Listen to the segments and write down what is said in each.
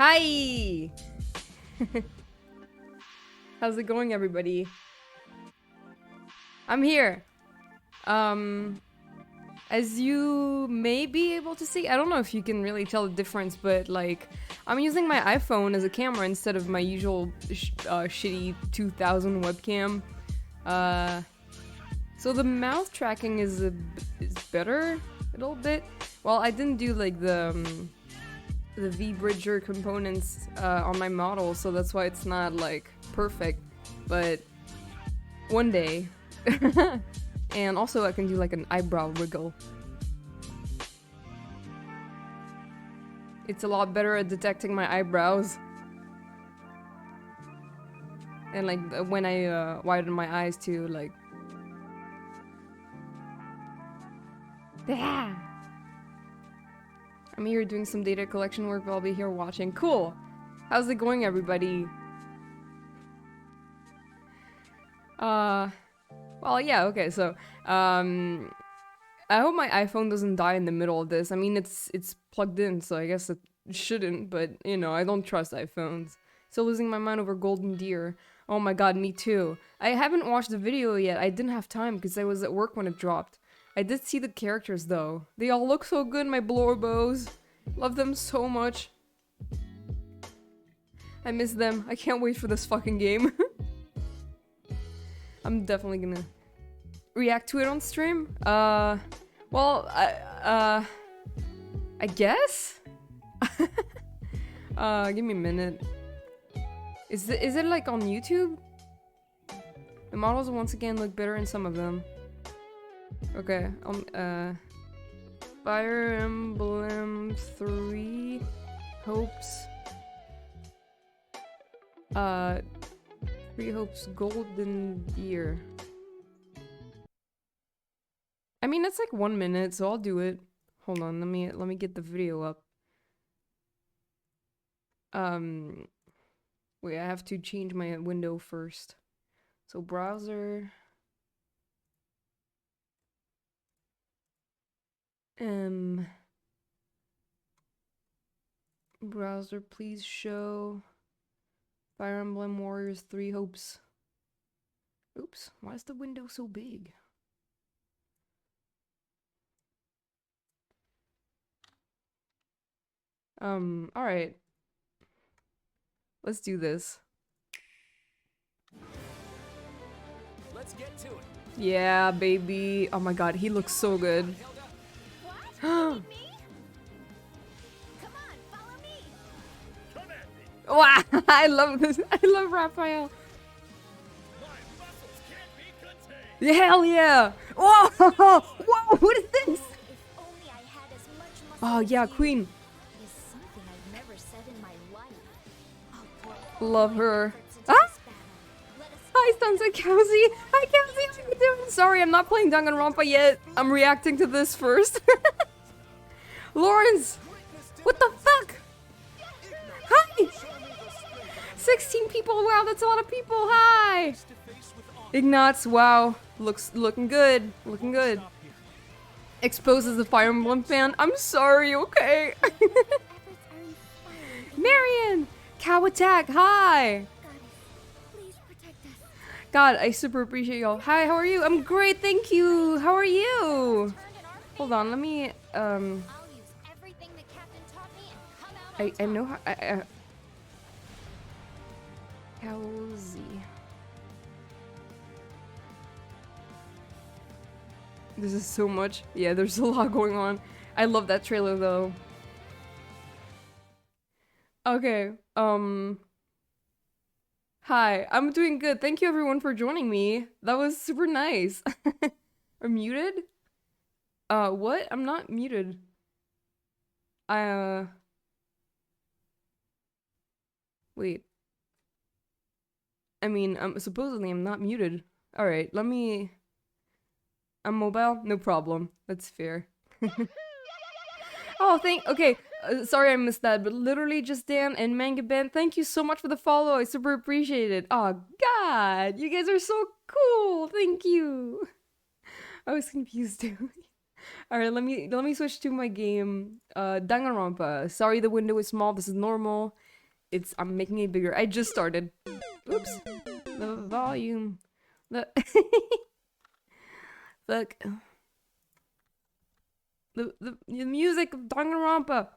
Hi! How's it going, everybody? I'm here. As you may be able to see, I don't know if you can really tell the difference, but like, I'm using my iPhone as a camera instead of my usual shitty 2000 webcam. So the mouth tracking is better a little bit. Well, I didn't do like the V-bridger components on my model, so that's why it's not like perfect, but one day. And also I can do like an eyebrow wiggle. It's a lot better at detecting my eyebrows. And like when I widen my eyes too, like. Yeah. I'm here doing some data collection work, but I'll be here watching. Cool! How's it going, everybody? Well, yeah, okay, so, I hope my iPhone doesn't die in the middle of this. I mean, it's plugged in, so I guess it shouldn't, but, you know, I don't trust iPhones. Still losing my mind over Golden Deer. Oh my god, me too. I haven't watched the video yet. I didn't have time because I was at work when it dropped. I did see the characters, though. They all look so good, my blorbos. Love them so much. I miss them. I can't wait for this fucking game. I'm definitely gonna react to it on stream. Well, I guess? Give me a minute. Is it like on YouTube? The models once again look better in some of them. Okay, Fire Emblem 3 Hopes. 3 Hopes Golden Deer. I mean, it's like 1 minute, so I'll do it. Hold on, let me get the video up. Wait, I have to change my window first. So browser. Browser, please show Fire Emblem Warriors 3 Hopes. Oops, why is the window so big? Alright. Let's do this. Let's get to it. Yeah, baby. Oh my god, he looks so good. What? Me? Come on, follow me. Come at me. Wow, I love this. I love Raphael. My muscles can't be contained. Yeah, hell yeah. Whoa, whoa, what is this? If only I had as much muscle Oh as yeah, you. Queen. Is something I've never said in my life. I'll pour Love all her. my efforts into Ah! this battle. Let us Hi, Sunset Kelsey. Hi, Kelsey. How you doing? Sorry, I'm not playing Danganronpa yet. I'm reacting to this first. Lawrence, what the fuck? Hi. 16 people. Wow, that's a lot of people. Hi. Ignatz. Wow, looking good. Looking good. Exposes the Fire Emblem fan. I'm sorry. Okay. efforts are inspiring. Marion. Cow Attack. Hi. Please protect us. God, I super appreciate y'all. Hi, how are you? I'm great, thank you. How are you? Hold on, let me, I'll use everything the captain taught me and come out on I know how, Kelsey. This is so much. Yeah, there's a lot going on. I love that trailer, though. Okay, hi, I'm doing good. Thank you, everyone, for joining me. That was super nice. Are muted? What? I'm not muted. Wait. I mean, supposedly I'm not muted. Alright, let me... I'm mobile? No problem. That's fair. Oh, okay. Sorry I missed that, but literally just Dan and Manga Band, thank you so much for the follow. I super appreciate it. Oh, God. You guys are so cool. Thank you. I was confused too. Alright, let me switch to my game. Danganronpa. Sorry the window is small, this is normal. I'm making it bigger. I just started. Oops. The volume. The Fuck. The music of Danganronpa.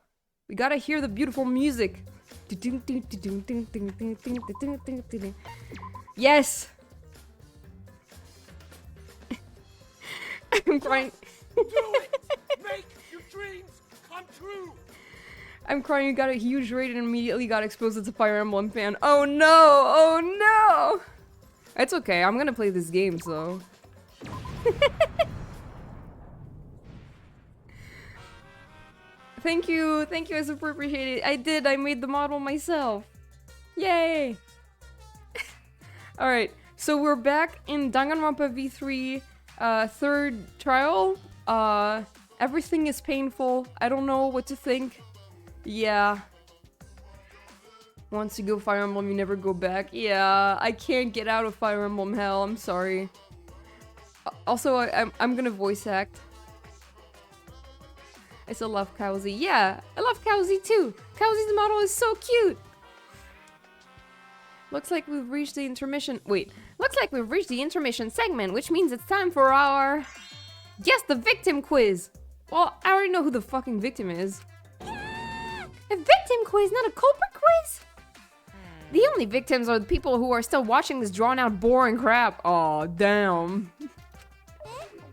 We gotta hear the beautiful music. Yes. I'm crying. Do it! Make your dreams come true! I'm crying. You got a huge rate and immediately got exposed as a Fire Emblem fan. Oh no! Oh no! It's okay. I'm gonna play this game, so. Thank you, I super appreciate it. I did. I made the model myself. Yay! All right, so we're back in Danganronpa V3, third trial. Everything is painful. I don't know what to think. Yeah. Once you go Fire Emblem, you never go back. Yeah, I can't get out of Fire Emblem hell. I'm sorry. Also, I'm gonna voice act. I still love Kowzy. Yeah, I love Kowzy too. Kowzy's model is so cute. Looks like we've reached the intermission. Wait, looks like we've reached the intermission segment, which means it's time for our Guess the Victim quiz. Well, I already know who the fucking victim is. A victim quiz, not a culprit quiz? The only victims are the people who are still watching this drawn out boring crap. Aw, damn.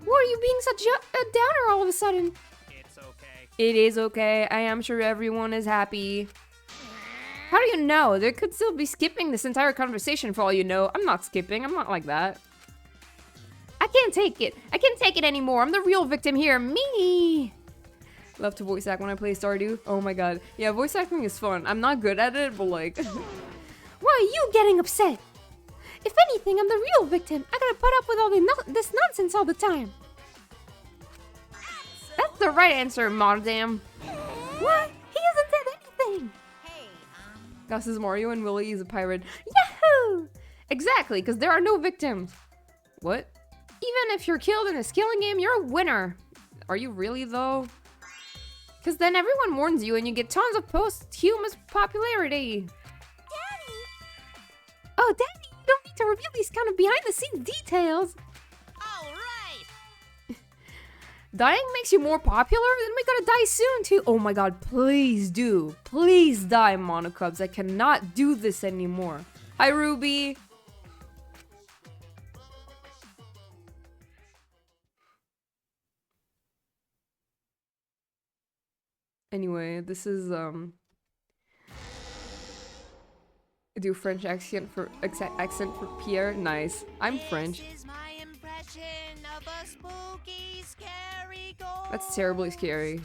Why are you being such a downer all of a sudden? It's okay. It is okay. I am sure everyone is happy. How do you know? They could still be skipping this entire conversation for all you know. I'm not skipping. I'm not like that. I can't take it. I can't take it anymore. I'm the real victim here. Me. Love to voice act when I play Stardew. Oh my god. Yeah, voice acting is fun. I'm not good at it, but like... Why are you getting upset? If anything, I'm the real victim. I gotta put up with all this nonsense all the time. That's the right answer, Madam. What? He hasn't said anything. Gus is Mario and Willie is a pirate. Yahoo! Exactly, because there are no victims. What? Even if you're killed in a skilling game, you're a winner. Are you really, though? Because then everyone warns you and you get tons of posthumous popularity. Daddy! Oh, Daddy, you don't need to reveal these kind of behind-the-scenes details. All right. Dying makes you more popular? Then we gotta die soon, too. Oh my god, please do. Please die, Monocubs. I cannot do this anymore. Hi, Ruby. Anyway, this is, do French accent for Pierre. Nice. I'm French. This is my impression of a spooky, scary ghost. That's terribly scary.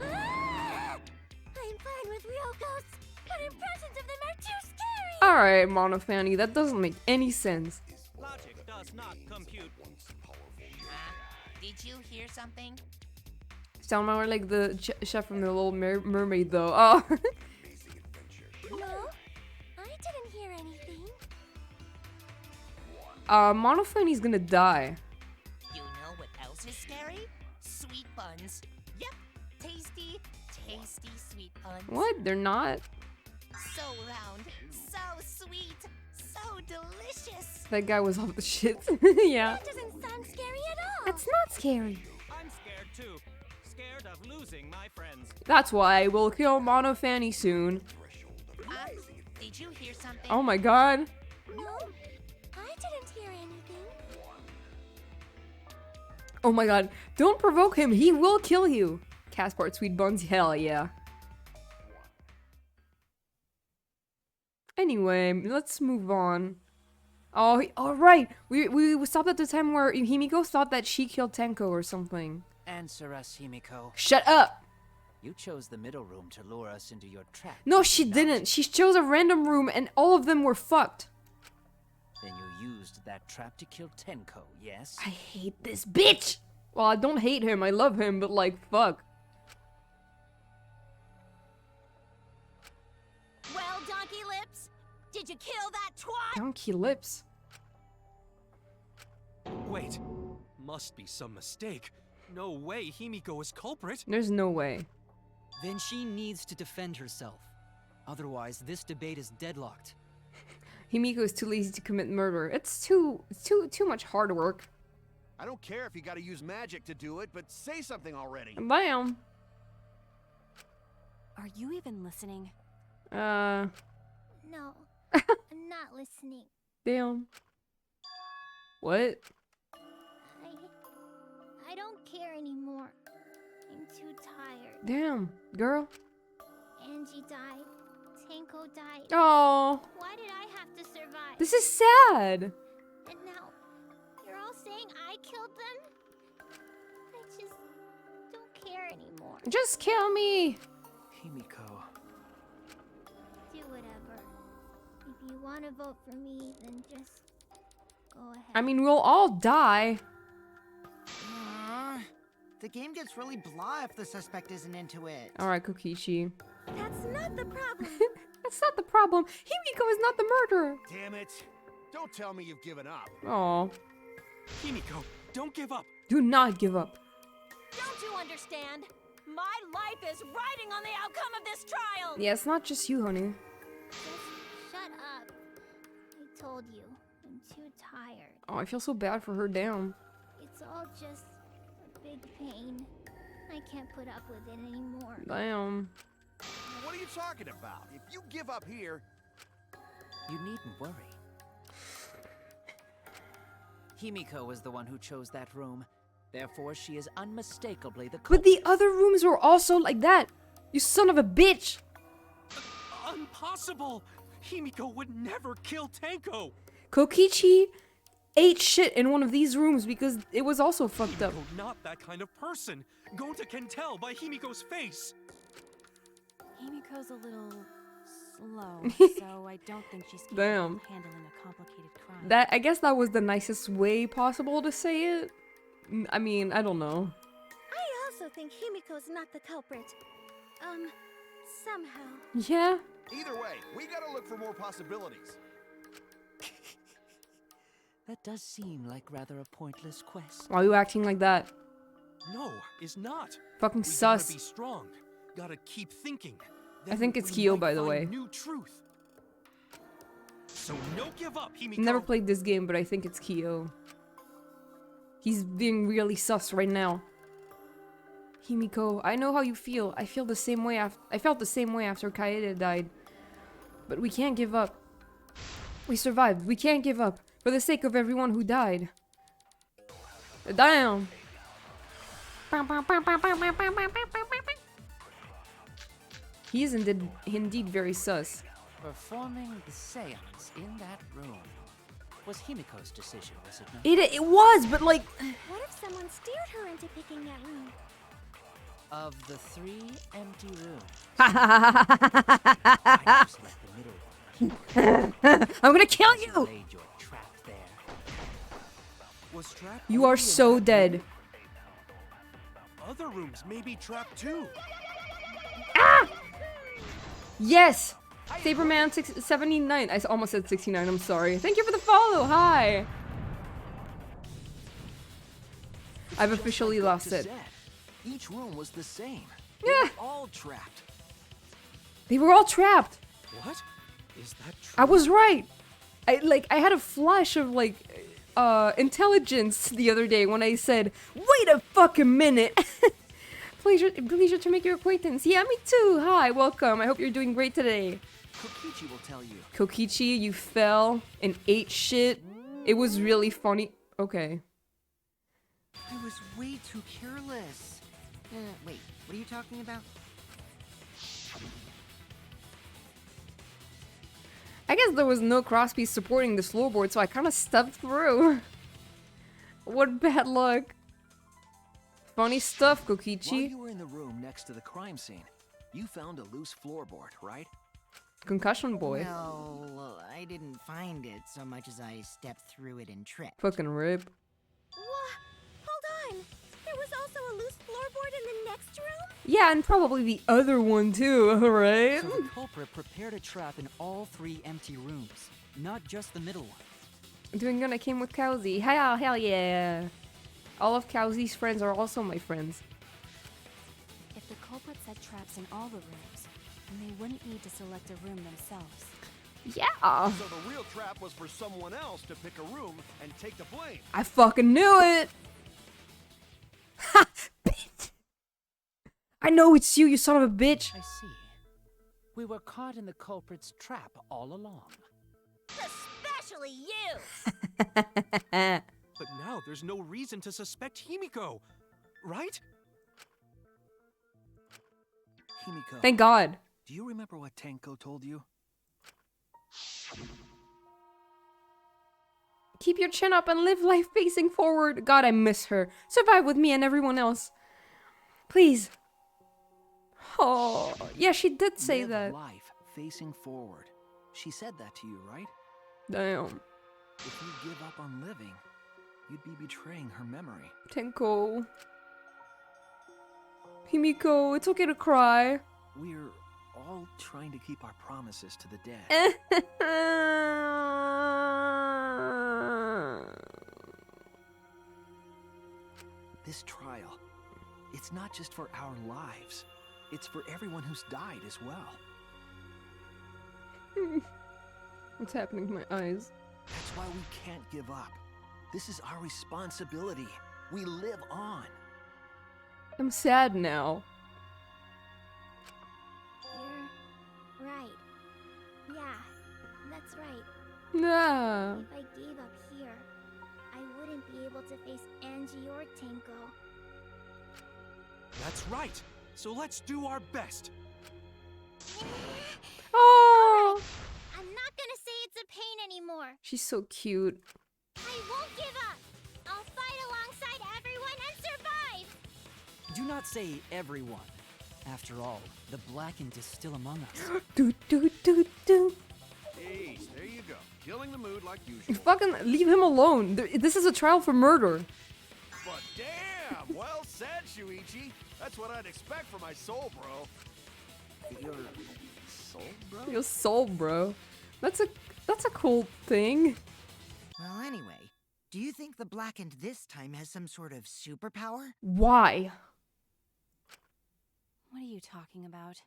I'm fine with real ghosts, but impressions of them are too scary. Alright, Monofanny, that doesn't make any sense. Logic does not compute. Did you hear something? Sound more like the chef from the Little Mermaid, though. Oh. No, I didn't hear anything. Monofanny's gonna die. You know what else is scary? Sweet buns. Yep, tasty, tasty sweet buns. What? They're not? So round, so sweet, so delicious. That guy was off the shit. Yeah. That doesn't sound scary at all. That's not scary. I'm scared too. Scared of losing my friends. That's why we'll kill Monofanny soon. Did you hear something? Oh my god. No, I didn't hear anything. Oh my god. Don't provoke him. He will kill you. Caspart Sweet Buns. Hell yeah. Anyway, let's move on. Oh, right. We stopped at the time where Himiko thought that she killed Tenko or something. Answer us, Himiko. Shut up! You chose the middle room to lure us into your trap. No, she didn't. She chose a random room and all of them were fucked. Then you used that trap to kill Tenko, yes? I hate this bitch! Well, I don't hate him. I love him, but like, fuck. Well, Donkey Lips, did you kill that twat? Donkey lips. Wait. Must be some mistake. No way Himiko is culprit. There's no way. Then she needs to defend herself. Otherwise, this debate is deadlocked. Himiko is too lazy to commit murder. It's too much hard work. I don't care if you gotta use magic to do it, but say something already. Bam. Are you even listening? Uh, No, I'm not listening. damn. What? I don't care anymore. I'm too tired. Damn, girl. Angie died. Tanko died. Oh, Why did I have to survive? this is sad. And now, you're all saying I killed them? I just don't care anymore. Just kill me. Himiko. Do whatever. If you want to vote for me, then just go ahead. I mean, we'll all die. The game gets really blah if the suspect isn't into it. All right, Kokichi. That's not the problem. That's not the problem. Himiko is not the murderer. Damn it. Don't tell me you've given up. Oh, Himiko, don't give up. do not give up. Don't you understand? My life is riding on the outcome of this trial! Yeah, it's not just you, honey. Just shut up. I told you, I'm too tired. Oh, I feel so bad for her. Damn. It's all just a big pain. I can't put up with it anymore. Damn. What are you talking about? If you give up here, You needn't worry. Himiko was the one who chose that room. Therefore, she is unmistakably the But the other rooms were also like that. You son of a bitch. Impossible! Himiko would never kill Tanko! Kokichi ate shit in one of these rooms because it was also fucked up. Himiko, not that kind of person. Gonta can tell by Himiko's face. Himiko's a little slow, so I don't think she's capable Damn. of handling a complicated crime. That, I guess that was the nicest way possible to say it. I mean, I don't know. I also think Himiko's not the culprit. Somehow. Yeah. either way, we gotta look for more possibilities. That does seem like rather a pointless quest. Why are you acting like that? No, is not. Fucking We gotta sus. be strong. Gotta keep thinking. I Then think it's we Kyo, might by the find way. New truth. So no give up, Himiko. Never played this game, but I think it's Kyo. He's being really sus right now. Himiko, I know how you feel. I feel the same way. I felt the same way after Kaede died. But we can't give up. We survived. We can't give up. For the sake of everyone who died. Damn. He is indeed very sus. Performing the seance in that room was Himiko's decision, was it not? It was, but like... What if someone steered her into picking that room? Of the 3 empty rooms, I'm I just let the middle one. gonna kill You you! laid your trap there. Was trapped You are only in so that dead. room? Other rooms may be trapped too. Yes! Saberman 79. I almost said 69, I'm sorry. Thank you for the follow, hi! I've officially lost it. Each room was the same. Yeah. All trapped. They were all trapped! What? Is that true? I was right! I had a flash of, intelligence the other day when I said, wait a fucking minute! Pleasure to make your acquaintance. Yeah, me too! Hi, welcome. I hope you're doing great today. Kokichi will tell you. Kokichi, you fell and ate shit. It was really funny. Okay. I was way too careless. Wait, what are you talking about? I guess there was no crosspiece supporting the floorboard, so I kind of stepped through. What bad luck. Funny stuff, While Kokichi. you were in the room next to the crime scene, you found a loose floorboard, right? Concussion boy. Well, I didn't find it so much as I stepped through it and tripped. Fucking rip. Hold on. There was also a loose floorboard in the next room? Yeah, and probably the other one too, right? So the culprit prepared a trap in all 3 empty rooms, not just the middle one. Doing good, I came with Kowzy. Hell yeah. All of Kowzy's friends are also my friends. If the culprit set traps in all the rooms, and they wouldn't need to select a room themselves. Yeah. So the real trap was for someone else to pick a room and take the blame. I fucking knew it. Ha! Bitch. I know it's you, you son of a bitch. I see. We were caught in the culprit's trap all along. Especially you! But now there's no reason to suspect Himiko, right? Himiko, Thank God. do you remember what Tenko told you? Keep your chin up and live life facing forward. God, I miss her. Survive with me and everyone else. Please. Oh, yeah, she did say Live that. life facing forward. She said that to you, right? Damn. If you give up on living, you'd be betraying her memory. Tenko. Himiko, it's okay to cry. We're all trying to keep our promises to the dead. This trial, it's not just for our lives. It's for everyone who's died as well. What's happening to my eyes? That's why we can't give up. This is our responsibility. We live on. I'm sad now. You're right. Yeah, that's right. Nah. If I gave up here, I wouldn't be able to face Angie or Tenko. That's right. So let's do our best. Oh, I'm not gonna say it's a pain anymore. she's so cute. I won't give up. I'll fight alongside everyone and survive. Do not say everyone. After all, the blackened is still among us. Do do do do. Jeez, there you go. Killing the mood like usual. Fucking leave him alone. This is a trial for murder. But damn, well said, Shuichi. That's what I'd expect from my soul, bro. Your soul, bro? Your soul, bro. That's a cool thing. Well, anyway, do you think the blackened this time has some sort of superpower? Why? What are you talking about?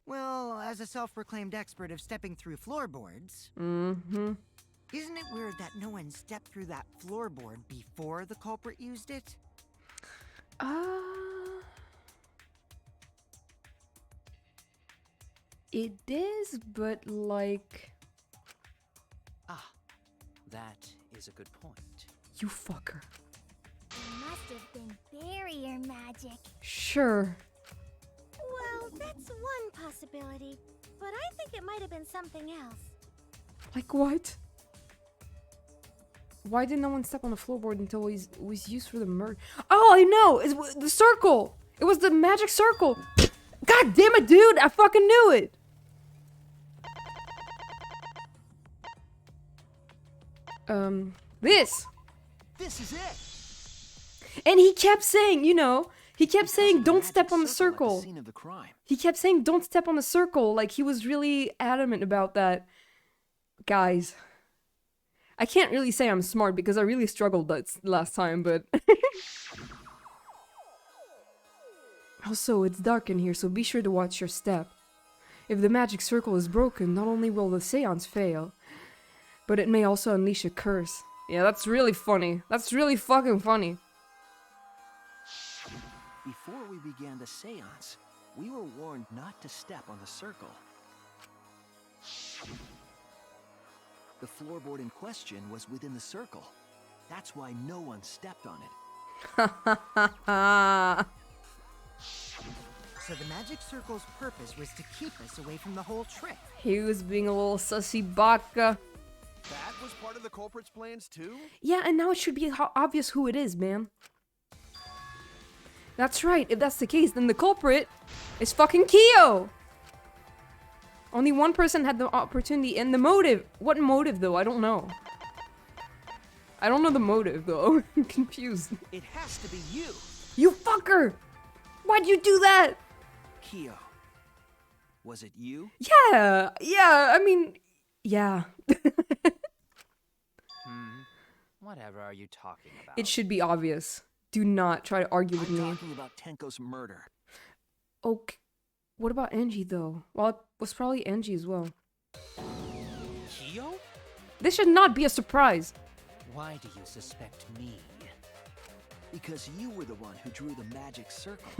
Well, as a self-proclaimed expert of stepping through floorboards, Mm-hmm. isn't it weird that no one stepped through that floorboard before the culprit used it? It is, but like, Ah, that is a good point. you fucker. It must have been barrier magic. Sure. Well, that's one possibility, but I think it might have been something else. Like what? Why did no one step on the floorboard until it was used for the murder? Oh, I know! It's the circle! It was the magic circle! God damn it, dude! I fucking knew it! This! This is it! And he kept saying, you know, he kept Because saying, of don't magic step on the at the circle. scene of the crime. He kept saying, don't step on the circle. Like, he was really adamant about that. Guys. I can't really say I'm smart because I really struggled that last time, but... Also, it's dark in here, so be sure to watch your step. If the magic circle is broken, not only will the seance fail, but it may also unleash a curse. Yeah, that's really funny. That's really fucking funny. Before we began the seance, we were warned not to step on the circle. The floorboard in question was within the circle. That's why no one stepped on it. So the magic circle's purpose was to keep us away from the whole trick. He was being a little sussy baka. That was part of the culprit's plans too? Yeah, and now it should be obvious who it is, man. That's right, if that's the case, then the culprit is fucking Kyo! Only one person had the opportunity and the motive. What motive, though? I don't know. I don't know the motive, though. I'm confused. It has to be you, You fucker! Why'd you do that? Kyo. Was it you? Yeah, I mean, yeah. Whatever are you talking about? It should be obvious. Do not try to argue with I'm me. talking about Tenko's murder. Okay. What about Angie though? Well, it was probably Angie as well. Kyo? This should not be a surprise. Why do you suspect me? Because you were the one who drew the magic circle.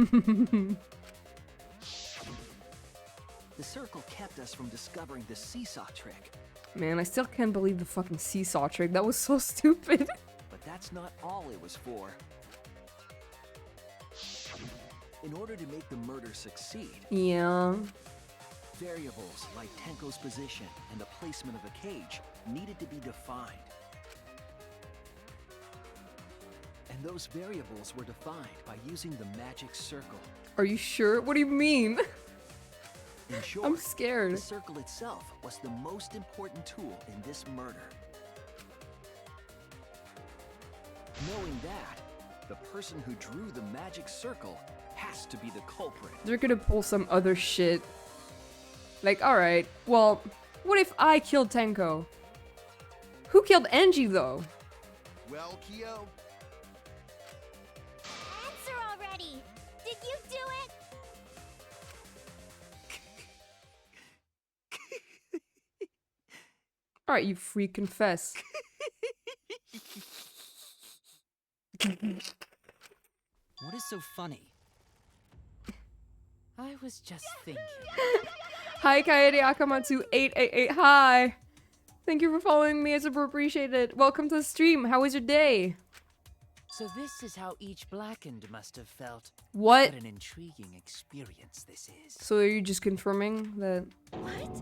The circle kept us from discovering the seesaw trick. Man, I still can't believe the fucking seesaw trick. That was so stupid. But that's not all it was for. In order to make the murder succeed, Yeah. variables like Tenko's position and the placement of a cage needed to be defined. And those variables were defined by using the magic circle. Are you sure? What do you mean? In short, I'm scared. the circle itself was the most important tool in this murder. Knowing that, the person who drew the magic circle has to be the culprit. They're gonna pull some other shit. Like, alright, well, what if I killed Tenko? Who killed Angie though? Well, Kyo, Answer already! Did you do it? Alright, you freak, confess. What is so funny? I was just thinking. Hi, Kaede Akamatsu 888. Hi. Thank you for following me. I super appreciate it. Welcome to the stream. How was your day? So this is how each blackened must have felt. What? What an intriguing experience this is. So are you just confirming that? What?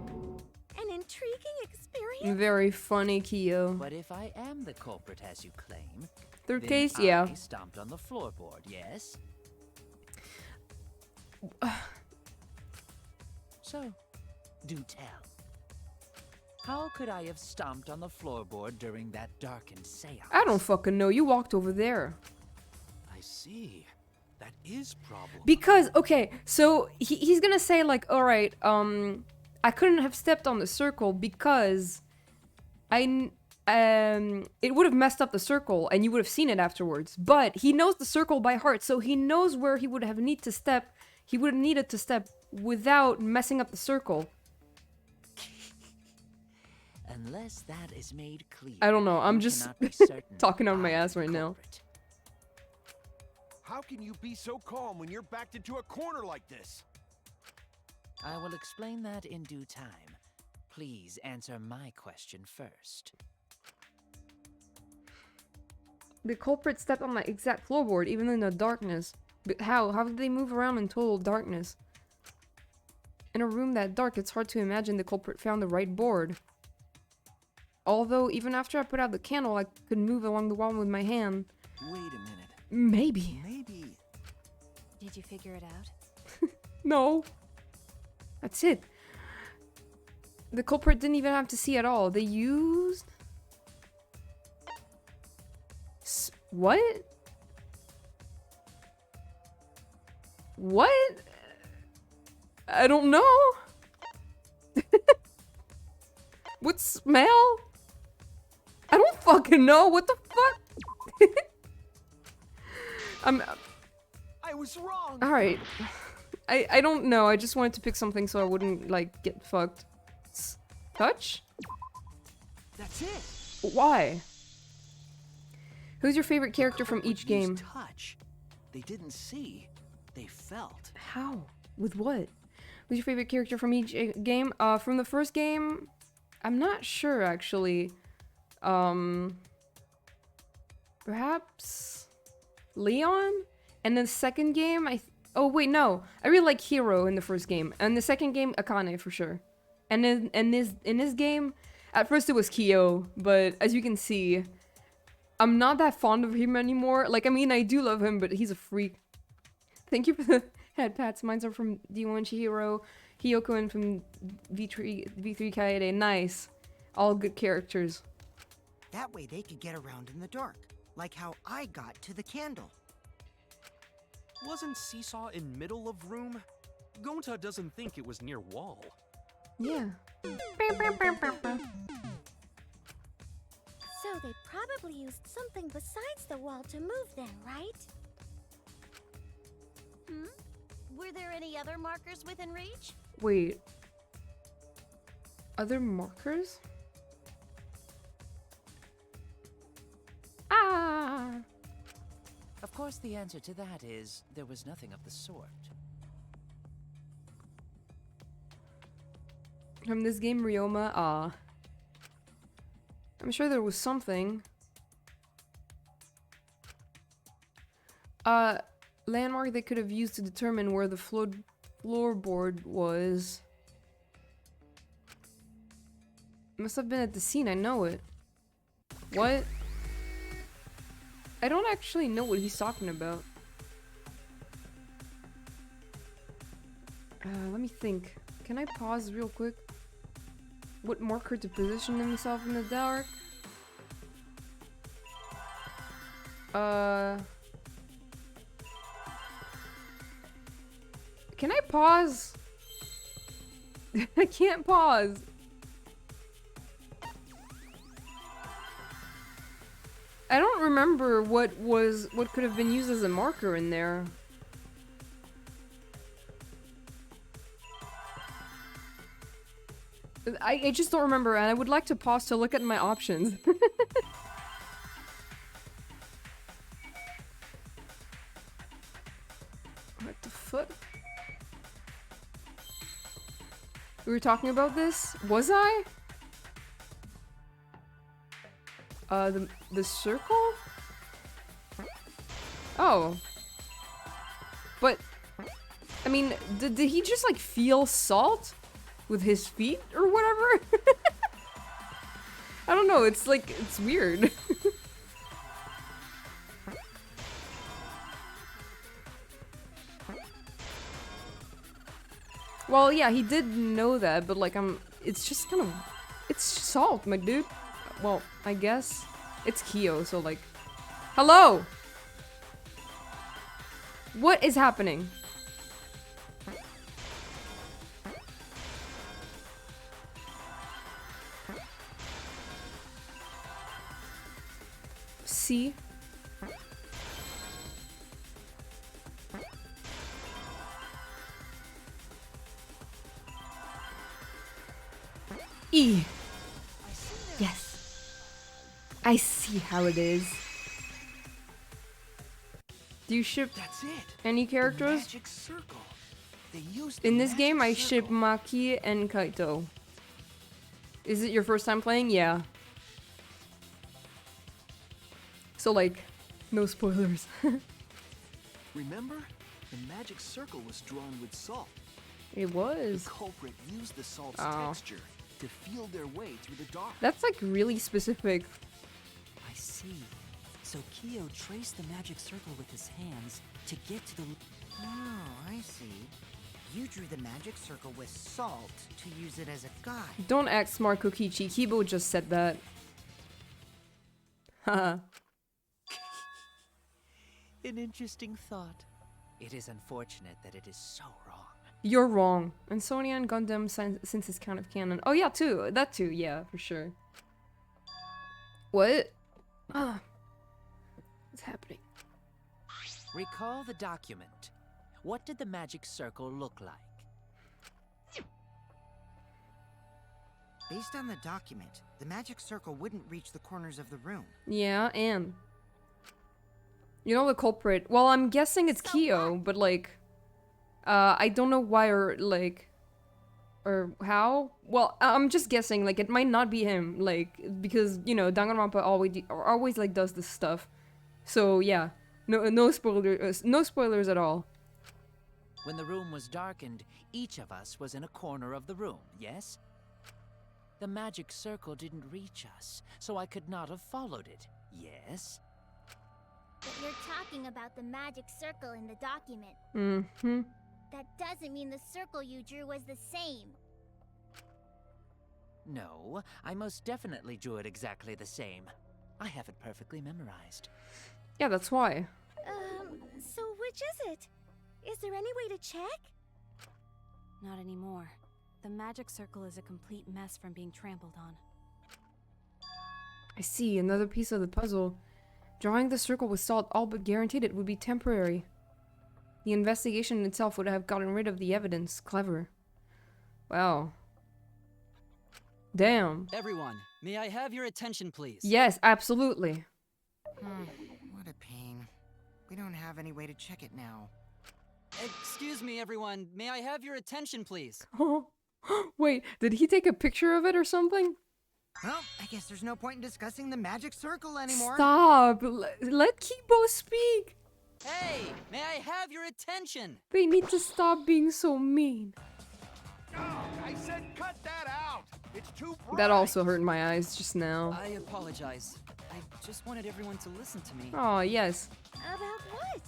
An intriguing experience? Very funny, Kyo. But if I am the culprit as you claim, Third then case, I yeah. stomped on the floorboard, yes? So, do tell. How could I have stomped on the floorboard during that darkened seance? I don't fucking know. You walked over there. I see. That is problem. Because, okay, so he's gonna say like, alright, I couldn't have stepped on the circle because it would have messed up the circle and you would have seen it afterwards. But he knows the circle by heart, so he knows where he would have needed to step. He would have needed to step without messing up the circle. Unless that is made clear. I don't know. I'm you just cannot be certain talking out of my I'm ass the right now. culprit. how can you be so calm when you're backed into a corner like this? I will explain that in due time. Please answer my question first. The culprit stepped on the exact floorboard, even in the darkness. But how? How did they move around in total darkness? In a room that dark, it's hard to imagine the culprit found the right board. Although, even after I put out the candle, I could move along the wall with my hand. Wait a minute. Maybe. Maybe. Did you figure it out? No. That's it. The culprit didn't even have to see at all. They used... What? What? I don't know. What smell? I don't fucking know. What the fuck? I was wrong. All right. I don't know. I just wanted to pick something so I wouldn't like get fucked. Touch? That's it. Why? Who's your favorite character from each Use game? touch. They didn't see. They felt. How? With what? Who's your favorite character from each game? From the first game, I'm not sure actually. Perhaps Leon? And then the second game, oh wait, no. I really like Hero in the first game. And the second game, Akane for sure. And in this game, at first it was Kyo, but as you can see, I'm not that fond of him anymore. Like, I mean, I do love him, but he's a freak. Thank you for the head pats. Mines are from D1 Chihiro, Hiyoko, and from V3 Kaede. Nice. All good characters. That way they could get around in the dark, like how I got to the candle. Wasn't Seesaw in middle of room? Gonta doesn't think it was near wall. Yeah. So they probably used something besides the wall to move then, right? Were there any other markers within reach? Wait. Other markers? Ah! Of course, the answer to that is there was nothing of the sort. From this game, Ryoma, ah. I'm sure there was something. Landmark they could have used to determine where the floorboard was. Must have been at the scene, I know it. What? I don't actually know what he's talking about. Let me think. Can I pause real quick? What marker to position himself in the dark? Can I pause? I can't pause. I don't remember what could have been used as a marker in there. I just don't remember, and I would like to pause to look at my options. What the fuck? We were talking about this? Was I? The circle? Oh. But, I mean, did he just, like, feel salt with his feet or whatever? I don't know, it's like, it's weird. Well, yeah, he did know that, but, like, it's just kind of, it's salt, my dude. Well, I guess it's Kyo, so like, hello! What is happening? C. E. Yes. I see how it is. Do you ship That's it. any characters? Magic circle. They used In the this game, I magic ship circle. Maki and Kaito. Is it your first time playing? Yeah. So like, no spoilers. Remember? The magic circle was drawn with salt. It was. The culprit used the salt's Oh. texture to feel their way through the dark. That's like really specific. I see. So Kyo traced the magic circle with his hands to get to the... Oh, I see. You drew the magic circle with salt to use it as a guide. Don't act smart, Kokichi. Kibo just said that. Haha. An interesting thought. It is unfortunate that it is so wrong. You're wrong. And Sonia and Gundam since it's kind of canon. Oh yeah, too. That too. Yeah, for sure. What? Ah. What's happening? Recall the document. What did the magic circle look like? Based on the document, the magic circle wouldn't reach the corners of the room. Yeah, and you know the culprit. Well, I'm guessing it's Kyo, but like, I don't know why or like, or how. Well, I'm just guessing. Like, it might not be him. Like, because you know, Danganronpa always like does this stuff. So yeah, no spoilers at all. When the room was darkened, each of us was in a corner of the room, yes? The magic circle didn't reach us, so I could not have followed it, yes? But you're talking about the magic circle in the document. Mm-hmm. That doesn't mean the circle you drew was the same. No, I most definitely drew it exactly the same. I have it perfectly memorized. Yeah, that's why. So which is it? Is there any way to check? Not anymore. The magic circle is a complete mess from being trampled on. I see, another piece of the puzzle. Drawing the circle with salt all but guaranteed it would be temporary. The investigation itself would have gotten rid of the evidence. Clever. Wow. Damn. Everyone, may I have your attention, please? Yes, absolutely. What a pain. We don't have any way to check it now. Excuse me, everyone. May I have your attention, please? Oh, wait, did he take a picture of it or something? Well, I guess there's no point in discussing the magic circle anymore. Stop! Let Kibo speak! Hey, may I have your attention? They need to stop being so mean. Oh, I said cut that out. It's too bright. That also hurt my eyes just now. I apologize. I just wanted everyone to listen to me. Oh, yes. About what?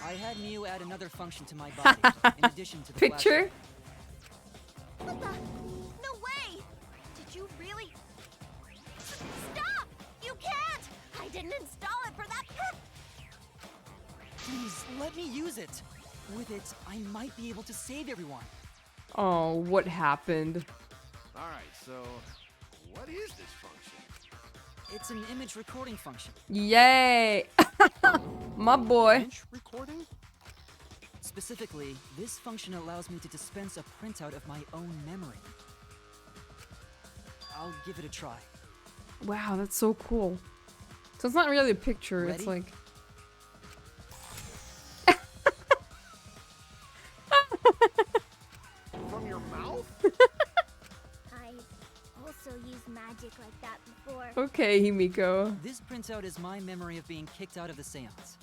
I had Mew add another function to my body, in addition to the Picture? What the? No way! Did you really? Stop! You can't! I didn't install it for that Please, let me use it. With it, I might be able to save everyone. Oh, what happened? All right, so what is this function? It's an image recording function. Yay! My boy. Image recording? Specifically, this function allows me to dispense a printout of my own memory. I'll give it a try. Wow, that's so cool. So it's not really a picture, Ready? it's like... From your mouth? I also used magic like that before. Okay, Himiko. This printout is my memory of being kicked out of the seance.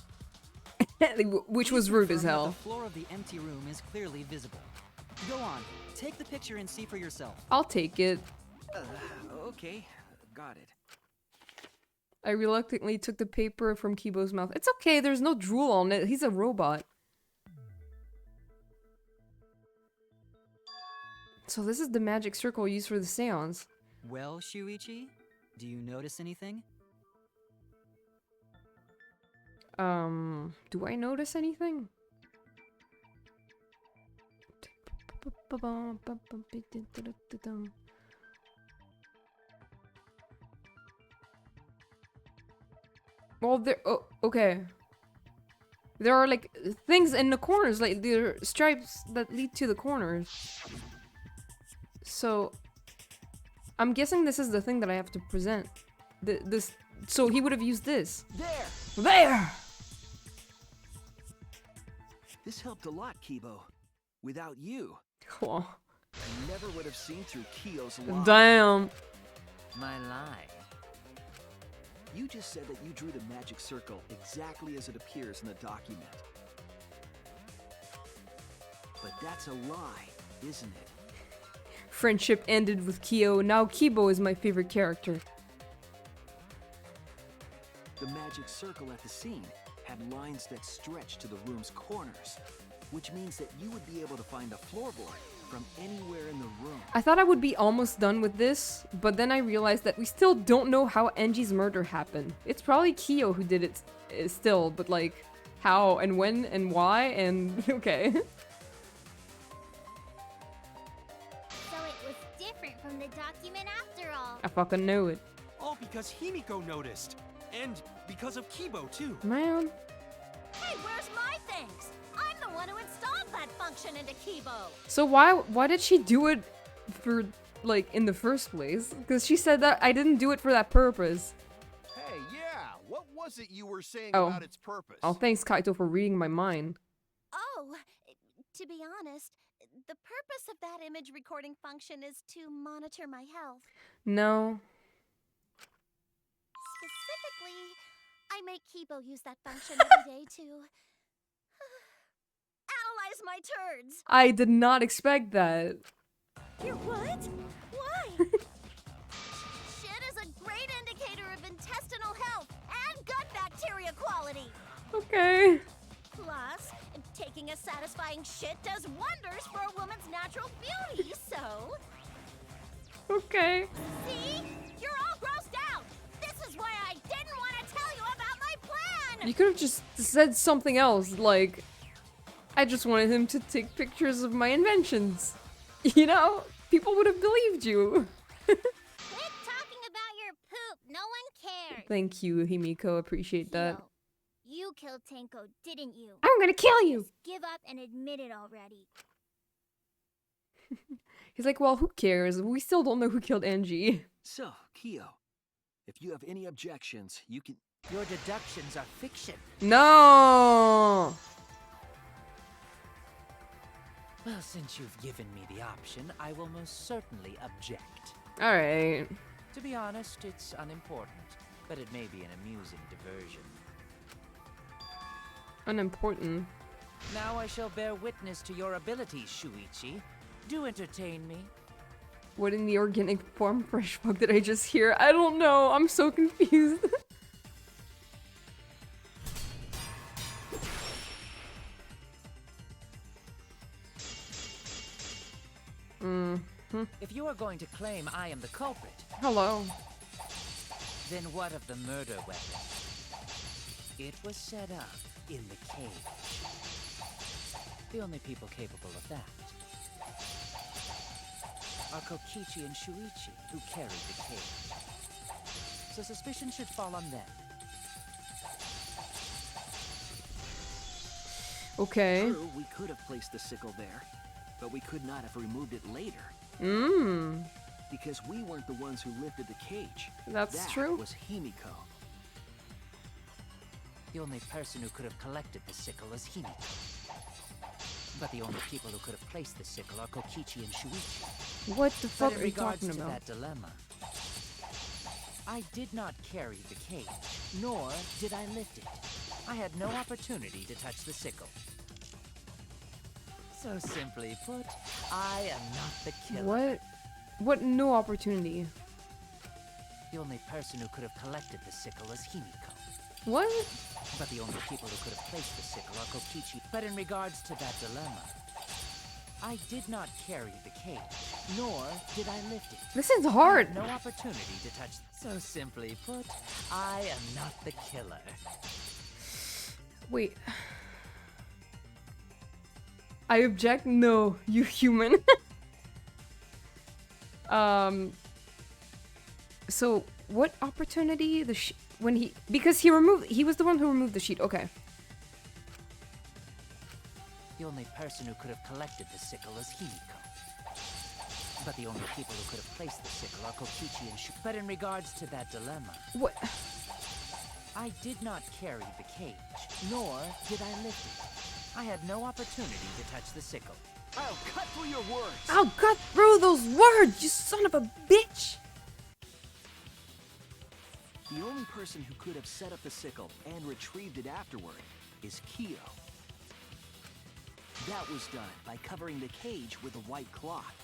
Which was rude as Confirm that hell. The floor of the empty room is clearly visible. Go on, take the picture and see for yourself. I'll take it. Okay, got it. I reluctantly took the paper from Kibo's mouth. It's okay, there's no drool on it. He's a robot. So this is the magic circle used for the seance. Well, Shuichi, do you notice anything? Do I notice anything? Well, there. Oh, okay. There are like things in the corners, like there are stripes that lead to the corners. So, I'm guessing this is the thing that I have to present. This. So he would have used this. There. This helped a lot, Kibo. Without you, Oh, I never would have seen through Kyo's lie. damn. My lie. You just said that you drew the magic circle exactly as it appears in the document. But that's a lie, isn't it? Friendship ended with Kyo. Now Kibo is my favorite character. The magic circle at the scene had lines that stretched to the room's corners, which means that you would be able to find the floorboard from anywhere in the room. I thought I would be almost done with this, but then I realized that we still don't know how Enji's murder happened. It's probably Kyo who did it still, but like, how and when and why and okay. So it was different from the document after all. I fucking know it. All because Himiko noticed. And because of Kibo, too. Man. Hey, where's my things? I'm the one who installed that function into Kibo. So why did she do it for, like, in the first place? Because she said that I didn't do it for that purpose. Hey, yeah. What was it you were saying Oh. about its purpose? Oh, thanks Kaito for reading my mind. Oh, to be honest, the purpose of that image recording function is to monitor my health. No. Specifically, I make Kibo use that function every day to analyze my turds. I did not expect that. Your what? Why? Shit is a great indicator of intestinal health and gut bacteria quality. Okay. Plus, taking a satisfying shit does wonders for a woman's natural beauty, so... Okay. See? You're all grossed out! This is why I didn't want to tell you about my plan! You could have just said something else, like, I just wanted him to take pictures of my inventions. You know? People would have believed you. Quit talking about your poop. No one cares. Thank you, Himiko. Appreciate that. Kyo, You killed Tenko, didn't you? I'm gonna kill you! Just give up and admit it already. He's like, well, who cares? We still don't know who killed Angie. So, Kyo, if you have any objections, you can. Your deductions are fiction. No! Well, since you've given me the option, I will most certainly object. Alright. To be honest, it's unimportant, but it may be an amusing diversion. Unimportant. Now I shall bear witness to your abilities, Shuichi. Do entertain me. What in the organic form fresh fuck did I just hear? I don't know. I'm so confused. If you are going to claim I am the culprit, Hello. then what of the murder weapon? It was set up in the cage. The only people capable of that are Kokichi and Shuichi, who carried the cage. So suspicion should fall on them. Okay. True, we could have placed the sickle there, but we could not have removed it later. Because we weren't the ones who lifted the cage. That's that true. Was Himiko. The only person who could have collected the sickle is Himiko. But the only people who could have placed the sickle are Kokichi and Shuichi. What the But fuck in are you regards talking to about? that dilemma, I did not carry the cage, nor did I lift it. I had no opportunity to touch the sickle. So simply put, I am not the killer. What? What no opportunity? The only person who could have collected the sickle is Himiko. What? But the only people who could have placed the sickle are Kokichi. But in regards to that dilemma, I did not carry the cage, nor did I lift it. This is I hard. had no opportunity to touch. So simply put, I am not the killer. Wait. I object. No, you human. So what opportunity? When he because he was the one who removed the sheet. Okay. The only person who could have collected the sickle is Himiko. But the only people who could have placed the sickle are Kokichi and Shu. But in regards to that dilemma, What? I did not carry the cage, nor did I lift it. I had no opportunity to touch the sickle. I'll cut through your words. I'll cut through those words, you son of a bitch! The only person who could have set up the sickle and retrieved it afterward is Kyo. That was done by covering the cage with a white cloth.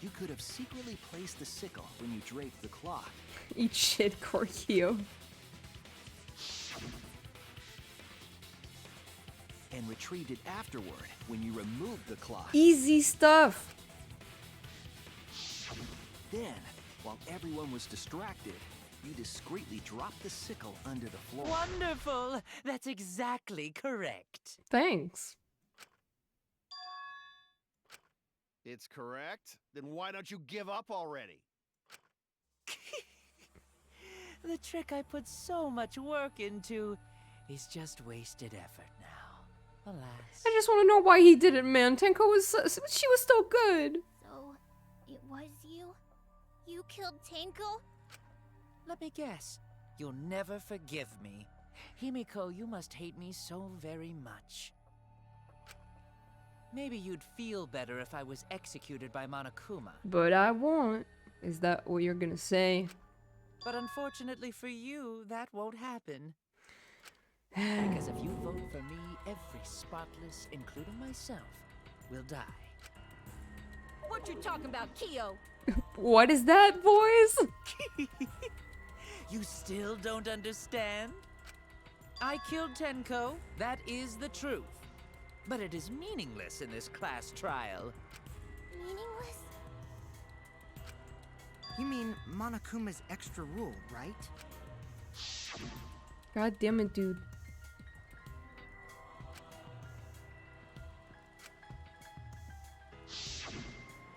You could have secretly placed the sickle when you draped the cloth. Eat shit, Korkio. And retrieved it afterward when you removed the cloth. Easy stuff. Then, while everyone was distracted, you discreetly dropped the sickle under the floor. Wonderful! That's exactly correct. Thanks. It's correct. Then why don't you give up already? The trick I put so much work into is just wasted effort now. Alas. I just want to know why he did it, man. Tenko was she was still good. So, it was you? You killed Tenko? Let me guess. You'll never forgive me. Himiko, you must hate me so very much. Maybe you'd feel better if I was executed by Monokuma. But I won't. Is that what you're gonna say? But unfortunately for you, that won't happen. Because if you vote for me, every spotless, including myself, will die. What you talking about, Kyo? What is that, boys? You still don't understand? I killed Tenko, that is the truth. But it is meaningless in this class trial. Meaningless? You mean Monokuma's extra rule, right? God damn it, dude.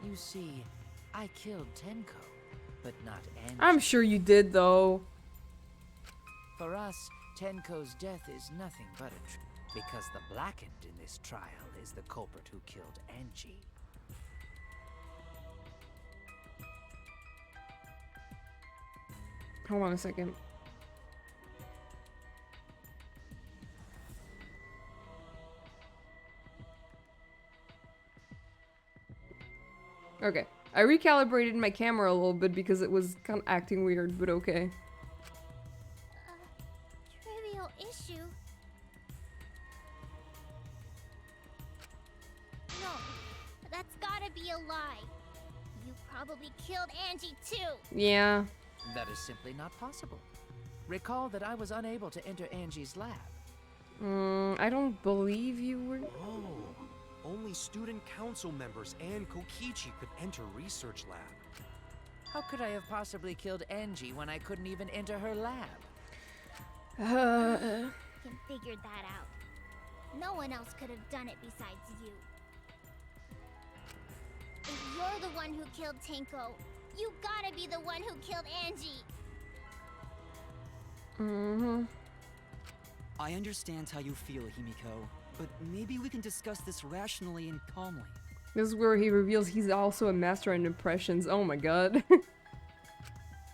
You see, I killed Tenko, but not Angie. I'm sure you did, though. For us, Tenko's death is nothing but a because the Blackened in this trial is the culprit who killed Angie. Hold on a second. Okay. I recalibrated my camera a little bit because it was kind of acting weird, but okay. Trivial issue. No, that's gotta be a lie. You probably killed Angie too. Yeah. That is simply not possible. Recall that I was unable to enter Angie's lab. I don't believe you were. Oh, only student council members and Kokichi could enter research lab. How could I have possibly killed Angie when I couldn't even enter her lab? Can figure that out. No one else could have done it besides you. If you're the one who killed Tenko, you gotta be the one who killed Angie. I understand how you feel, Himiko, but maybe we can discuss this rationally and calmly. This is where he reveals he's also a master in impressions. Oh my god.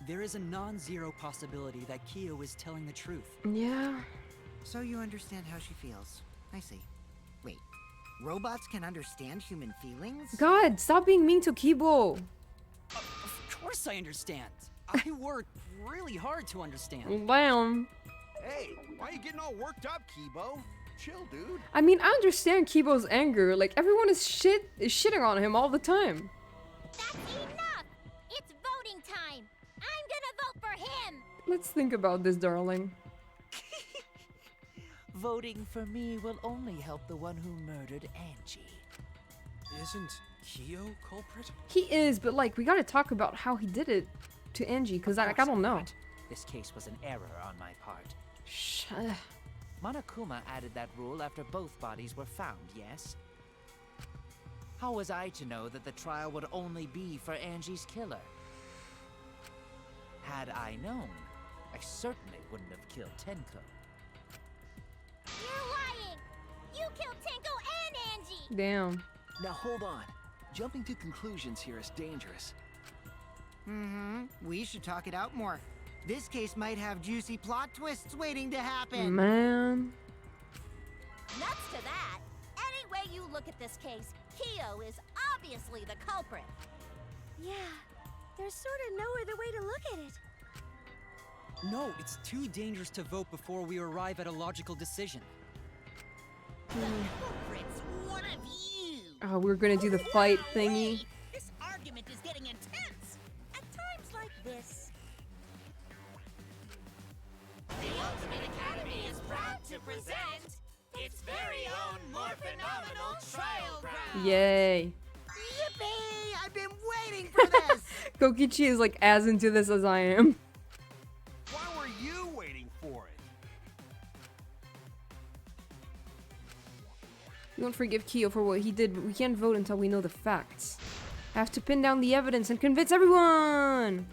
There is a non-zero possibility that Kyo is telling the truth. Yeah. So you understand how she feels. I see. Wait, robots can understand human feelings? God, stop being mean to Kibo. Of course I understand. I worked really hard to understand. Damn. Hey, why are you getting all worked up, Kibo? Chill, dude. I mean, I understand Kibo's anger. Like, everyone is shitting on him all the time. That's enough! It's voting time! I'm gonna vote for him! Let's think about this, darling. Voting for me will only help the one who murdered Angie. Isn't Kyo culprit? He is, but like, we gotta talk about how he did it to Angie, because I don't know. This case was an error on my part. Shut. Monokuma added that rule after both bodies were found, yes? How was I to know that the trial would only be for Angie's killer? Had I known, I certainly wouldn't have killed Tenko. You're lying! You killed Tenko and Angie! Damn. Now hold on. Jumping to conclusions here is dangerous. We should talk it out more. This case might have juicy plot twists waiting to happen. Man. Nuts to that! Any way you look at this case, Kyo is obviously the culprit. Yeah, there's sort of no other way to look at it. No, it's too dangerous to vote before we arrive at a logical decision. Culprit's one of you. Oh, we're gonna do the fight thingy. This argument is getting intense. At times like this. The Ultimate Academy is proud to present its very own more phenomenal trial ground. Yay. Yippee! I've been waiting for this! Kokichi is like as into this as I am. Why were you waiting for it? We won't forgive Kyo for what he did, but we can't vote until we know the facts. I have to pin down the evidence and convince everyone!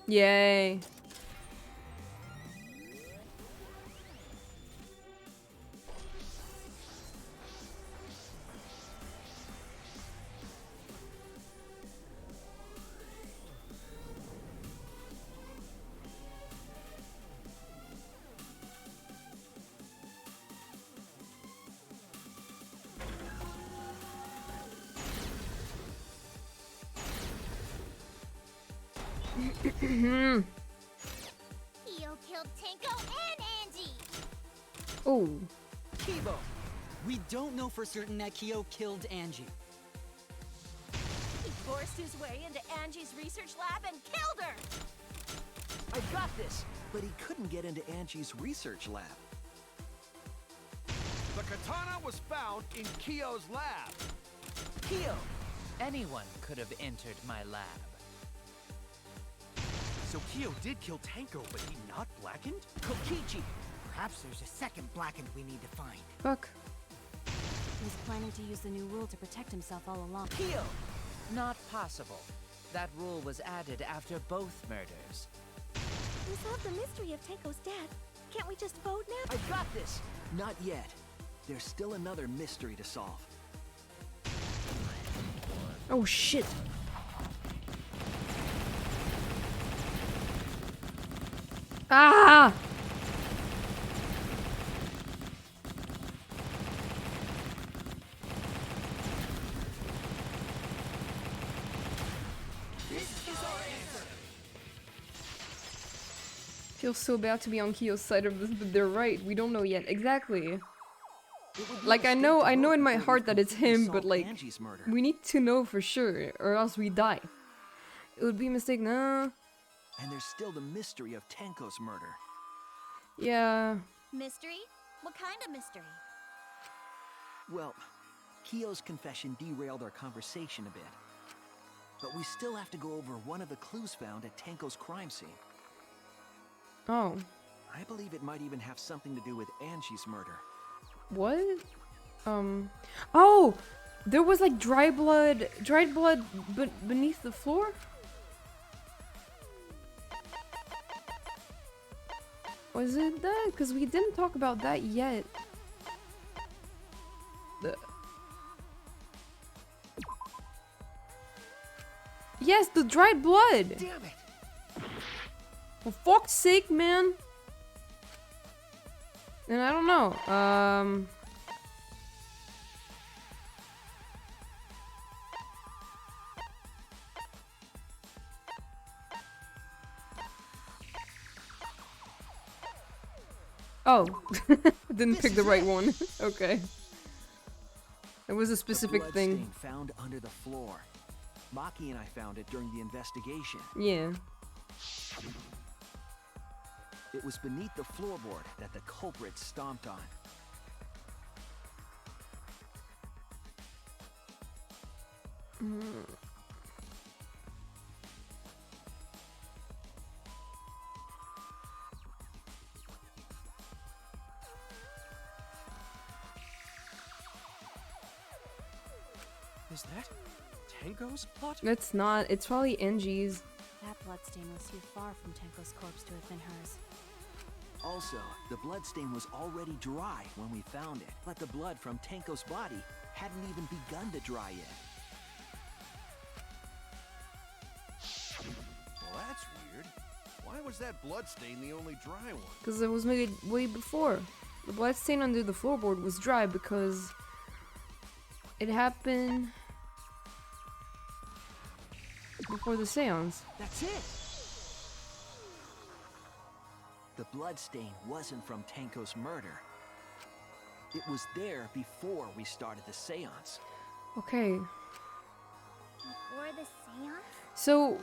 Yay. Kyo killed Tenko and Angie! Oh. Kibo! We don't know for certain that Kyo killed Angie. He forced his way into Angie's research lab and killed her! I got this! But he couldn't get into Angie's research lab. The katana was found in Kyo's lab. Kyo! Anyone could have entered my lab. So Kyo did kill Tenko, but he not Blackened? Kokichi! Perhaps there's a second Blackened we need to find. Fuck. He was planning to use the new rule to protect himself all along. Kyo! Not possible. That rule was added after both murders. We solved the mystery of Tenko's death. Can't we just vote now? I got this! Not yet. There's still another mystery to solve. Oh shit. Ah! Feels so bad to be on Kyo's side of this, but they're right. We don't know yet. Exactly. Like, I know in my heart that it's him, but like, we need to know for sure, or else we die. It would be a mistake, no. And there's still the mystery of Tenko's murder. Yeah. Mystery? What kind of mystery? Well, Kyo's confession derailed our conversation a bit. But we still have to go over one of the clues found at Tenko's crime scene. Oh. I believe it might even have something to do with Angie's murder. What? Oh! There was like dried blood beneath the floor? Was it that? Because we didn't talk about that yet. Yes, the dried blood! Damn it! For fuck's sake, man! And I don't know, Oh, didn't pick the right one. Okay. It was a specific the blood thing. Stain found under the floor. Maki and I found it during the investigation. Yeah. It was beneath the floorboard that the culprit stomped on. Is that Tenko's plot? It's not. It's probably Angie's. That bloodstain was too far from Tenko's corpse to have been hers. Also, the bloodstain was already dry when we found it, but the blood from Tenko's body hadn't even begun to dry yet. Well, that's weird. Why was that bloodstain the only dry one? Because it was made way before. The bloodstain under the floorboard was dry because it happened before the seance. That's it! The bloodstain wasn't from Tenko's murder. It was there before we started the seance. Okay. Before the seance? So,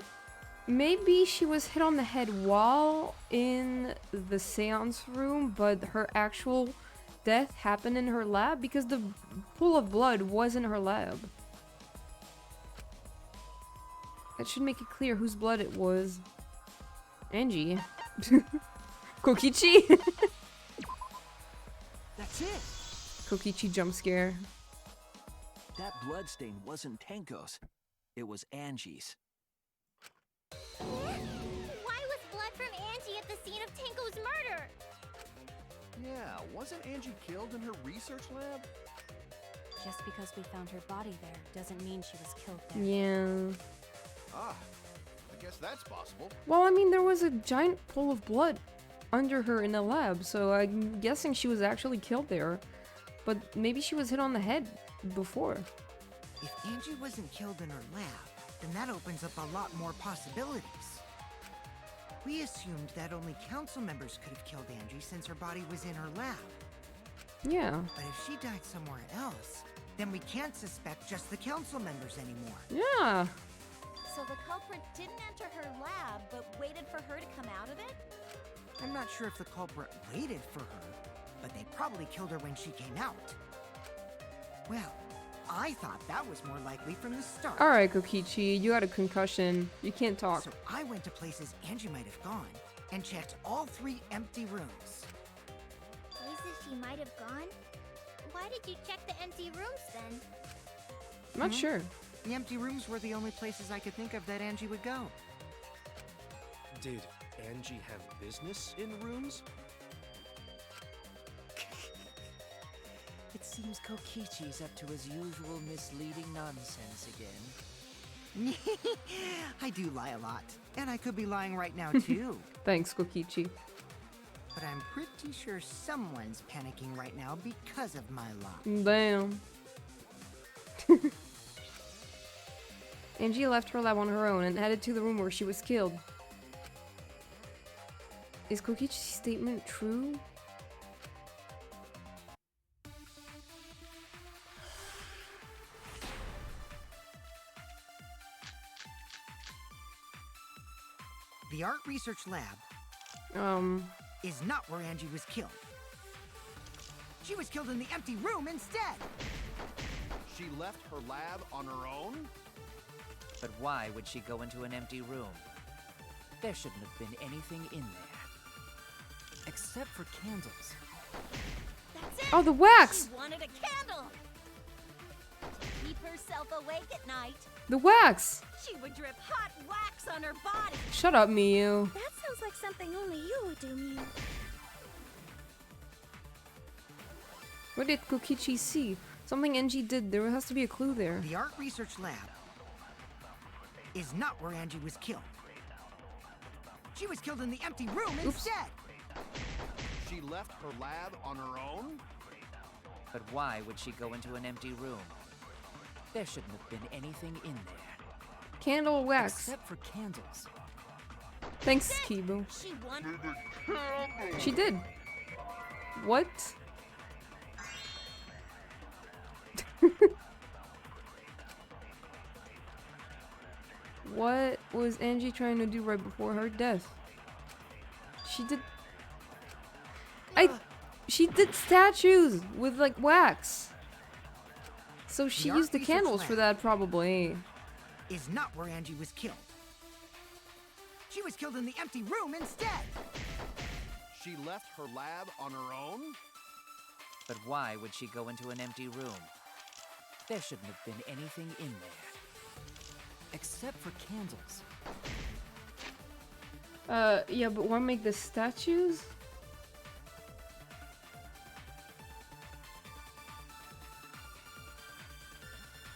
maybe she was hit on the head while in the seance room, but her actual death happened in her lab because the pool of blood was in her lab. That should make it clear whose blood it was. Angie. Kokichi? That's it! Kokichi jump scare. That bloodstain wasn't Tenko's. It was Angie's. Why was blood from Angie at the scene of Tenko's murder? Yeah, wasn't Angie killed in her research lab? Just because we found her body there doesn't mean she was killed there. Yeah. Ah, I guess that's possible. Well, I mean, there was a giant pool of blood under her in the lab, so I'm guessing she was actually killed there. But maybe she was hit on the head before. If Angie wasn't killed in her lab, then that opens up a lot more possibilities. We assumed that only council members could have killed Angie since her body was in her lab. Yeah. But if she died somewhere else, then we can't suspect just the council members anymore. Yeah. So the culprit didn't enter her lab, but waited for her to come out of it? I'm not sure if the culprit waited for her, but they probably killed her when she came out. Well, I thought that was more likely from the start. Alright, Kokichi, you had a concussion. You can't talk. So I went to places Angie might have gone and checked all 3 empty rooms. places she might have gone? Why did you check the empty rooms then? I'm not sure. The empty rooms were the only places I could think of that Angie would go. Did Angie have business in rooms? It seems Kokichi's up to his usual misleading nonsense again. I do lie a lot. And I could be lying right now, too. Thanks, Kokichi. But I'm pretty sure someone's panicking right now because of my lie. Damn. Angie left her lab on her own and headed to the room where she was killed. Is Kokichi's statement true? The art research lab is not where Angie was killed. She was killed in the empty room instead. She left her lab on her own? But why would she go into an empty room? There shouldn't have been anything in there. Except for candles. That's it! Oh, the wax! She wanted a candle! To keep herself awake at night, The wax! she would drip hot wax on her body. Shut up, Miyu. That sounds like something only you would do, Miyu. What did Kokichi see? Something Angie did. There has to be a clue there. The art research lab is not where Angie was killed. She was killed in the empty room instead. She left her lab on her own? But why would she go into an empty room? There shouldn't have been anything in there. Candle wax. Except for candles. Thanks, Kibu. She wanted She did. What? What was Angie trying to do right before her death? She did... She did statues with, like, wax. So she art used the research candles for lab that, probably. is not where Angie was killed. She was killed in the empty room instead. She left her lab on her own? But why would she go into an empty room? There shouldn't have been anything in there. Except for candles. Yeah, but why make the statues?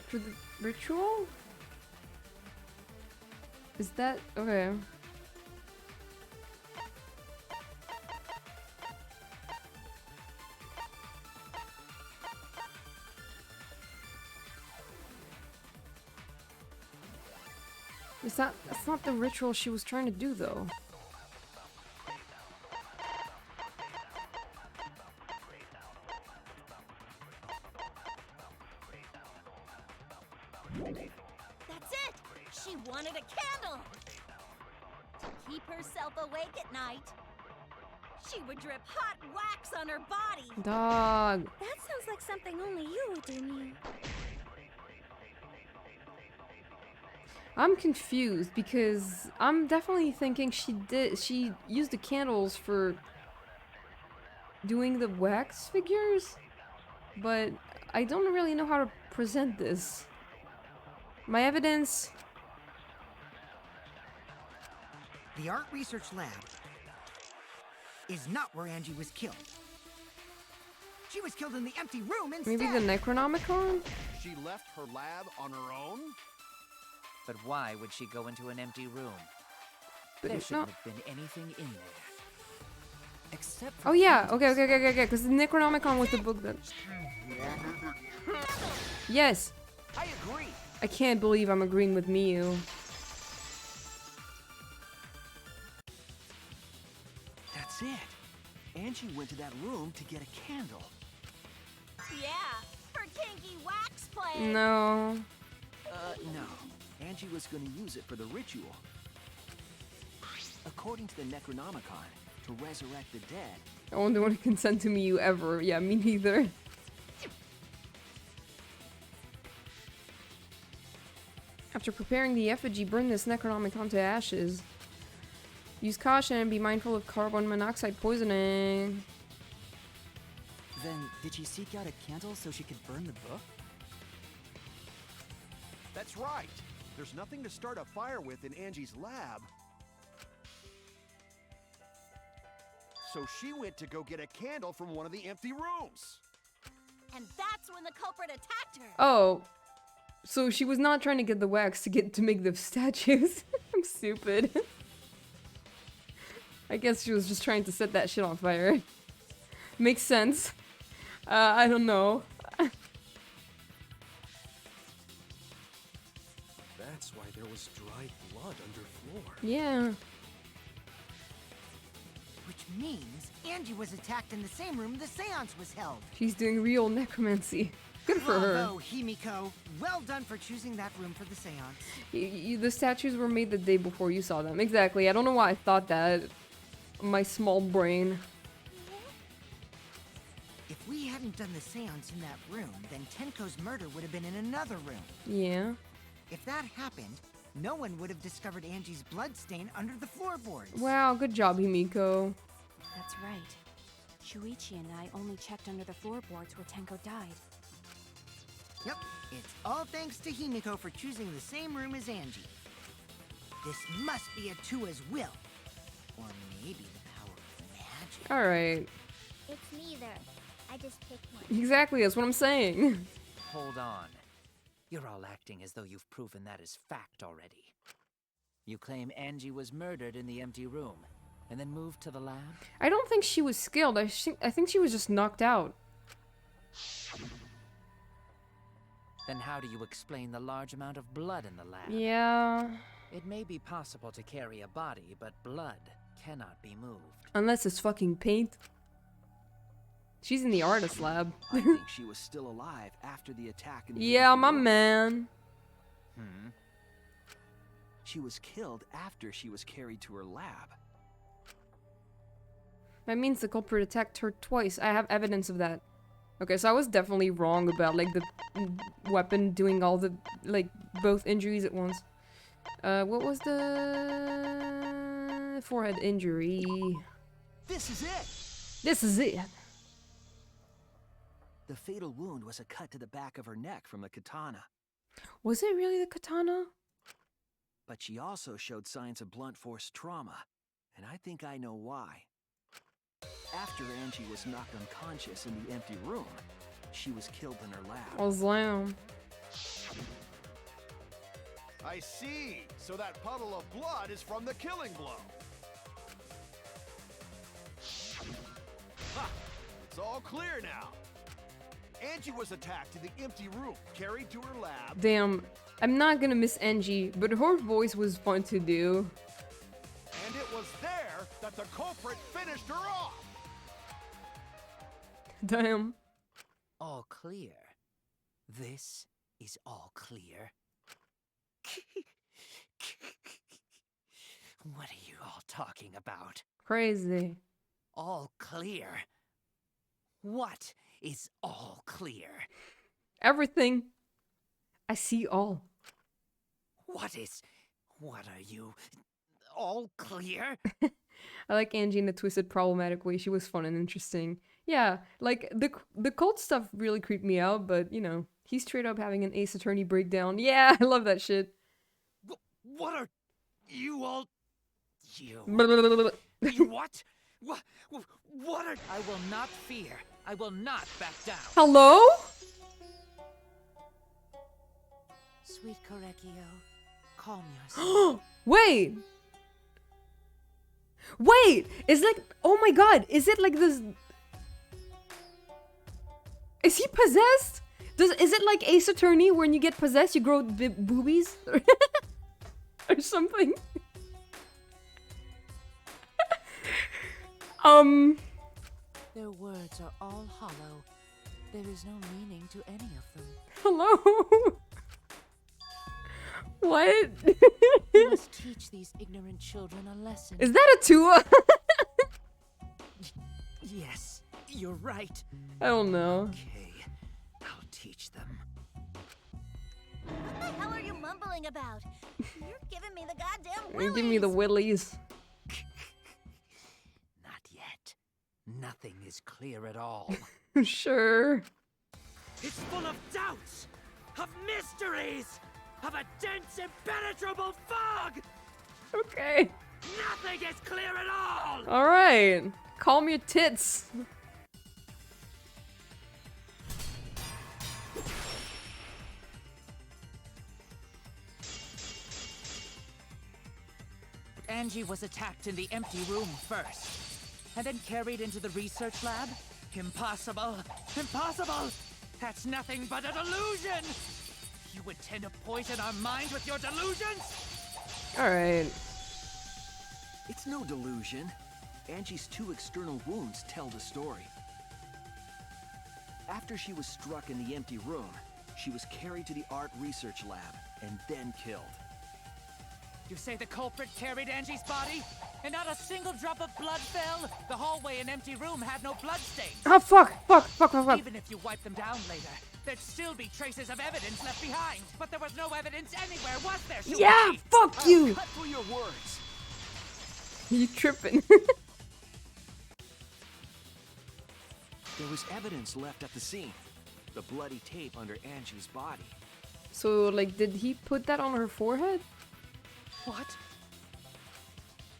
For the ritual? Is that okay? That's not the ritual she was trying to do, though. That's it! She wanted a candle! To keep herself awake at night, she would drip hot wax on her body. Dog. That sounds like something only you would do, Miyu. I'm confused because I'm definitely thinking she used the candles for doing the wax figures, but I don't really know how to present this. My evidence. The art research lab is not where Angie was killed. She was killed in the empty room instead. Maybe the Necronomicon? She left her lab on her own? But why would she go into an empty room? But There it's shouldn't not. have been anything in there. Except for Oh yeah, candles. okay. Because the Necronomicon was the book that. Yes, I agree. I can't believe I'm agreeing with Miyu. That's it. Angie went to that room to get a candle. Yeah, her kinky wax play. No. No. Angie was going to use it for the ritual. According to the Necronomicon, to resurrect the dead. I won't want to consent to Miyu ever. Yeah, me neither. After preparing the effigy, burn this Necronomicon to ashes. Use caution and be mindful of carbon monoxide poisoning. Then, did she seek out a candle so she could burn the book? That's right. There's nothing to start a fire with in Angie's lab. So she went to go get a candle from one of the empty rooms. And that's when the culprit attacked her. Oh. So she was not trying to get the wax to make the statues. I'm stupid. I guess she was just trying to set that shit on fire. Makes sense. I don't know. That's why there was dried blood underfloor. Yeah. Which means Angie was attacked in the same room the seance was held. She's doing real necromancy. Good for her. Bravo, Himiko. Well done for choosing that room for the seance. The statues were made the day before you saw them. Exactly. I don't know why I thought that. My small brain. If we hadn't done the seance in that room, then Tenko's murder would have been in another room. Yeah. If that happened, no one would have discovered Angie's bloodstain under the floorboards. Wow, good job, Himiko. That's right. Shuichi and I only checked under the floorboards where Tenko died. Yep, it's all thanks to Himiko for choosing the same room as Angie. This must be Atua's will. Or maybe the power of magic. Alright. It's neither. I just picked one. Exactly, that's what I'm saying. Hold on. You're all acting as though you've proven that as fact already. You claim Angie was murdered in the empty room, and then moved to the lab? I don't think she was skilled. I think she was just knocked out. Then how do you explain the large amount of blood in the lab? Yeah. It may be possible to carry a body, but blood cannot be moved. Unless it's fucking paint. She's in the artist lab. I think she was still alive after the attack in the Yeah, empty my room. man. She was killed after she was carried to her lab. That means the culprit attacked her twice. I have evidence of that. Okay, so I was definitely wrong about, like, the weapon doing all the, like, both injuries at once. What was the forehead injury? This is it! This is it! The fatal wound was a cut to the back of her neck from the katana. Was it really the katana? But she also showed signs of blunt force trauma, and I think I know why. After Angie was knocked unconscious in the empty room, she was killed in her lab. Oh, slam. I see. So that puddle of blood is from the killing blow. Ha! It's all clear now. Angie was attacked in the empty room, carried to her lab. Damn, I'm not gonna miss Angie, but her voice was fun to do. And it was there that the culprit finished her off. Damn. All clear. This is all clear. What are you all talking about? Crazy. All clear? What is all clear? Everything. I see all. What are you? All clear? I like Angie in a twisted, problematic way. She was fun and interesting. Yeah, like, the cult stuff really creeped me out, but, you know, he's straight up having an Ace Attorney breakdown. Yeah, I love that shit. What are you all... You... Blah. You what? What are... I will not fear. I will not back down. Hello? Sweet Korekio, calm yourself. Wait! Wait! Is like... Oh my god! Is it like this... Is he possessed? Is it like Ace Attorney when you get possessed you grow boobies? Or something? Their words are all hollow. There is no meaning to any of them. Hello? What? You must teach these ignorant children a lesson. Is that a Tua? Yes, you're right. I don't know. Okay, I'll teach them. What the hell are you mumbling about? You're giving me the goddamn Give willies. me the willies. Not yet. Nothing is clear at all. Sure. It's full of doubts, of mysteries, of a dense, impenetrable fog! Okay. Nothing is clear at all! Alright. Calm your tits. Angie was attacked in the empty room first, and then carried into the research lab? Impossible! Impossible! That's nothing but a delusion! You intend to poison our minds with your delusions? Alright. It's no delusion. Angie's 2 external wounds tell the story. After she was struck in the empty room, she was carried to the art research lab and then killed. You say the culprit carried Angie's body? And not a single drop of blood fell? The hallway and empty room had no bloodstains. Oh, fuck. Even if you wipe them down later, there'd still be traces of evidence left behind. But there was no evidence anywhere, was there? Shuichi? Yeah, fuck you! Cut through your words. You tripping. There was evidence left at the scene. The bloody tape under Angie's body. So, like, did he put that on her forehead? What?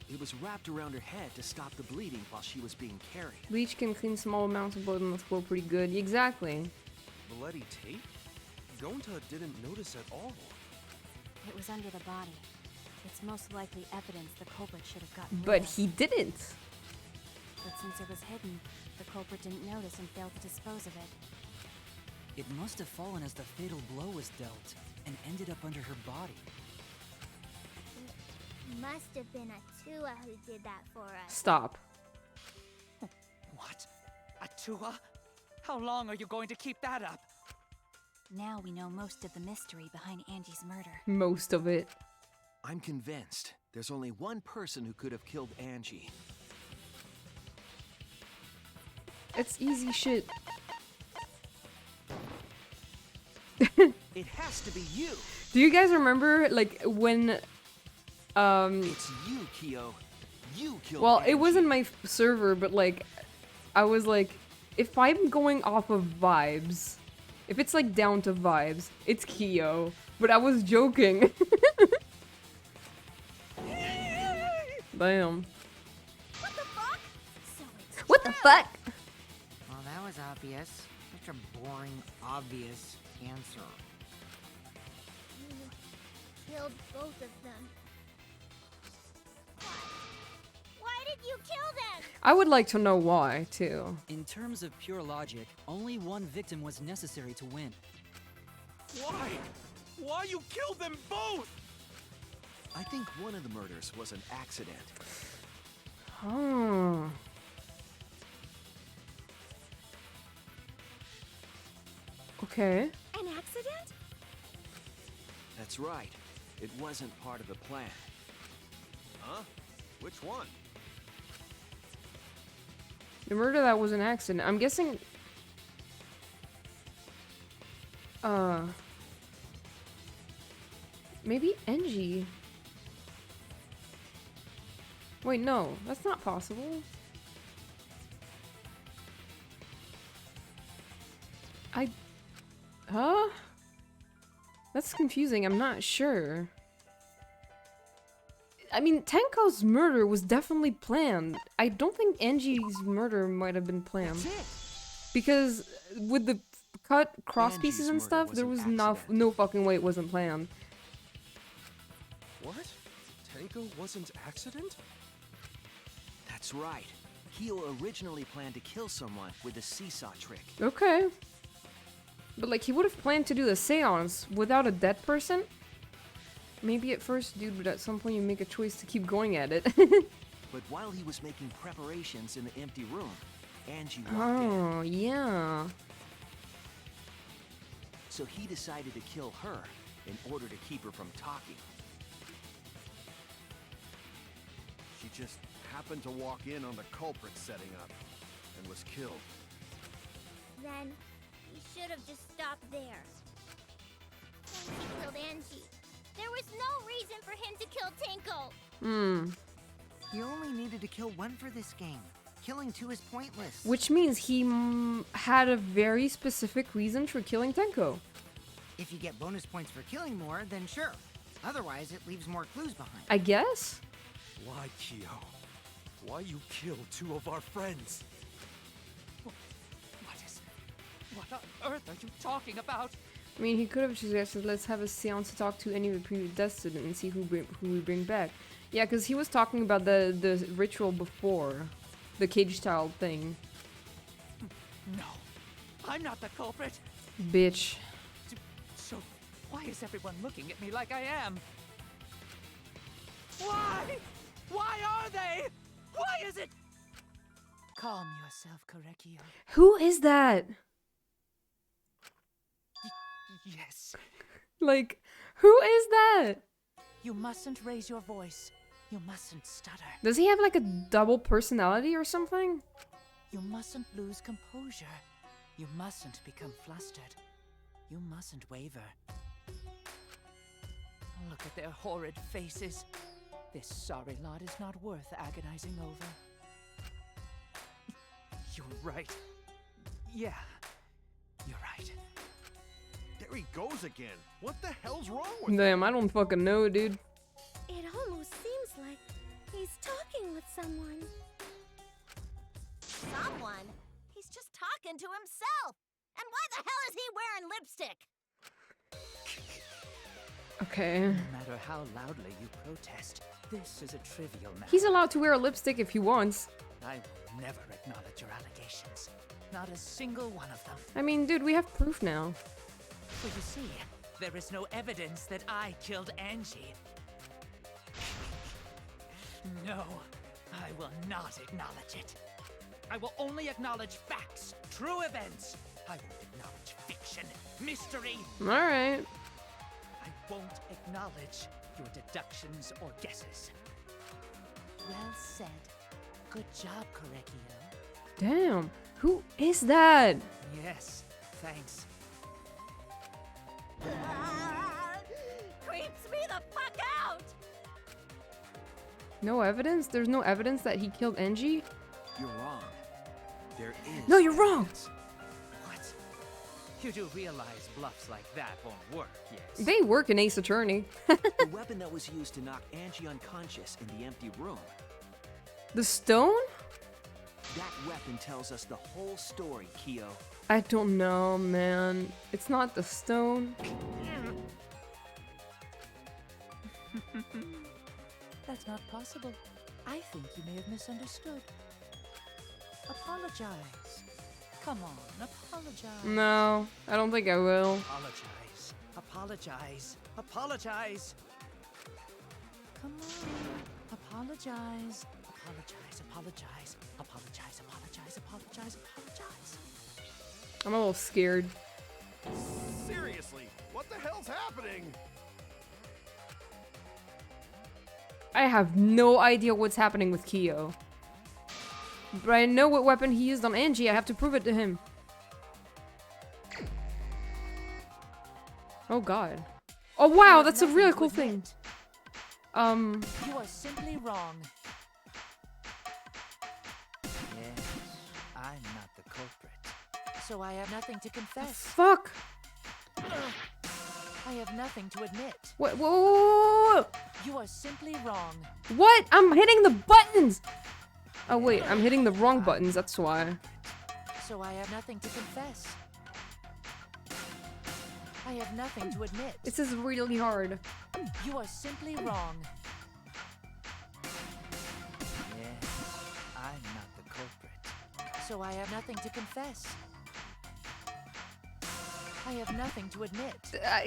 It was wrapped around her head to stop the bleeding while she was being carried. Bleach can clean small amounts of blood on the floor pretty good. Exactly. Bloody tape? Gonta didn't notice at all. It was under the body. It's most likely evidence the culprit should have gotten But rid of. he didn't. But since it was hidden, the culprit didn't notice and failed to dispose of it. It must have fallen as the fatal blow was dealt and ended up under her body. Must have been a Tua who did that for us. Stop. What? Atua? How long are you going to keep that up? Now we know most of the mystery behind Angie's murder. Most of it. I'm convinced there's only one person who could have killed Angie. It's easy shit. It has to be you. Do you guys remember, like, when... It's you, Kyo. You killed Well, Angie. it wasn't my server, but, like, I was like, if I'm going off of vibes, if it's, like, down to vibes, it's Kyo. But I was joking. Damn. What the fuck? So it's What the fuck? Well, that was obvious. Such a boring, obvious answer. You killed both of them. Why did you kill them? I would like to know why, too. In terms of pure logic, only one victim was necessary to win. Why? Why you killed them both? I think one of the murders was an accident. Oh. Okay. An accident? That's right. It wasn't part of the plan. Huh? Which one? The murder that was an accident. I'm guessing... Maybe Angie. Wait, no. That's not possible. Huh? That's confusing. I'm not sure. I mean, Tenko's murder was definitely planned. I don't think Angie's murder might have been planned. That's it. Because with the cut cross Angie's pieces and murder stuff, was there an was accident. no fucking way it wasn't planned. What? Tenko wasn't accident? That's right. Kyo originally planned to kill someone with a seesaw trick. Okay. But like, he would have planned to do the seance without a dead person? Maybe at first, dude, but at some point you make a choice to keep going at it. But while he was making preparations in the empty room, Angie walked in. Oh, yeah. So he decided to kill her in order to keep her from talking. She just happened to walk in on the culprit setting up and was killed. Then he should have just stopped there. Since he killed Angie, there was no reason for him to kill Tinko. Hmm. You only needed to kill one for this game. killing 2 is pointless. Which means he had a very specific reason for killing Tenko. If you get bonus points for killing more, then sure. Otherwise, it leaves more clues behind. I guess? Why, Kyo? Why you kill 2 of our friends? What on earth are you talking about? I mean, he could have suggested, let's have a seance to talk to any of the previous destined and see who we bring back. Yeah, because he was talking about the ritual before. The cage child thing. No, I'm not the culprit. Bitch. So, why is everyone looking at me like I am? Why? Why are they? Why is it? Calm yourself, Korekio. Who is that? Yes. Like, who is that? You mustn't raise your voice. You mustn't stutter. Does he have like a double personality or something? You mustn't lose composure. You mustn't become flustered. You mustn't waver. Look at their horrid faces. This sorry lot is not worth agonizing over. You're right. Yeah, you're right. There he goes again. What the hell's wrong with him? Damn, I don't fucking know, dude. It almost seems like he's talking with someone. Someone? He's just talking to himself. And why the hell is he wearing lipstick? Okay. No matter how loudly you protest, this is a trivial matter. He's allowed to wear a lipstick if he wants. I will never acknowledge your allegations. Not a single one of them. I mean, dude, we have proof now. So you see, there is no evidence that I killed Angie. No, I will not acknowledge it. I will only acknowledge facts, true events. I won't acknowledge fiction, mystery. Alright. I won't acknowledge your deductions or guesses. Well said. Good job, Korekio. Damn. Who is that? Yes, thanks. Creeps me the fuck out! No evidence? There's no evidence that he killed Angie? You're wrong. There is. No, you're wrong! evidence. What? You do realize bluffs like that won't work, yes? They work in Ace Attorney. The weapon that was used to knock Angie unconscious in the empty room. The stone? That weapon tells us the whole story, Kyo. I don't know, man. It's not the stone. That's not possible. I think you may have misunderstood. Apologize. Come on, apologize. No, I don't think I will. Apologize. Apologize. Apologize. Come on. Apologize. Apologize. Apologize. Apologize. Apologize. Apologize. Apologize. I'm a little scared. Seriously, what the hell's happening? I have no idea what's happening with Kyo. But I know what weapon he used on Angie. I have to prove it to him. Oh god. Oh wow, that's a really cool thing. You are simply wrong. Yes, I'm not the culprit. So I have nothing to confess. Fuck. I have nothing to admit. What? Whoa, whoa, whoa, whoa. You are simply wrong. What? I'm hitting the buttons! Oh wait, I'm hitting the wrong buttons, that's why. So I have nothing to confess. I have nothing to admit. This is really hard. You are simply wrong. Yes, I'm not the culprit. So I have nothing to confess. I have nothing to admit.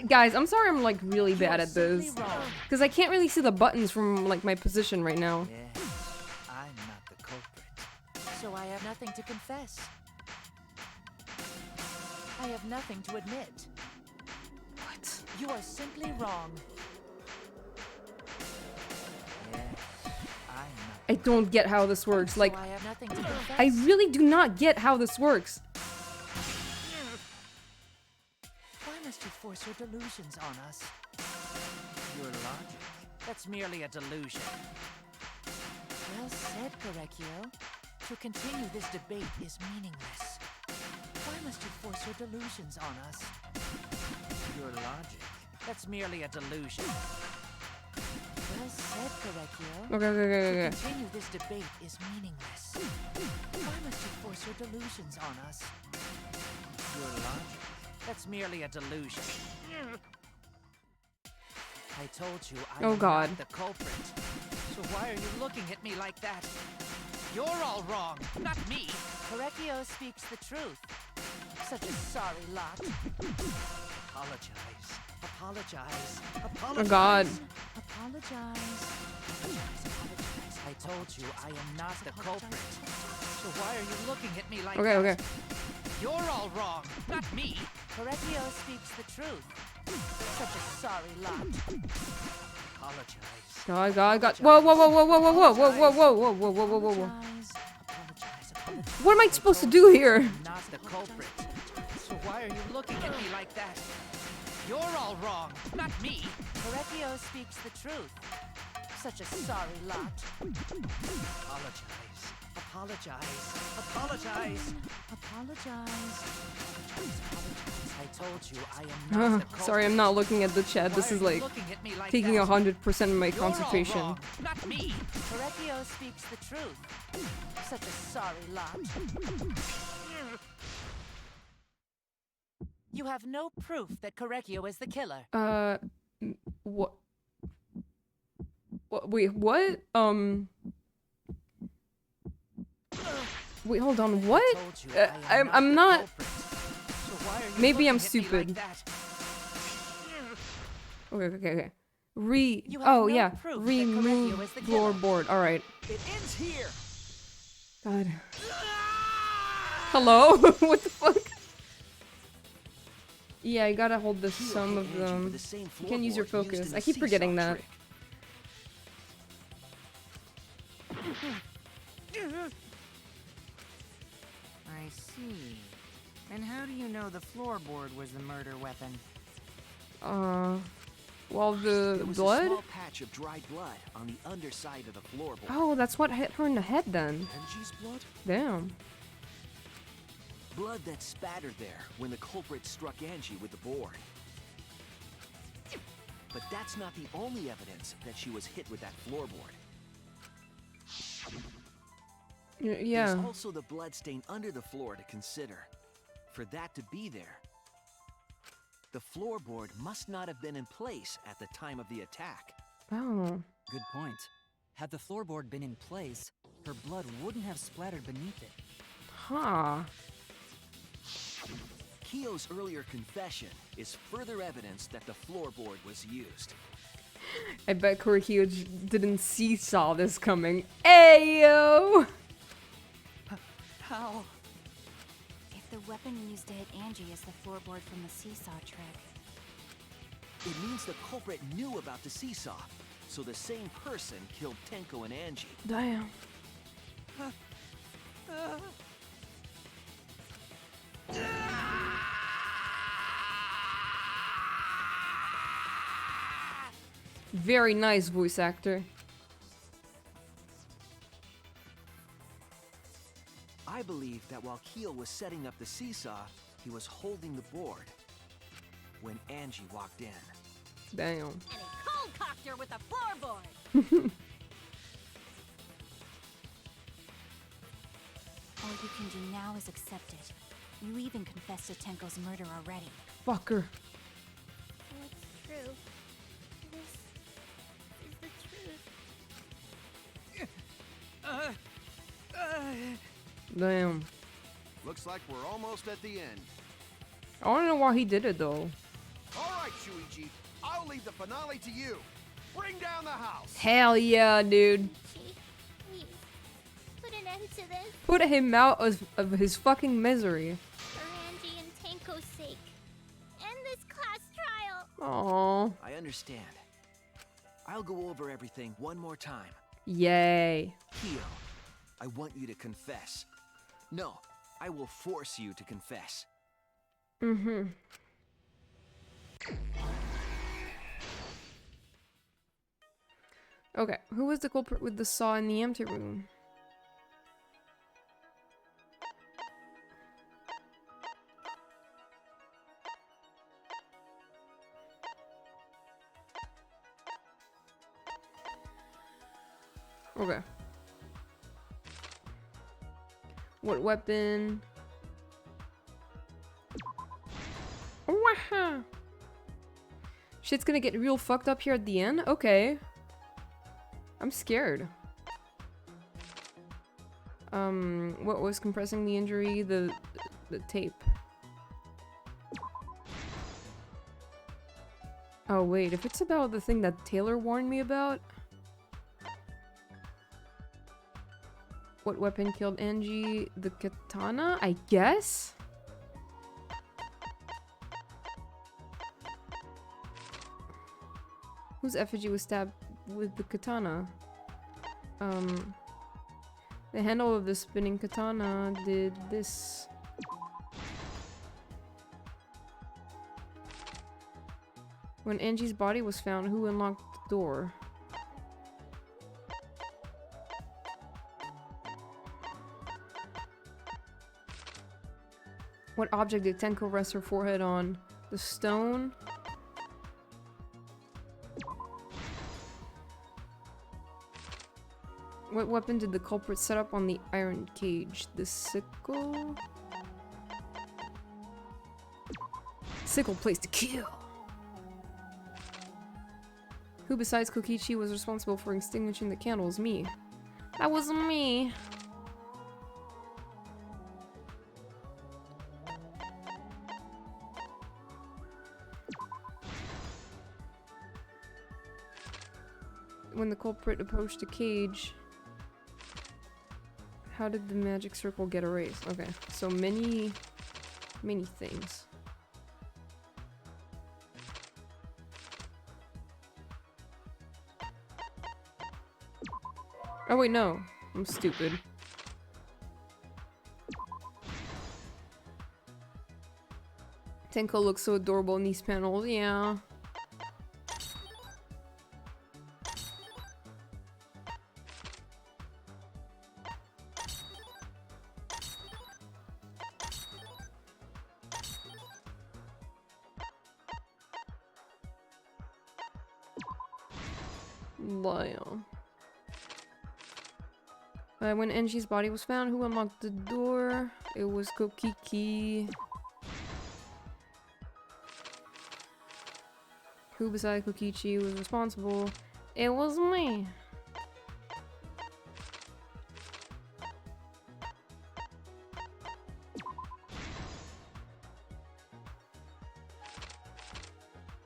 Guys, I'm sorry I'm like really You bad are at this. simply wrong. Because I can't really see the buttons from like my position right now. Yes, I'm not the culprit. So I have nothing to confess. I have nothing to admit. What? You are simply wrong. Yes, I'm not. I don't get how this works. Like, So I have nothing to confess. I really do not get how this works. Why must you force your delusions on us? Your logic. That's merely a delusion. Well said, Korekio. To continue this debate is meaningless. Why must you force your delusions on us? Your logic. That's merely a delusion. Well said, Correcchio. Okay. To continue this debate is meaningless. Why must you force your delusions on us? Your logic. That's merely a delusion. I told you I am not the culprit. So why are you looking at me like that? You're all wrong, not me. Correcchio speaks the truth. Such a sorry lot. Apologize. Apologize. Apologize. Oh God. Apologize. I told you I am not the culprit. So why are you looking at me like that? Okay. You're all wrong, not me. Correcchio speaks the truth. Such a sorry lot. Apologize. God. Whoa. What am I supposed to do here? Not the culprit. So why are you looking at me like that? You're all wrong, not me. Correcchio speaks the truth. Such a sorry lot. Apologize. I told you I am not the culprit. Sorry, I'm not looking at the chat. This is like taking 100% of my You're concentration. all wrong, not me. Correcchio speaks the truth. Such a sorry lot. You have no proof that Correcchio is the killer. What? Wait, what? Wait, hold on, what? I'm not... Maybe I'm stupid. Okay. Remove floorboard. Alright. It ends here. God. Hello? What the fuck? Yeah, I gotta hold the sum of them. You can't use your focus. I keep forgetting that. I see. And how do you know the floorboard was the murder weapon? Well, the There was blood? a small patch of dried blood on the underside of the floorboard. Oh, that's what hit her in the head then. Angie's blood? Damn. Blood that spattered there when the culprit struck Angie with the board. But that's not the only evidence that she was hit with that floorboard. Yeah. There's also the blood stain under the floor to consider. For that to be there, the floorboard must not have been in place at the time of the attack. Oh. Good point. Had the floorboard been in place, her blood wouldn't have splattered beneath it. Huh. Kyo's earlier confession is further evidence that the floorboard was used. I bet Correcchio didn't saw this coming. Ayo! How? If the weapon used to hit Angie is the floorboard from the seesaw trick. It means the culprit knew about the seesaw, so the same person killed Tenko and Angie. Damn. Very nice voice actor. I believe that while Kyo was setting up the seesaw, he was holding the board when Angie walked in. Damn. And he cold-cocked her with a floorboard. All you can do now is accept it. You even confessed to Tenko's murder already. Fucker. That's true. This is the truth. Damn. Looks like we're almost at the end. I wanna know why he did it though. All right, Shuichi. I'll leave the finale to you. Bring down the house. Hell yeah, dude. Gee, please, put an end to this Put him out of his fucking misery. for Angie and Tenko's sake. End this class trial. Aww. I understand. I'll go over everything one more time. Yay. Kyo, I want you to confess. No, I will force you to confess. Mm-hmm. Okay, who was the culprit with the saw in the empty room? Okay. What weapon? Waha! Shit's gonna get real fucked up here at the end? Okay. I'm scared. What was compressing the injury? The tape. Oh wait, if it's about the thing that Taylor warned me about. What weapon killed Angie? The katana, I guess? Whose effigy was stabbed with the katana? The handle of the spinning katana did this. When Angie's body was found, who unlocked the door? What object did Tenko rest her forehead on? The stone? What weapon did the culprit set up on the iron cage? The sickle? Sickle placed to kill. Who besides Kokichi was responsible for extinguishing the candles? Me. That was me. When the culprit approached the cage, how did the magic circle get erased? Okay, so many things. Oh wait, no. I'm stupid. Tenko looks so adorable in these panels, yeah. Lion. When Enji's body was found, who unlocked the door? It was Kokiki. Who besides Kokichi was responsible? It was me.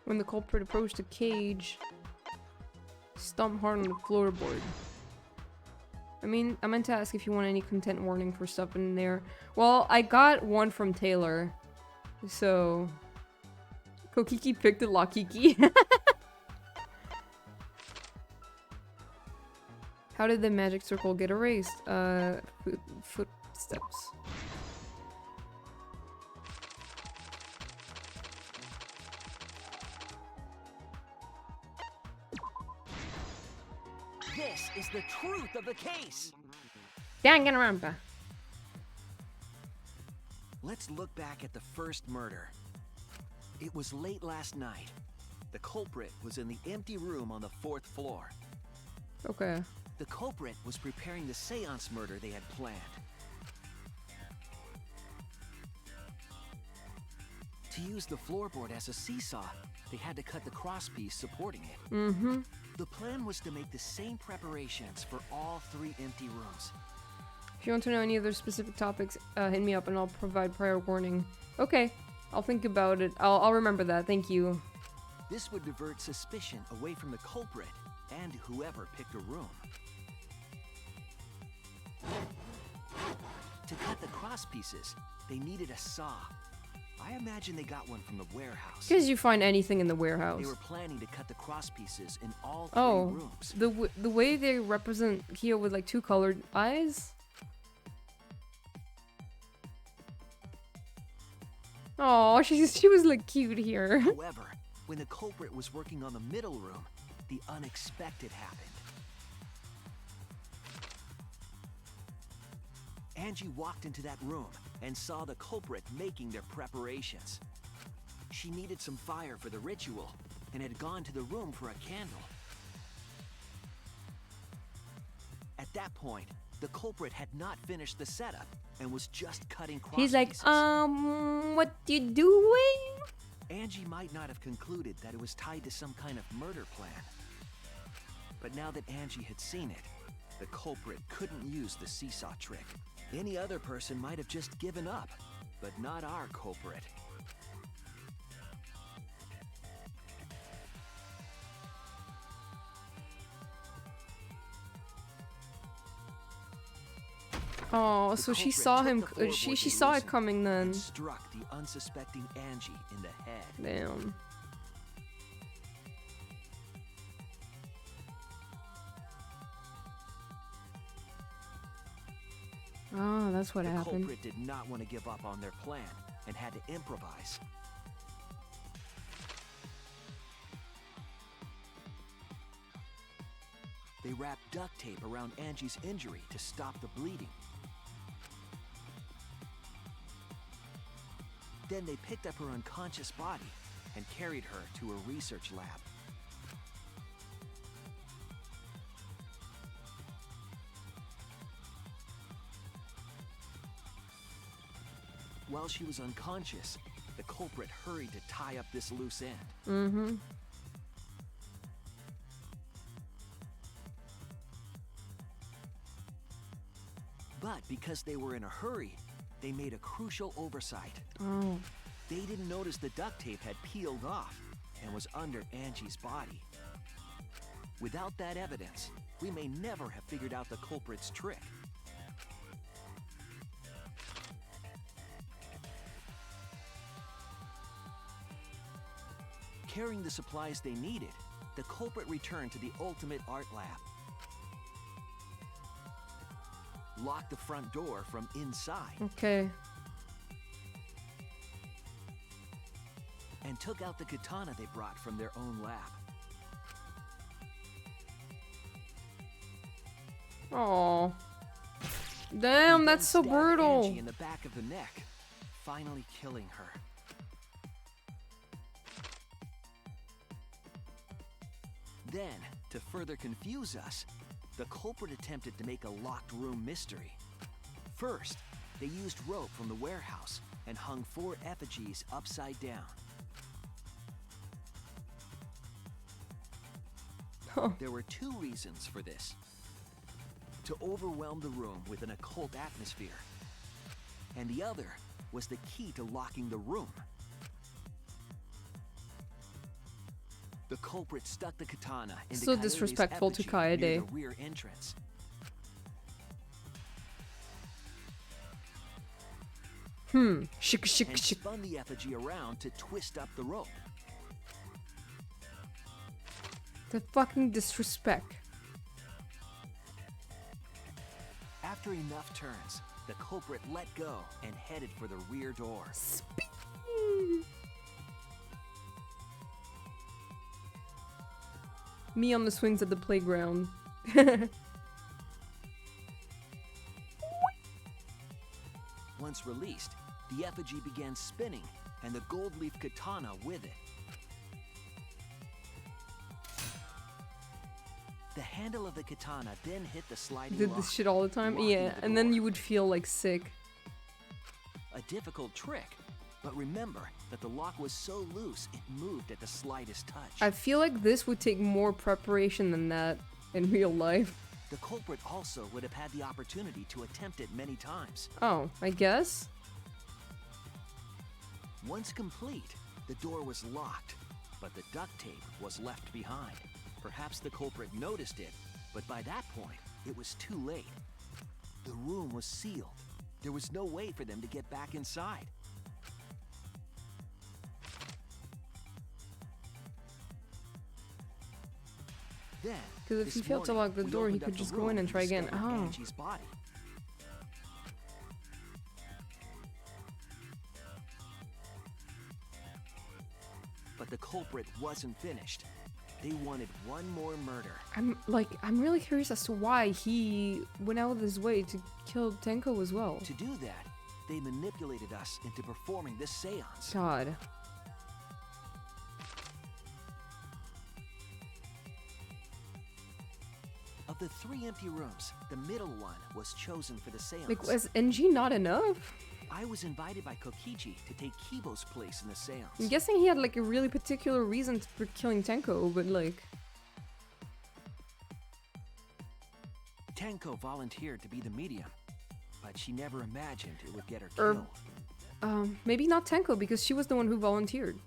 When the culprit approached the cage, stomp hard on the floorboard. I mean, I meant to ask if you want any content warning for stuff in there. Well, I got one from Taylor. So... Kokiki picked the Lakiki. How did the magic circle get erased? Footsteps. This is the truth of the case. Danganronpa. Let's look back at the first murder. It was late last night. The culprit was in the empty room on the 4th floor. Okay. The culprit was preparing the seance murder they had planned. To use the floorboard as a seesaw, they had to cut the crosspiece supporting it. Mm-hmm. The plan was to make the same preparations for all 3 empty rooms. If you want to know any other specific topics, hit me up and I'll provide prior warning. Okay, I'll think about it. I'll remember that. Thank you. This would divert suspicion away from the culprit and whoever picked a room. To cut the crosspieces, they needed a saw. I imagine they got one from the warehouse. Did you find anything in the warehouse? They were planning to cut the crosspieces in all 3 rooms. The way they represent Kyo with like 2 colored eyes. Oh, she was like cute here. However, when the culprit was working on the middle room, the unexpected happened. Angie walked into that room and saw the culprit making their preparations. She needed some fire for the ritual and had gone to the room for a candle. that point, the culprit had not finished the setup and was just cutting cross He's like, pieces. what you doing? Angie might not have concluded that it was tied to some kind of murder plan. But now that Angie had seen it, the culprit couldn't use the seesaw trick. Any other person might have just given up, but not our culprit. Oh, The so she culprit saw took him. the floorboard She they saw it loosened coming then. and struck the unsuspecting Angie in the head. Damn. Oh, that's what The happened. culprit did not want to give up on their plan and had to improvise. They wrapped duct tape around Angie's injury to stop the bleeding. Then they picked up her unconscious body and carried her to a research lab. While she was unconscious, the culprit hurried to tie up this loose end. Mm-hmm. But because they were in a hurry, they made a crucial oversight. Oh. They didn't notice the duct tape had peeled off and was under Angie's body. Without that evidence, we may never have figured out the culprit's trick. Carrying the supplies they needed, the culprit returned to the ultimate art lab. Locked the front door from inside. Okay. And took out the katana they brought from their own lab. Oh. Damn, He that's so then stabbed brutal. Angie in the back of the neck, finally killing her. Then, to further confuse us, the culprit attempted to make a locked room mystery. First, they used rope from the warehouse and hung 4 effigies upside down. There were 2 reasons for this. To overwhelm the room with an occult atmosphere. And the other was the key to locking the room. The culprit stuck the katana into So Kaede's disrespectful to effigy near Kaede. the rear entrance. Shik shik And shik. spun the effigy around to twist up the rope. The fucking disrespect. After enough turns, the culprit let go and headed for the rear door. Me on the swings at the playground. Once released, the effigy began spinning, and the gold leaf katana with it. The handle of the katana then hit the sliding Did lock, this shit all the time? locking Yeah, the and then door. you would feel like sick. A difficult trick, but remember that the lock was so loose it moved at the slightest touch. I feel like this would take more preparation than that in real life. The culprit also would have had the opportunity to attempt it many times. Oh, I guess? Once complete, the door was locked, but the duct tape was left behind. Perhaps the culprit noticed it, but by that point, it was too late. The room was sealed. There was no way for them to get back inside. Then, Because if this he failed to morning, lock the we door, he opened could up the just go room in and try again. discovered Oh. Angie's body. But the culprit wasn't finished. They wanted one more murder. I'm really curious as to why he went out of his way to kill Tenko as well. To do that, they manipulated us into performing this seance. God. Of the 3 empty rooms, the middle one was chosen for the seance. Like, was NG not enough? I was invited by Kokichi to take Kibo's place in the seance. I'm guessing he had like a really particular reason for killing Tenko, but like... Tenko volunteered to be the medium, but she never imagined it would get her killed. Maybe not Tenko, because she was the one who volunteered.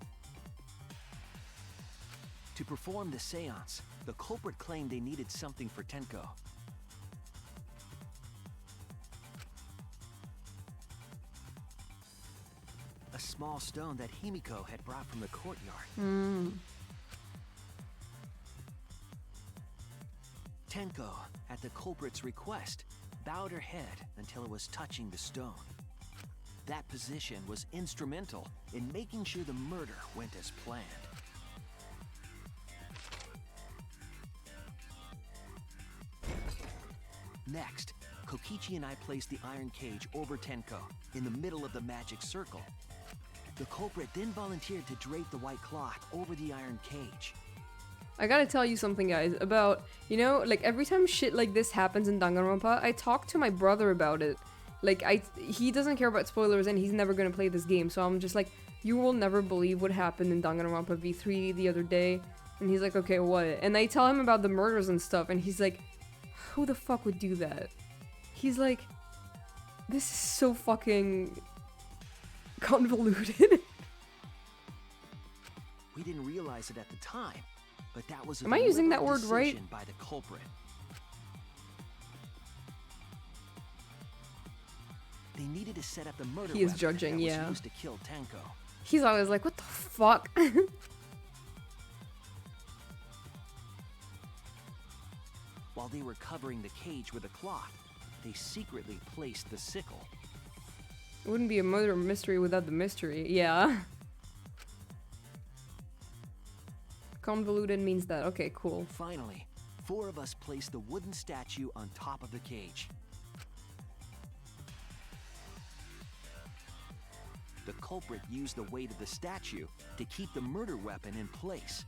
To perform the seance, the culprit claimed they needed something for Tenko. A small stone that Himiko had brought from the courtyard. Tenko, at the culprit's request, bowed her head until it was touching the stone. That position was instrumental in making sure the murder went as planned. Next, Kokichi and I placed the iron cage over Tenko, in the middle of the magic circle. The culprit then volunteered to drape the white cloth over the iron cage. I gotta tell you something, guys, about, you know, like every time shit like this happens in Danganronpa, I talk to my brother about it. Like, he doesn't care about spoilers and he's never gonna play this game, so I'm just like, you will never believe what happened in Danganronpa V3 the other day. And he's like, okay, what? And I tell him about the murders and stuff, and he's like, who the fuck would do that? He's like, this is so fucking convoluted. We didn't realize it at the time, but that was a Am I using that deliberate word right? decision by the culprit. They needed to set up the murder He is weapon judging, that was yeah. used to kill Tenko. He's always like, what the fuck? While they were covering the cage with a cloth, they secretly placed the sickle. It wouldn't be a murder mystery without the mystery. Yeah. Convoluted means that. Okay, cool. Finally, 4 of us placed the wooden statue on top of the cage. The culprit used the weight of the statue to keep the murder weapon in place.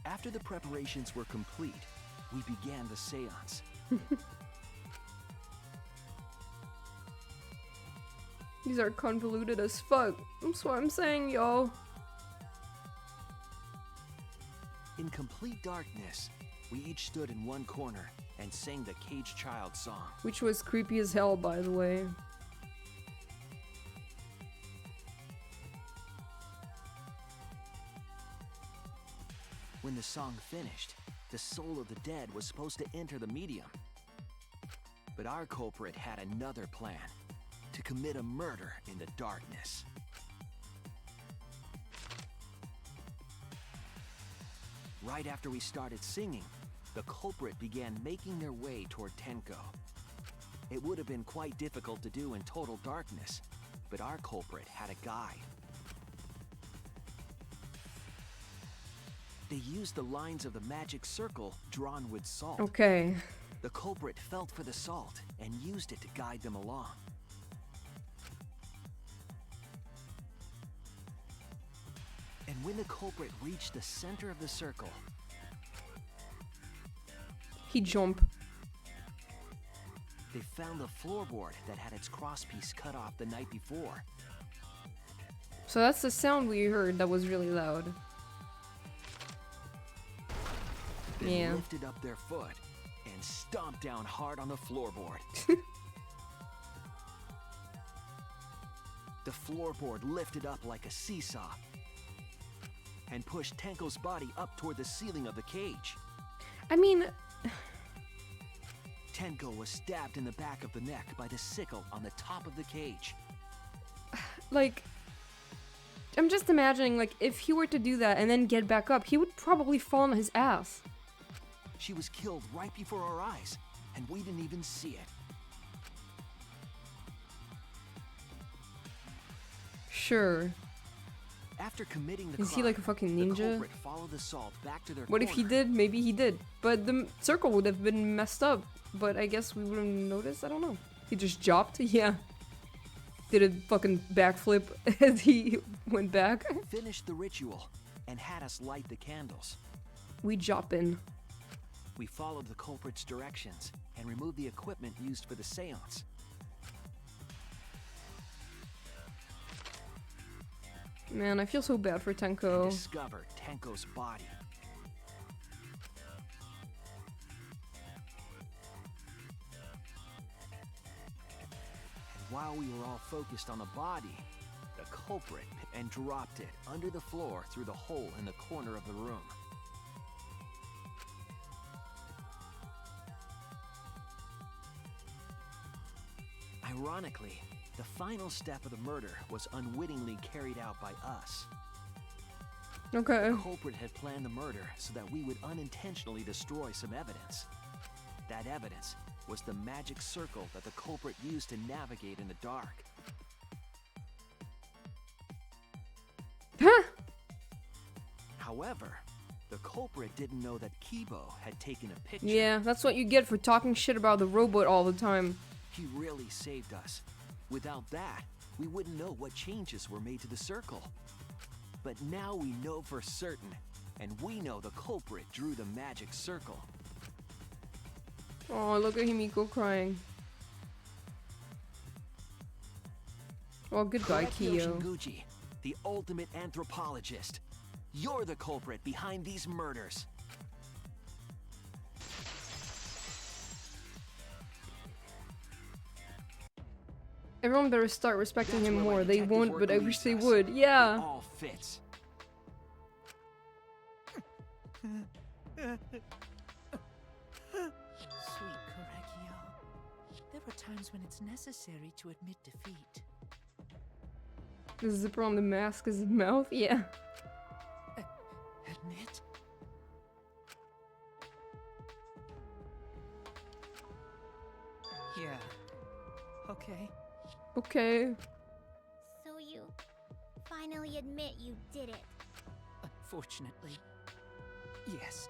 After the preparations were complete, we began the seance. These are convoluted as fuck. That's what I'm saying, y'all. In complete darkness, we each stood in one corner and sang the Cage Child song. Which was creepy as hell, by the way. When the song finished, the soul of the dead was supposed to enter the medium. But our culprit had another plan, to commit a murder in the darkness. Right after we started singing, the culprit began making their way toward Tenko. It would have been quite difficult to do in total darkness, but our culprit had a guide. They used the lines of the magic circle drawn with salt. Okay. The culprit felt for the salt and used it to guide them along. And when the culprit reached the center of the circle, He jump. they found the floorboard that had its crosspiece cut off the night before. So that's the sound we heard that was really loud. They Yeah. lifted up their foot and stomped down hard on the floorboard. The floorboard lifted up like a seesaw and pushed Tenko's body up toward the ceiling of the cage. I mean, Tenko was stabbed in the back of the neck by the sickle on the top of the cage. like, I'm just imagining, like, if he were to do that and then get back up, he would probably fall on his ass. She was killed right before our eyes, and we didn't even see it. Sure. After committing the Is he like a fucking the ninja? culprit followed the salt back to their What if he corner. did? Maybe he did. But the circle would have been messed up. But I guess we wouldn't notice. I don't know. He just jumped? Yeah. Did a fucking backflip as he went back. Finished the ritual and had us light the candles. We jump in. We followed the culprit's directions and removed the equipment used for the seance. Man, I feel so bad for And Tenko. discovered Tenko's body. And while we were all focused on the body, the culprit and dropped it under the floor through the hole in the corner of the room. Ironically, the final step of the murder was unwittingly carried out by us. Okay. The culprit had planned the murder so that we would unintentionally destroy some evidence. That evidence was the magic circle that the culprit used to navigate in the dark. However, the culprit didn't know that Kibo had taken a picture. Yeah, that's what you get for talking shit about the robot all the time. He really saved us. Without that, we wouldn't know what changes were made to the circle. But now we know for certain, and we know the culprit drew the magic circle. Oh, look at Himiko crying. Oh, goodbye, Korekio Kiyo. Shinguchi, the ultimate anthropologist. You're the culprit behind these murders. Everyone better start respecting him That's where my more. They detective won't, work but I wish leads they us. would. It Yeah. all fits. Sweet Korekio. There are times when it's necessary to admit defeat. The zipper on the mask is his mouth? Yeah. Admit? Yeah. Okay. Okay. So you finally admit you did it. Unfortunately. Yes.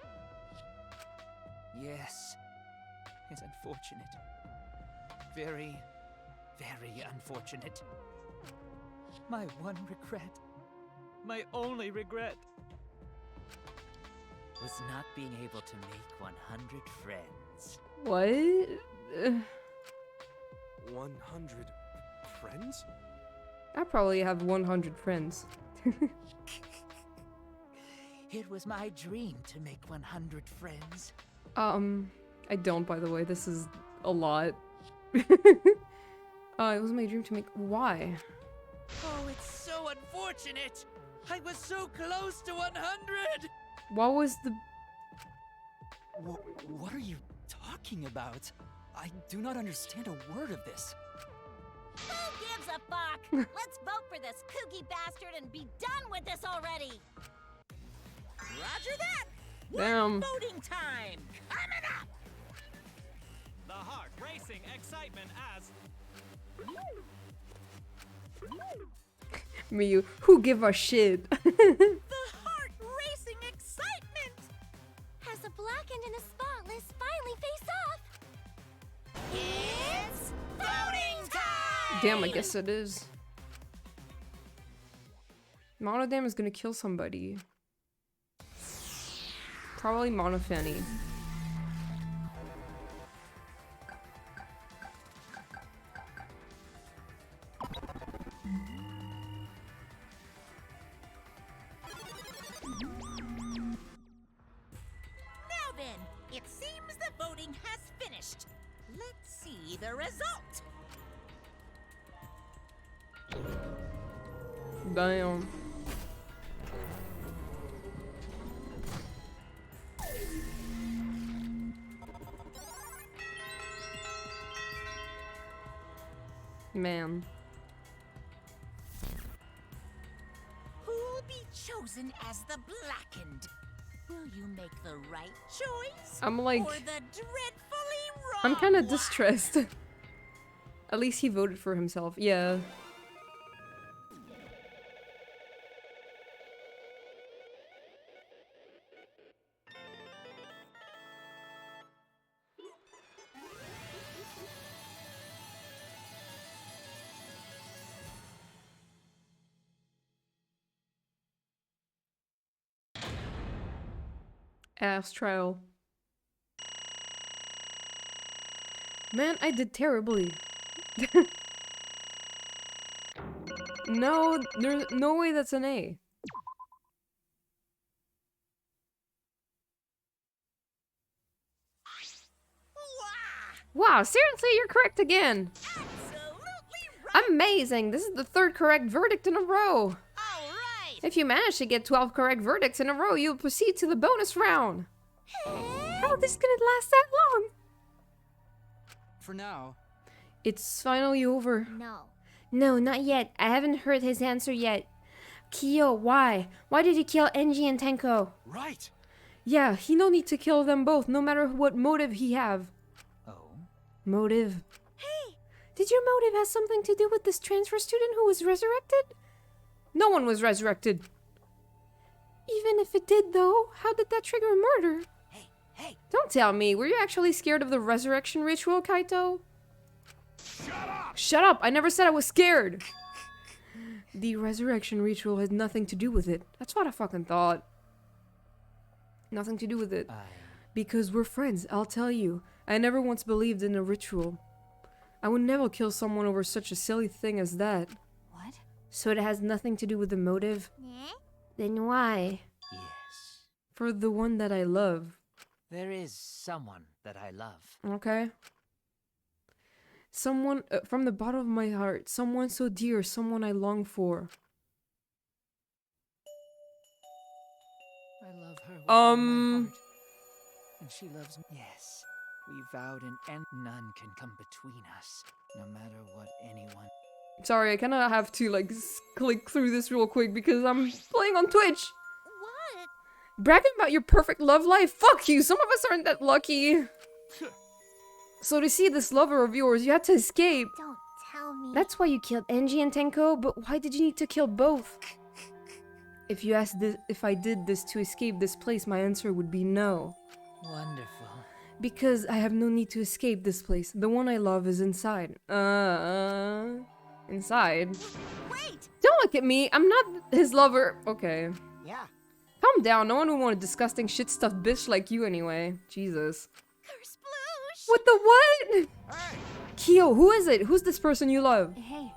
Yes. It's unfortunate. Very, very unfortunate. My one regret. My only regret. Was not being able to make 100 friends. What? 100 friends? I probably have 100 friends. It was my dream to make 100 friends. I don't, by the way. This is a lot. It was my dream to make... Why? Oh, it's so unfortunate! I was so close to 100! What was the... What are you talking about? I do not understand a word of this. Who gives a fuck? Let's vote for this kooky bastard and be done with this already! Roger that! Damn. Voting time! Coming up! The heart racing excitement as Miyu, who give a shit? The heart racing excitement! As the blackened and the spotless finally face off. It's voting time! Damn, I guess it is. Monodam is gonna kill somebody. Probably Monofani. Now then, it seems the voting has finished. Let's see the result. Damn. Man. Who'll be chosen as the blackened? Will you make the right choice? I'm like... Or the dreadfully wrong I'm kind of one? distressed. At least he voted for himself. Yeah. Ass trial. Man, I did terribly. No, there's no way that's an A. Wow, seriously, you're correct again. Amazing! This is the 3rd correct verdict in a row. If you manage to get 12 correct verdicts in a row, you'll proceed to the bonus round. How this gonna last that long? For now. It's finally over. No. No, not yet. I haven't heard his answer yet. Kyo, why? Why did he kill Enji and Tenko? Right. Yeah, he no need to kill them both, no matter what motive he have. Oh? Motive. Hey! Did your motive have something to do with this transfer student who was resurrected? No one was resurrected. Even if it did, though, how did that trigger a murder? Hey! Don't tell me, were you actually scared of the resurrection ritual, Kaito? Shut up! Shut up! I never said I was scared! The resurrection ritual had nothing to do with it. That's what I fucking thought. Nothing to do with it. Because we're friends, I'll tell you. I never once believed in a ritual. I would never kill someone over such a silly thing as that. What? So it has nothing to do with the motive? Eh? Then why? Yes. For the one that I love. There is someone that I love. Okay. Someone from the bottom of my heart. Someone so dear. Someone I long for. I love her with all my heart. And she loves me. Yes. We vowed an end. None can come between us. No matter what anyone... Sorry, I kind of have to like click through this real quick because I'm playing on Twitch. What? Bragging about your perfect love life? Fuck you! Some of us aren't that lucky. So to see this lover of yours, you had to escape. Don't tell me. That's why you killed Enji and Tenko, but why did you need to kill both? If you asked this, if I did this to escape this place, my answer would be no. Wonderful. Because I have no need to escape this place. The one I love is inside. Inside? Wait! Don't look at me! I'm not his lover. Okay. Yeah. Calm down, no one would want a disgusting shit-stuffed bitch like you anyway. Jesus. Kersploosh! What the what? Hey! Kyo, who is it? Who's this person you love? Hey.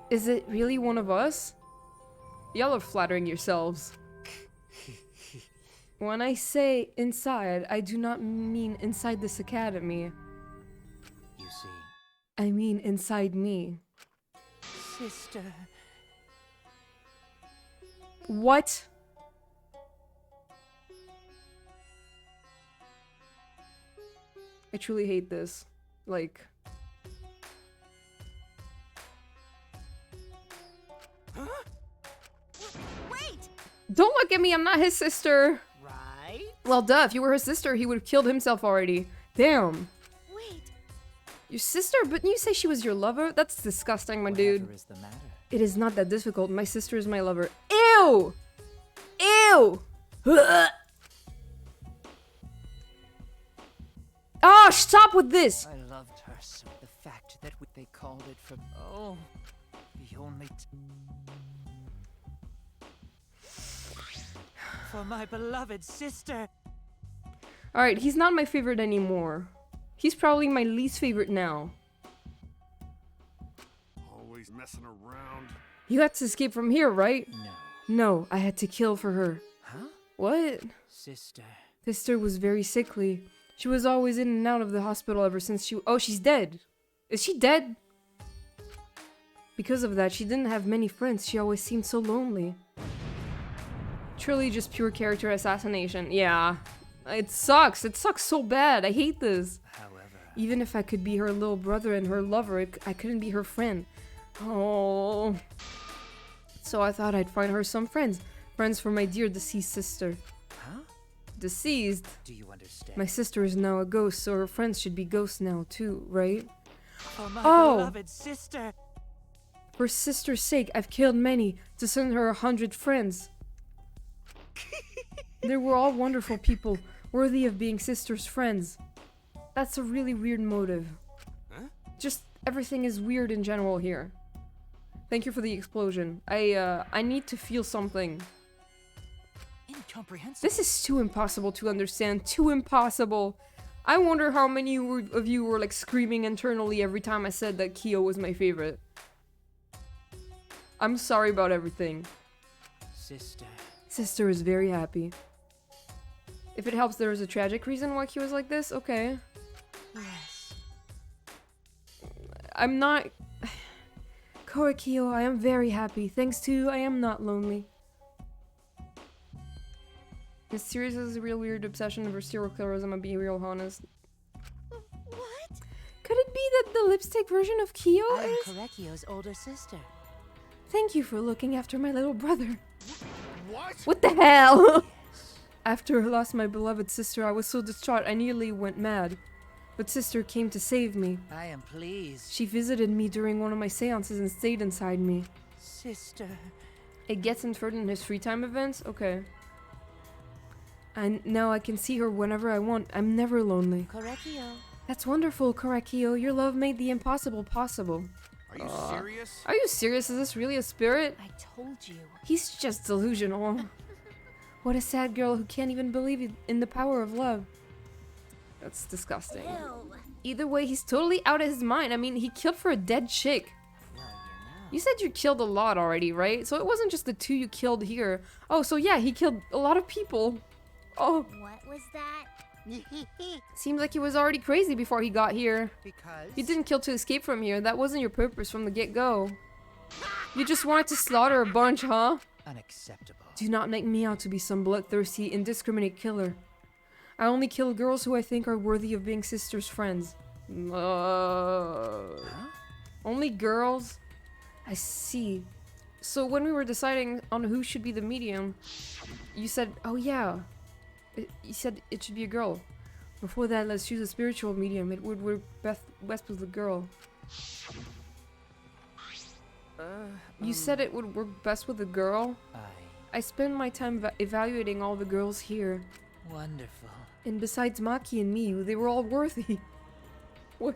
Is it really one of us? Y'all are flattering yourselves. When I say inside, I do not mean inside this academy. You see. I mean inside me. Sister. What? I truly hate this. Like... Wait! Don't look at me, I'm not his sister! Right? Well, duh, if you were his sister, he would have killed himself already. Damn. Wait. Your sister? But you say she was your lover? That's disgusting, my dude. Whatever is the matter? It is not that difficult. My sister is my lover. Ew! Ew! Oh, stop with this! I loved her so. The fact that they called it from... Oh, the only... For my beloved sister. Alright, he's not my favorite anymore. He's probably my least favorite now. Always messing around. You had to escape from here, right? No. No, I had to kill for her. Huh? What? Sister. Sister was very sickly. She was always in and out of the hospital ever since she... Oh, she's dead. Is she dead? Because of that, she didn't have many friends. She always seemed so lonely. Truly just pure character assassination. Yeah. It sucks. It sucks so bad. I hate this. However... Even if I could be her little brother and her lover, I couldn't be her friend. Oh. So I thought I'd find her some friends. Friends for my dear deceased sister. Huh? Deceased? Do you understand? My sister is now a ghost, so her friends should be ghosts now too, right? For my Oh! beloved sister. For sister's sake, I've killed many to send her 100 friends. They were all wonderful people, worthy of being sister's friends. That's a really weird motive. Huh? Just everything is weird in general here. Thank you for the explosion. I need to feel something. incomprehensible. This is too impossible to understand. Too impossible. I wonder how many of you were like screaming internally every time I said that Kyo was my favorite. I'm sorry about everything. Sister. Sister is very happy. If it helps, there is a tragic reason why Kyo is like this. Okay. Yes. I'm not... Korakio, I am very happy. Thanks to you, I am not lonely. This series is a real weird obsession over serial killers, I'm gonna be real honest. What? Could it be that the lipstick version of Kyo I'm is... Korekio's older sister. Thank you for looking after my little brother. What? What the hell? After I lost my beloved sister, I was so distraught I nearly went mad. But sister came to save me. I am pleased. She visited me during one of my seances and stayed inside me. Sister. It gets inferred in his free time events? Okay. And now I can see her whenever I want. I'm never lonely. Korekio. That's wonderful, Korakio. Your love made the impossible possible. Are you serious? Are you serious? Is this really a spirit? I told you. He's just delusional. What a sad girl who can't even believe in the power of love. That's disgusting. Ew. Either way, he's totally out of his mind. I mean, he killed for a dead chick. Well, You said you killed a lot already, right? So it wasn't just the 2 you killed here. Oh, so yeah, he killed a lot of people. Oh, What was that? seems like he was already crazy before he got here. Because... You didn't kill to escape from here. That wasn't your purpose from the get-go. You just wanted to slaughter a bunch, huh? unacceptable. Do not make me out to be some bloodthirsty, indiscriminate killer. I only kill girls who I think are worthy of being sisters' friends. Only girls? I see. So when we were deciding on who should be the medium, you said, oh yeah, you said it should be a girl. Before that, let's choose a spiritual medium. It would work best with the girl. You said it would work best with a girl? I spend my time evaluating all the girls here. Wonderful. And besides Maki and me, they were all worthy. What?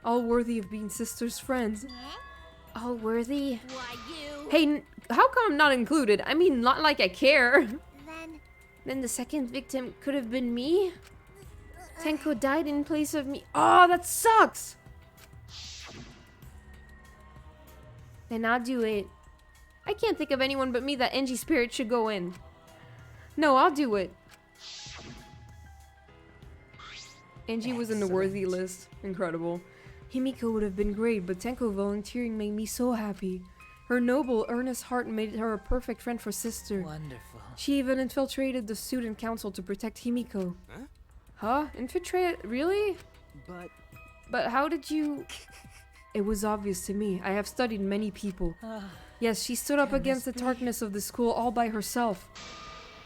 All worthy of being sisters' friends. All worthy? Why, you... Hey, how come I'm not included? I mean, not like I care. Then The second victim could have been me? Tenko died in place of me. Oh, that sucks! Then I'll do it. I can't think of anyone but me that Enji Spirit should go in. No, I'll do it. Enji was in the worthy list. Incredible. Himiko would have been great, but Tenko volunteering made me so happy. Her noble, earnest heart made her a perfect friend for sister. Wonderful. She even infiltrated the student council to protect Himiko. Huh? Infiltrate? Really? But how did you... It was obvious to me. I have studied many people. Yes, she stood up against the darkness of the school all by herself.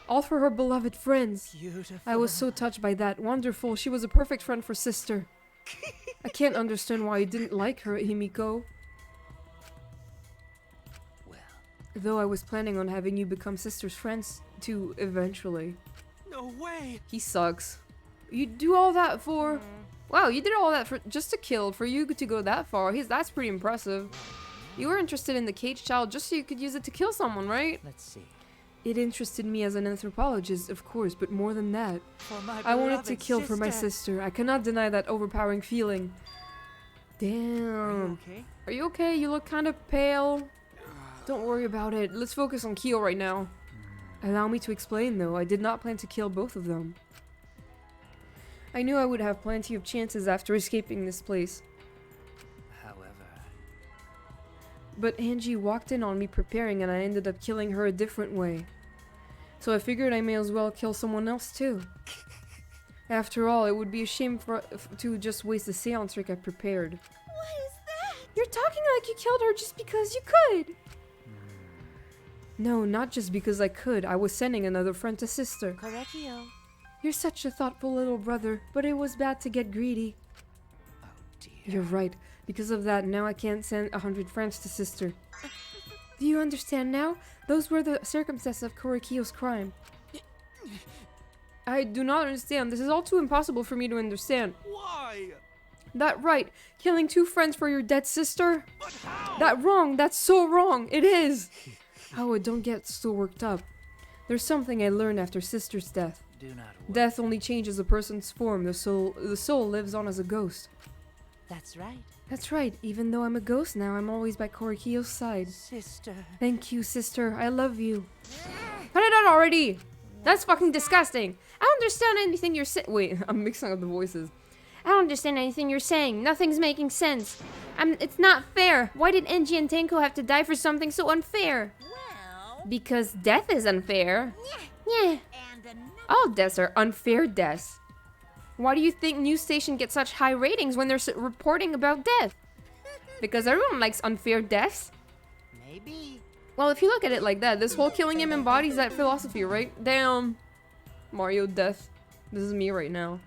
All for her beloved friends. Beautiful. I was so touched by that. Wonderful. She was a perfect friend for sister. I can't understand why you didn't like her, Himiko. Well. Though I was planning on having you become sister's friends too, eventually. No way! He sucks. You do all that for... Wow, you did all that for just to kill, for you to go that far. That's pretty impressive. You were interested in the caged child just so you could use it to kill someone, right? Let's see. It interested me as an anthropologist, of course, but more than that. For my I wanted to beloved kill for my sister. sister. I cannot deny that overpowering feeling. Damn. Are you okay? Are you okay? You look kind of pale. Don't worry about it. Let's focus on Kyo right now. Allow me to explain, though. I did not plan to kill both of them. I knew I would have plenty of chances after escaping this place. However... But Angie walked in on me preparing and I ended up killing her a different way. So I figured I may as well kill someone else too. After all, it would be a shame to just waste the seance trick I prepared. What is that? You're talking like you killed her just because you could! No, not just because I could. I was sending another friend to sister. Korekio. You're such a thoughtful little brother, but it was bad to get greedy. Oh dear. You're right. Because of that, now I can't send 100 friends to sister. Do you understand now? Those were the circumstances of Korekio's crime. I do not understand. This is all too impossible for me to understand. Why? That right. Killing 2 friends for your dead sister? But how? That wrong. That's so wrong. It is. Oh, don't get so worked up. There's something I learned after Sister's death. Do not worry. Death only changes a person's form. The soul lives on as a ghost. That's right. That's right. Even though I'm a ghost now, I'm always by Korikio's side. Sister. Thank you, sister. I love you. Cut it out already! That's fucking disgusting. I don't understand anything you're saying. Wait, I'm mixing up the voices. I don't understand anything you're saying. Nothing's making sense. It's not fair. Why did Enji and Tenko have to die for something so unfair? Well... Because death is unfair. Yeah. And another... All deaths are unfair deaths. Why do you think news station gets such high ratings when they're reporting about death? Because everyone likes unfair deaths. Maybe. Well, if you look at it like that, this whole killing him embodies that philosophy, right? Damn. Mario death. This is me right now.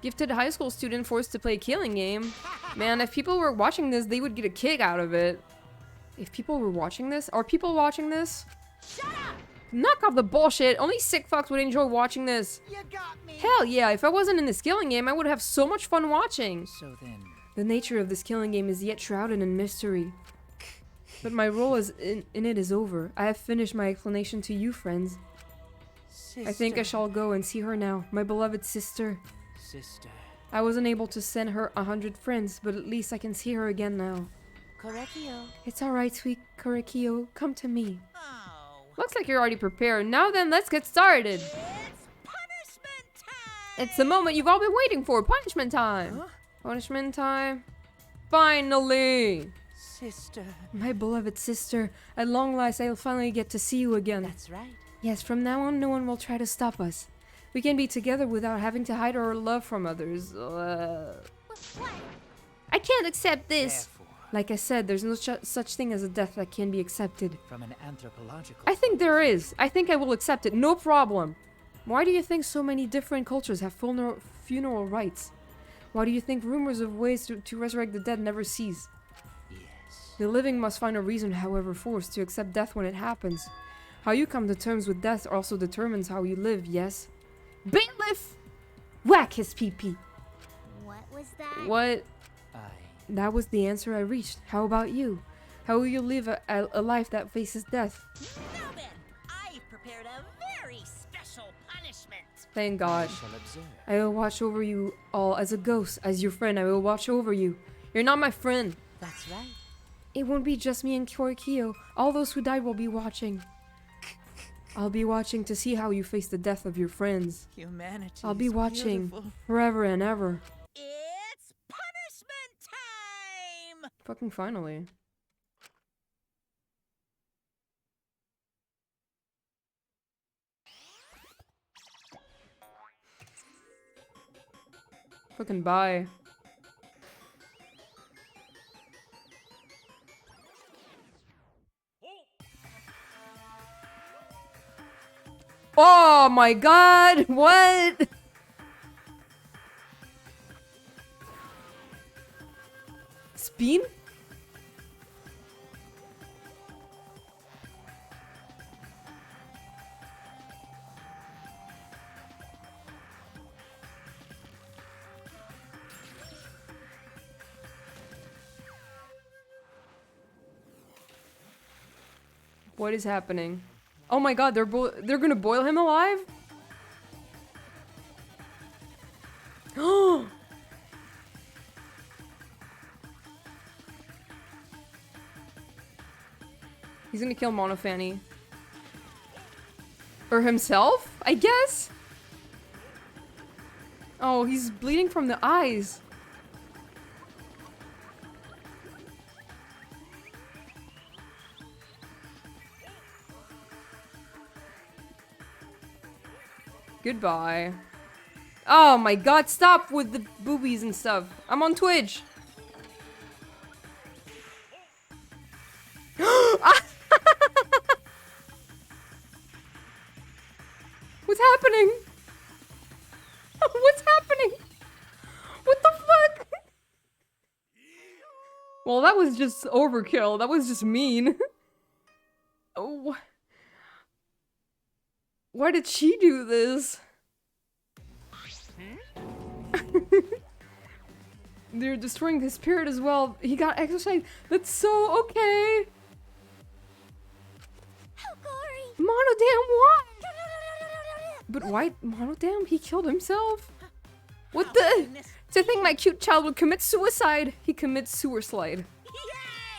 Gifted high school student forced to play a killing game. Man, if people were watching this, they would get a kick out of it. If people were watching this? Are people watching this? Shut up! Knock off the bullshit. Only sick fucks would enjoy watching this. You got me. Hell yeah, if I wasn't in this killing game, I would have so much fun watching. So then... The nature of this killing game is yet shrouded in mystery. But my role in it is over. I have finished my explanation to you, friends. Sister. I think I shall go and see her now, my beloved sister. Sister. I wasn't able to send her 100 friends, but at least I can see her again now. Korekio. It's alright, sweet Korekio. Come to me. Oh. Looks like you're already prepared. Now then, let's get started. It's punishment time! It's the moment you've all been waiting for. Punishment time. Huh? Punishment time. Finally. Sister. My beloved sister. At long last, I'll finally get to see you again. That's right. Yes, from now on, no one will try to stop us. We can be together without having to hide our love from others. What? I can't accept this. Therefore, Like I said, there's no such thing as a death that can be accepted. from an anthropological... I think there is. I think I will accept it. No problem. Why do you think so many different cultures have funeral rites? Why do you think rumors of ways to resurrect the dead never cease? Yes. The living must find a reason, however forced, to accept death when it happens. How you come to terms with death also determines how you live, yes? Bailiff! Whack his pee-pee! What was that? What? I... That was the answer I reached. How about you? How will you live a life that faces death? Now then, I've prepared a very special punishment. Thank God. I shall observe. I will watch over you all as a ghost. As your friend, I will watch over you. You're not my friend. That's right. It won't be just me and Korikio. All those who died will be watching. I'll be watching to see how you face the death of your friends. Humanity. I'll be is watching beautiful. forever and ever. It's punishment time! Fucking finally. Fucking bye. Oh my god! What? Spin? What is happening? Oh my god, they're gonna boil him alive? Oh! He's gonna kill Monofani. Or himself, I guess? Oh, he's bleeding from the eyes. Goodbye. Oh my god, stop with the boobies and stuff. I'm on Twitch. What's happening? What's happening? What the fuck? Well, that was just overkill. That was just mean. Oh. Why did she do this? They're destroying his spirit as well. He got exercise. That's so okay. How gory! Mono, damn, why? But why? Monodam, he killed himself? What the? To think my cute child would commit suicide. He commits sewer slide.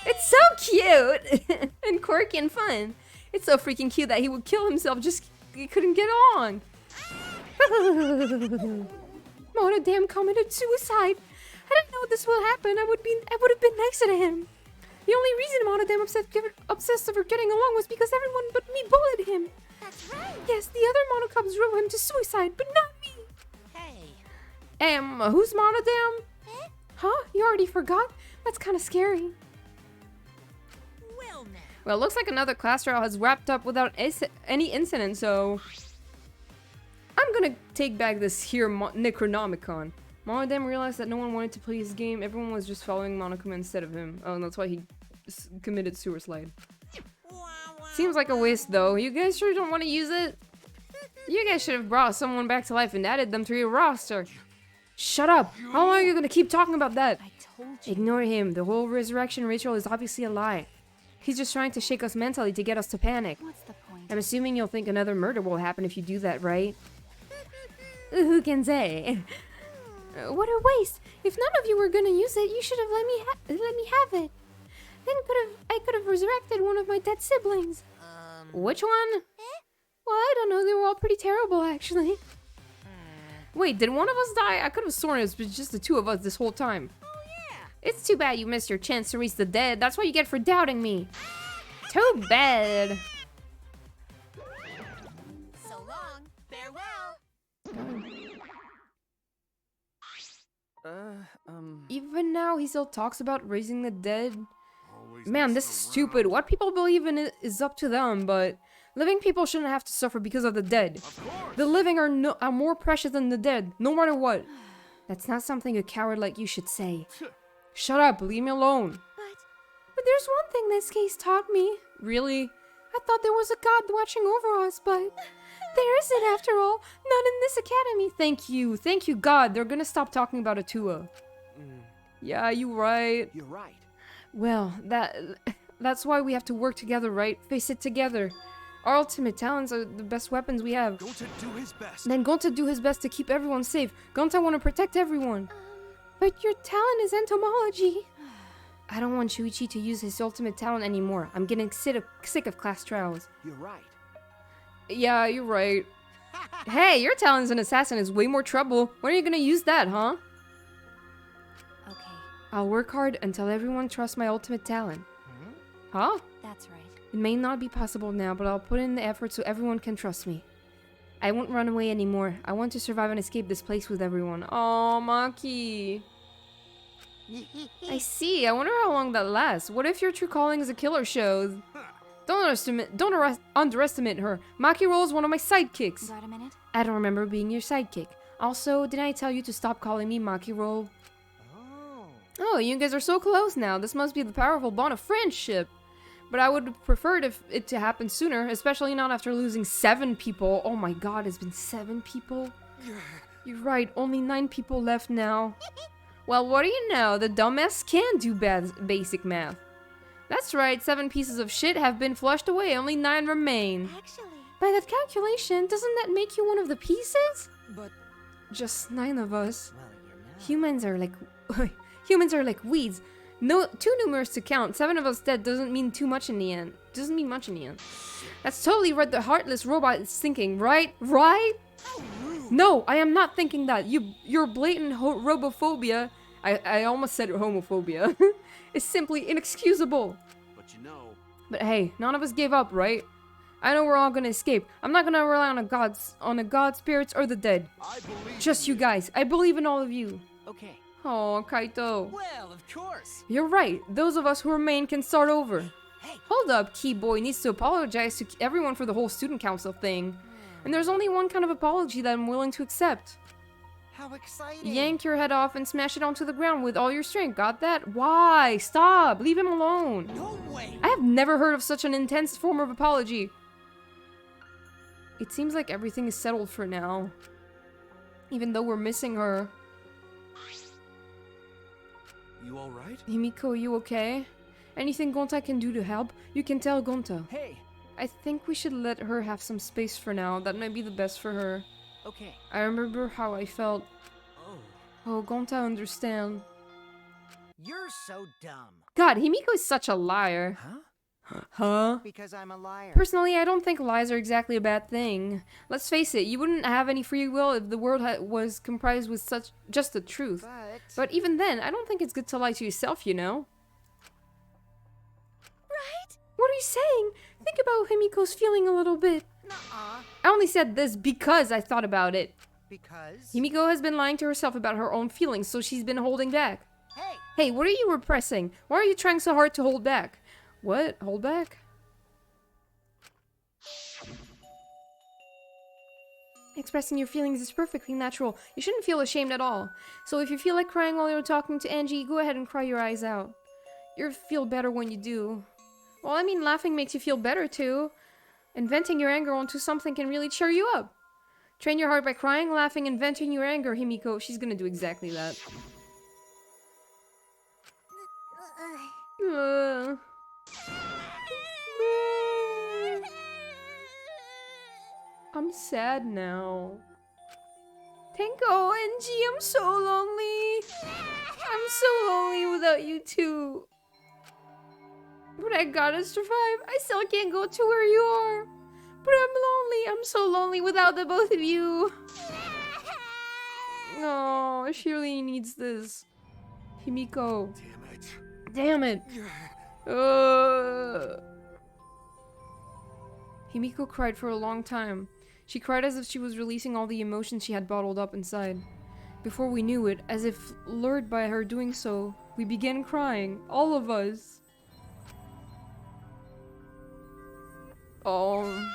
It's so cute and quirky and fun. It's so freaking cute that he would kill himself just he couldn't get on. Monodam committed suicide. I didn't know this would happen. I would have been nicer to him. The only reason Monodam obsessed over getting along was because everyone but me bullied him. That's right. Yes, the other monocubs drove him to suicide, but not me. Hey. Who's Monodam? Eh? Huh? You already forgot? That's kind of scary. Well now. Well, it looks like another class trial has wrapped up without any incident, so... I'm gonna take back this here Necronomicon. Monodam realized that no one wanted to play his game. Everyone was just following Monokuma instead of him. Oh, and that's why he committed sewer slide. Seems like a waste, though. You guys sure don't want to use it? You guys should have brought someone back to life and added them to your roster. Shut up! How long are you gonna keep talking about that? I told you. Ignore him. The whole resurrection ritual is obviously a lie. He's just trying to shake us mentally to get us to panic. What's the point? I'm assuming you'll think another murder will happen if you do that, right? Who can say? What a waste! If none of you were gonna use it, you should have let me have it. Then I could have resurrected one of my dead siblings. Which one? Well, I don't know. They were all pretty terrible, actually. Wait, did one of us die? I could have sworn it was just the two of us this whole time. Oh yeah. It's too bad you missed your chance to reach the dead. That's what you get for doubting me. Too bad. So long. Farewell. Even now, he still talks about raising the dead. Man, this is stupid. What people believe in is up to them, but living people shouldn't have to suffer because of the dead. The living are more precious than the dead, no matter what. That's not something a coward like you should say. Shut up, leave me alone. But there's one thing this case taught me. Really? I thought there was a god watching over us, but there isn't after all. Not in this academy. Thank you, God. They're gonna stop talking about Atua. Yeah, you're right. You're right. Well, that's why we have to work together, right? Face it together. Our ultimate talents are the best weapons we have. Gonta do his best. Then Gonta do his best to keep everyone safe. Gonta want to protect everyone. But your talent is entomology. I don't want Shuichi to use his ultimate talent anymore. I'm getting sick of class trials. You're right. Yeah, you're right. Hey, your talent as an assassin is way more trouble. When are you gonna use that, huh? Okay, I'll work hard until everyone trusts my ultimate talent. Huh? that's right. It may not be possible now, but I'll put in the effort so everyone can trust me. I won't run away anymore. I want to survive and escape this place with everyone. Oh, Maki. I see. I wonder how long that lasts. What if your true calling is a killer show? Don't underestimate her. Maki Roll is one of my sidekicks. Got a minute? I don't remember being your sidekick. Also, didn't I tell you to stop calling me Maki Roll? Oh, you guys are so close now. This must be the powerful bond of friendship. But I would have preferred it to happen sooner, especially not after losing 7 people. Oh my god, it's been 7 people? You're right, only 9 people left now. Well, what do you know? The dumbass can do basic math. That's right, 7 pieces of shit have been flushed away, only 9 remain. Actually, By that calculation, doesn't that make you one of the pieces? But Just 9 of us. Well, you know. Humans are like weeds. No, too numerous to count. 7 of us dead doesn't mean much in the end. That's totally what the heartless robot is thinking, right? Right? No, I am not thinking that. Your blatant robophobia, I almost said homophobia, is simply inexcusable. But you know, But hey, none of us gave up, right? I know we're all gonna escape. I'm not gonna rely on the god, spirits, or the dead. I believe Just you guys. I believe in all of you. okay. Oh, Kaito. Well, of course. You're right. Those of us who remain can start over. Hey. Hold up, Key Boy needs to apologize to everyone for the whole student council thing. And there's only one kind of apology that I'm willing to accept. How exciting! Yank your head off and smash it onto the ground with all your strength. Got that? Why? Stop! Leave him alone. No way. I have never heard of such an intense form of apology. It seems like everything is settled for now. Even though we're missing her. You alright? Himiko, you okay? Anything Gonta can do to help? You can tell Gonta. Hey, I think we should let her have some space for now. That might be the best for her. Okay. I remember how I felt. Oh. Oh, Gonta understand. You're so dumb. God, Himiko is such a liar. Huh? Huh? Because I'm a liar. Personally, I don't think lies are exactly a bad thing. Let's face it, you wouldn't have any free will if the world was comprised with such just the truth. But even then, I don't think it's good to lie to yourself, you know? Right? What are you saying? Think about Himiko's feeling a little bit. Nuh-uh. I only said this because I thought about it. Because? Himiko has been lying to herself about her own feelings, so she's been holding back. Hey! Hey, what are you repressing? Why are you trying so hard to hold back? What? Hold back? Expressing your feelings is perfectly natural. You shouldn't feel ashamed at all. So if you feel like crying while you're talking to Angie, go ahead and cry your eyes out. You'll feel better when you do. Well, I mean, laughing makes you feel better too. And venting your anger onto something can really cheer you up. Train your heart by crying, laughing, and venting your anger, Himiko. She's gonna do exactly that. I'm sad now. Tenko, Angie, I'm so lonely. I'm so lonely without you two. But I gotta survive. I still can't go to where you are. But I'm lonely. I'm so lonely without the both of you. No, she really needs this. Himiko. Damn it. Damn it. Himiko cried for a long time. She cried as if she was releasing all the emotions she had bottled up inside. Before we knew it, as if lured by her doing so, we began crying, all of us. Oh.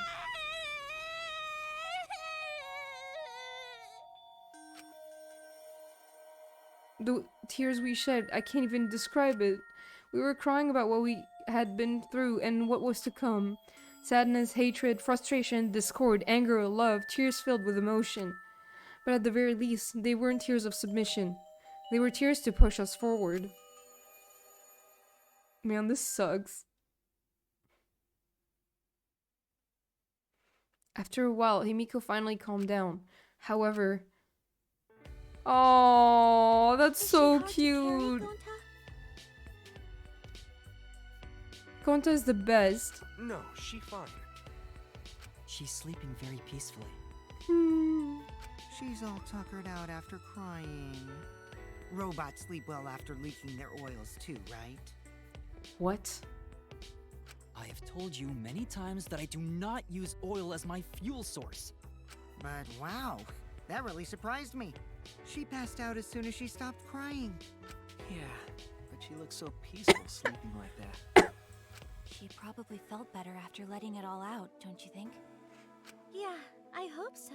The tears we shed, I can't even describe it. We were crying about what we had been through and what was to come. Sadness, hatred, frustration, discord, anger, love, tears filled with emotion. But at the very least, they weren't tears of submission. They were tears to push us forward. Man, this sucks. After a while, Himiko finally calmed down. However... Oh, that's so cute. Gonta is the best. No, she fine. She's sleeping very peacefully. She's all tuckered out after crying. Robots sleep well after leaking their oils too, right? What? I have told you many times that I do not use oil as my fuel source. But wow, that really surprised me. She passed out as soon as she stopped crying. Yeah, but she looks so peaceful sleeping like that. She probably felt better after letting it all out, don't you think? Yeah, I hope so.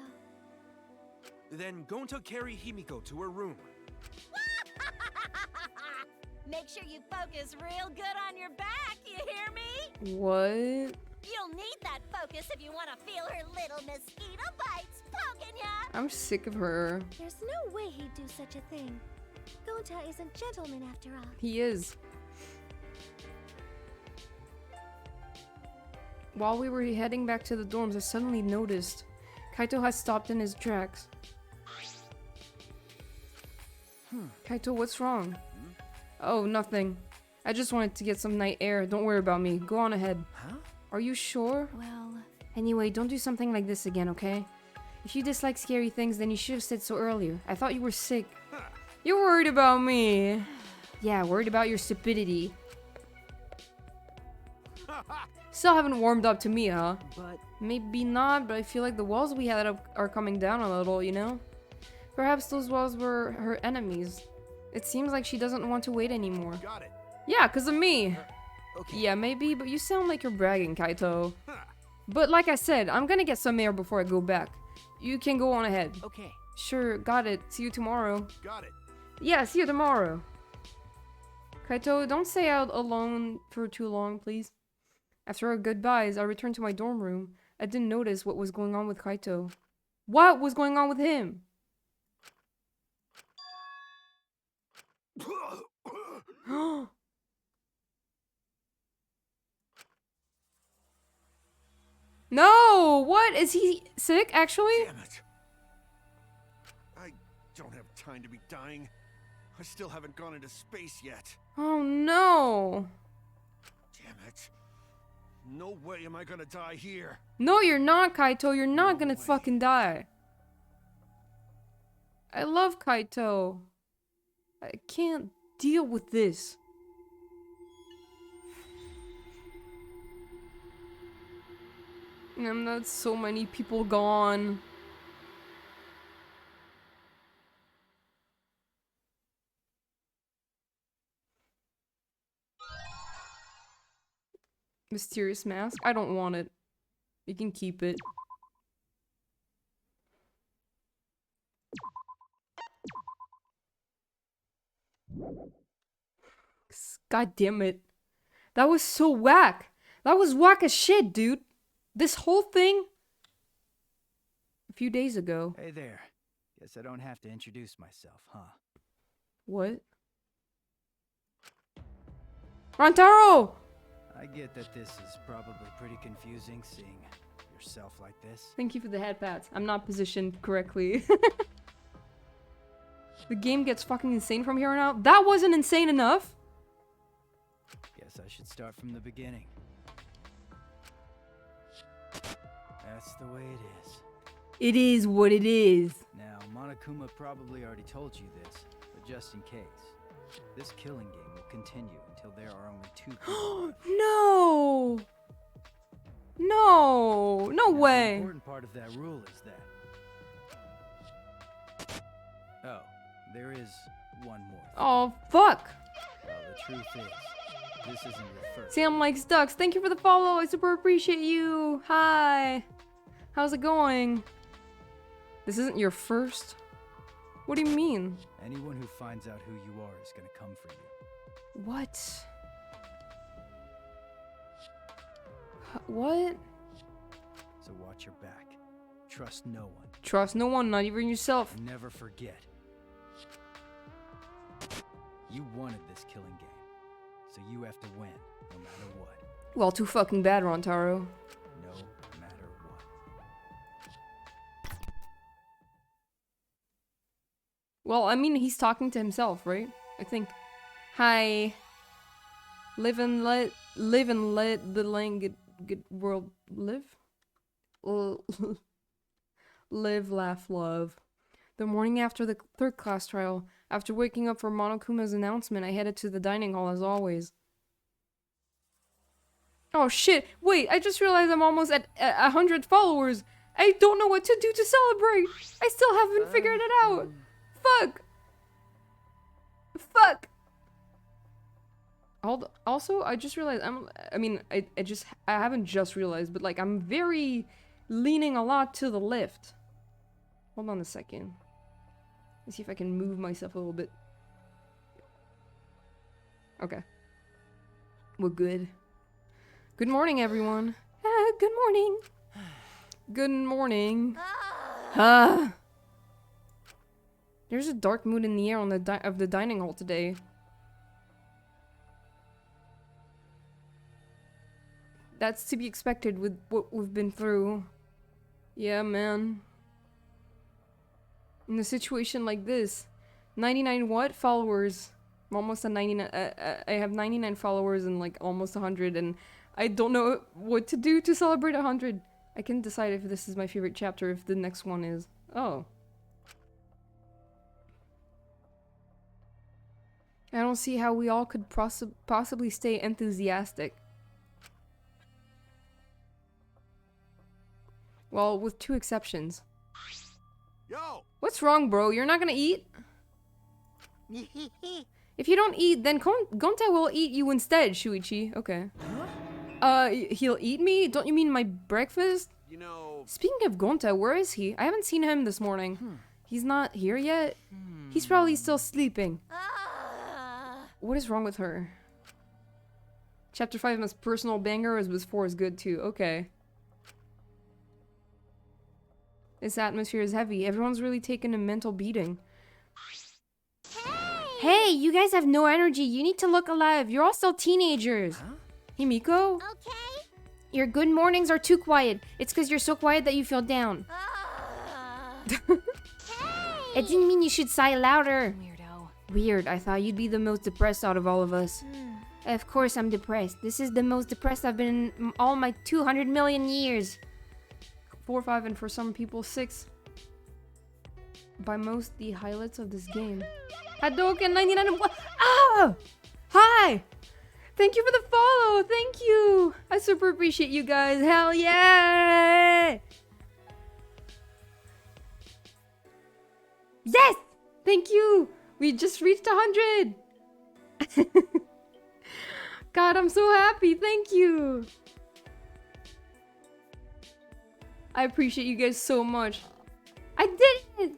Then Gonta carry Himiko to her room. Make sure you focus real good on your back, you hear me? What? You'll need that focus if you want to feel her little mosquito bites poking ya! I'm sick of her. There's no way he'd do such a thing. Gonta is a gentleman after all. He is. While we were heading back to the dorms, I suddenly noticed Kaito had stopped in his tracks. Kaito, what's wrong? Oh, nothing. I just wanted to get some night air. Don't worry about me. Go on ahead. Huh? Are you sure? Well... Anyway, don't do something like this again, okay? If you dislike scary things, then you should have said so earlier. I thought you were sick. You're worried about me. Yeah, worried about your stupidity. Still haven't warmed up to me, huh? But Maybe not, but I feel like the walls we had up are coming down a little, you know? Perhaps those walls were her enemies. It seems like she doesn't want to wait anymore. Got it. Yeah, 'cause of me. okay. Yeah, maybe, but you sound like you're bragging, Kaito. But like I said, I'm gonna get some air before I go back. You can go on ahead. Okay. Sure, got it. See you tomorrow. Got it. Yeah, see you tomorrow. Kaito, don't stay out alone for too long, please. After our goodbyes, I returned to my dorm room. I didn't notice what was going on with Kaito. What was going on with him? what? Is he sick, actually? Damn it. I don't have time to be dying. I still haven't gone into space yet. Oh, no. Damn it. No way am I gonna die here. No, you're not, Kaito. You're not gonna fucking die. I love Kaito. I can't deal with this. And that's so many people gone. Mysterious mask? I don't want it. You can keep it. God damn it. That was so whack. That was whack as shit, dude. This whole thing a few days ago. Hey there. Guess I don't have to introduce myself, huh? What? Rantaro! I get that this is probably pretty confusing seeing yourself like this. Thank you for the head pats. I'm not positioned correctly. The game gets fucking insane from here on out. That wasn't insane enough. Guess I should start from the beginning. That's the way it is. It is what it is. Now, Monokuma probably already told you this, but just in case, this killing game will continue until there are only 2 people. No! No! No way! The important part of that rule is that... Oh, there is one more. Oh, fuck! Well, the truth is, this isn't your first. Sam likes ducks. Thank you for the follow. I super appreciate you. Hi. How's it going? This isn't your first? What do you mean? Anyone who finds out who you are is gonna come for you. What? What? So watch your back. Trust no one. Trust no one, not even yourself. And never forget. You wanted this killing game, so you have to win, no matter what. Well, too fucking bad, Rantaro. No matter what. Well, I mean, he's talking to himself, right? I think. Hi. Live and let the land get world live. Live, laugh, love. The morning after the third class trial, after waking up for Monokuma's announcement, I headed to the dining hall as always. Oh shit, wait, I just realized I'm almost at 100 followers. I don't know what to do to celebrate. I still haven't figured it out. Fuck. Fuck. Also, I just realized I haven't just realized, but like I'm very leaning a lot to the left. Hold on a second. Let's see if I can move myself a little bit. Okay. We're good. Good morning, everyone. Good morning. Good morning. There's a dark mood in the air on the dining hall today. That's to be expected with what we've been through. Yeah, man. In a situation like this, 99 what? Followers. I'm almost at 99. I have 99 followers and like almost 100, and I don't know what to do to celebrate 100. I can decide if this is my favorite chapter, if the next one is. Oh. I don't see how we all could possibly stay enthusiastic. Well, with 2 exceptions. Yo! What's wrong, bro? You're not gonna eat? If you don't eat, then Gonta will eat you instead, Shuichi. Okay. He'll eat me? Don't you mean my breakfast? You know... Speaking of Gonta, where is he? I haven't seen him this morning. He's not here yet? He's probably still sleeping. What is wrong with her? Chapter 5 is personal banger, as 4 is good too. Okay. This atmosphere is heavy. Everyone's really taken a mental beating. Hey, you guys have no energy. You need to look alive. You're all still teenagers. Huh? Himiko? Okay. Your good mornings are too quiet. It's because you're so quiet that you feel down. It didn't mean you should sigh louder. Weirdo. Weird. I thought you'd be the most depressed out of all of us. Of course I'm depressed. This is the most depressed I've been in all my 200 million years. 4, 5, and for some people 6. By most, the highlights of this game. Hadouken 99 and what? Ah! Hi! Thank you for the follow! Thank you! I super appreciate you guys. Hell yeah! Yes! Thank you! We just reached 100! God, I'm so happy. Thank you! I appreciate you guys so much. I did it!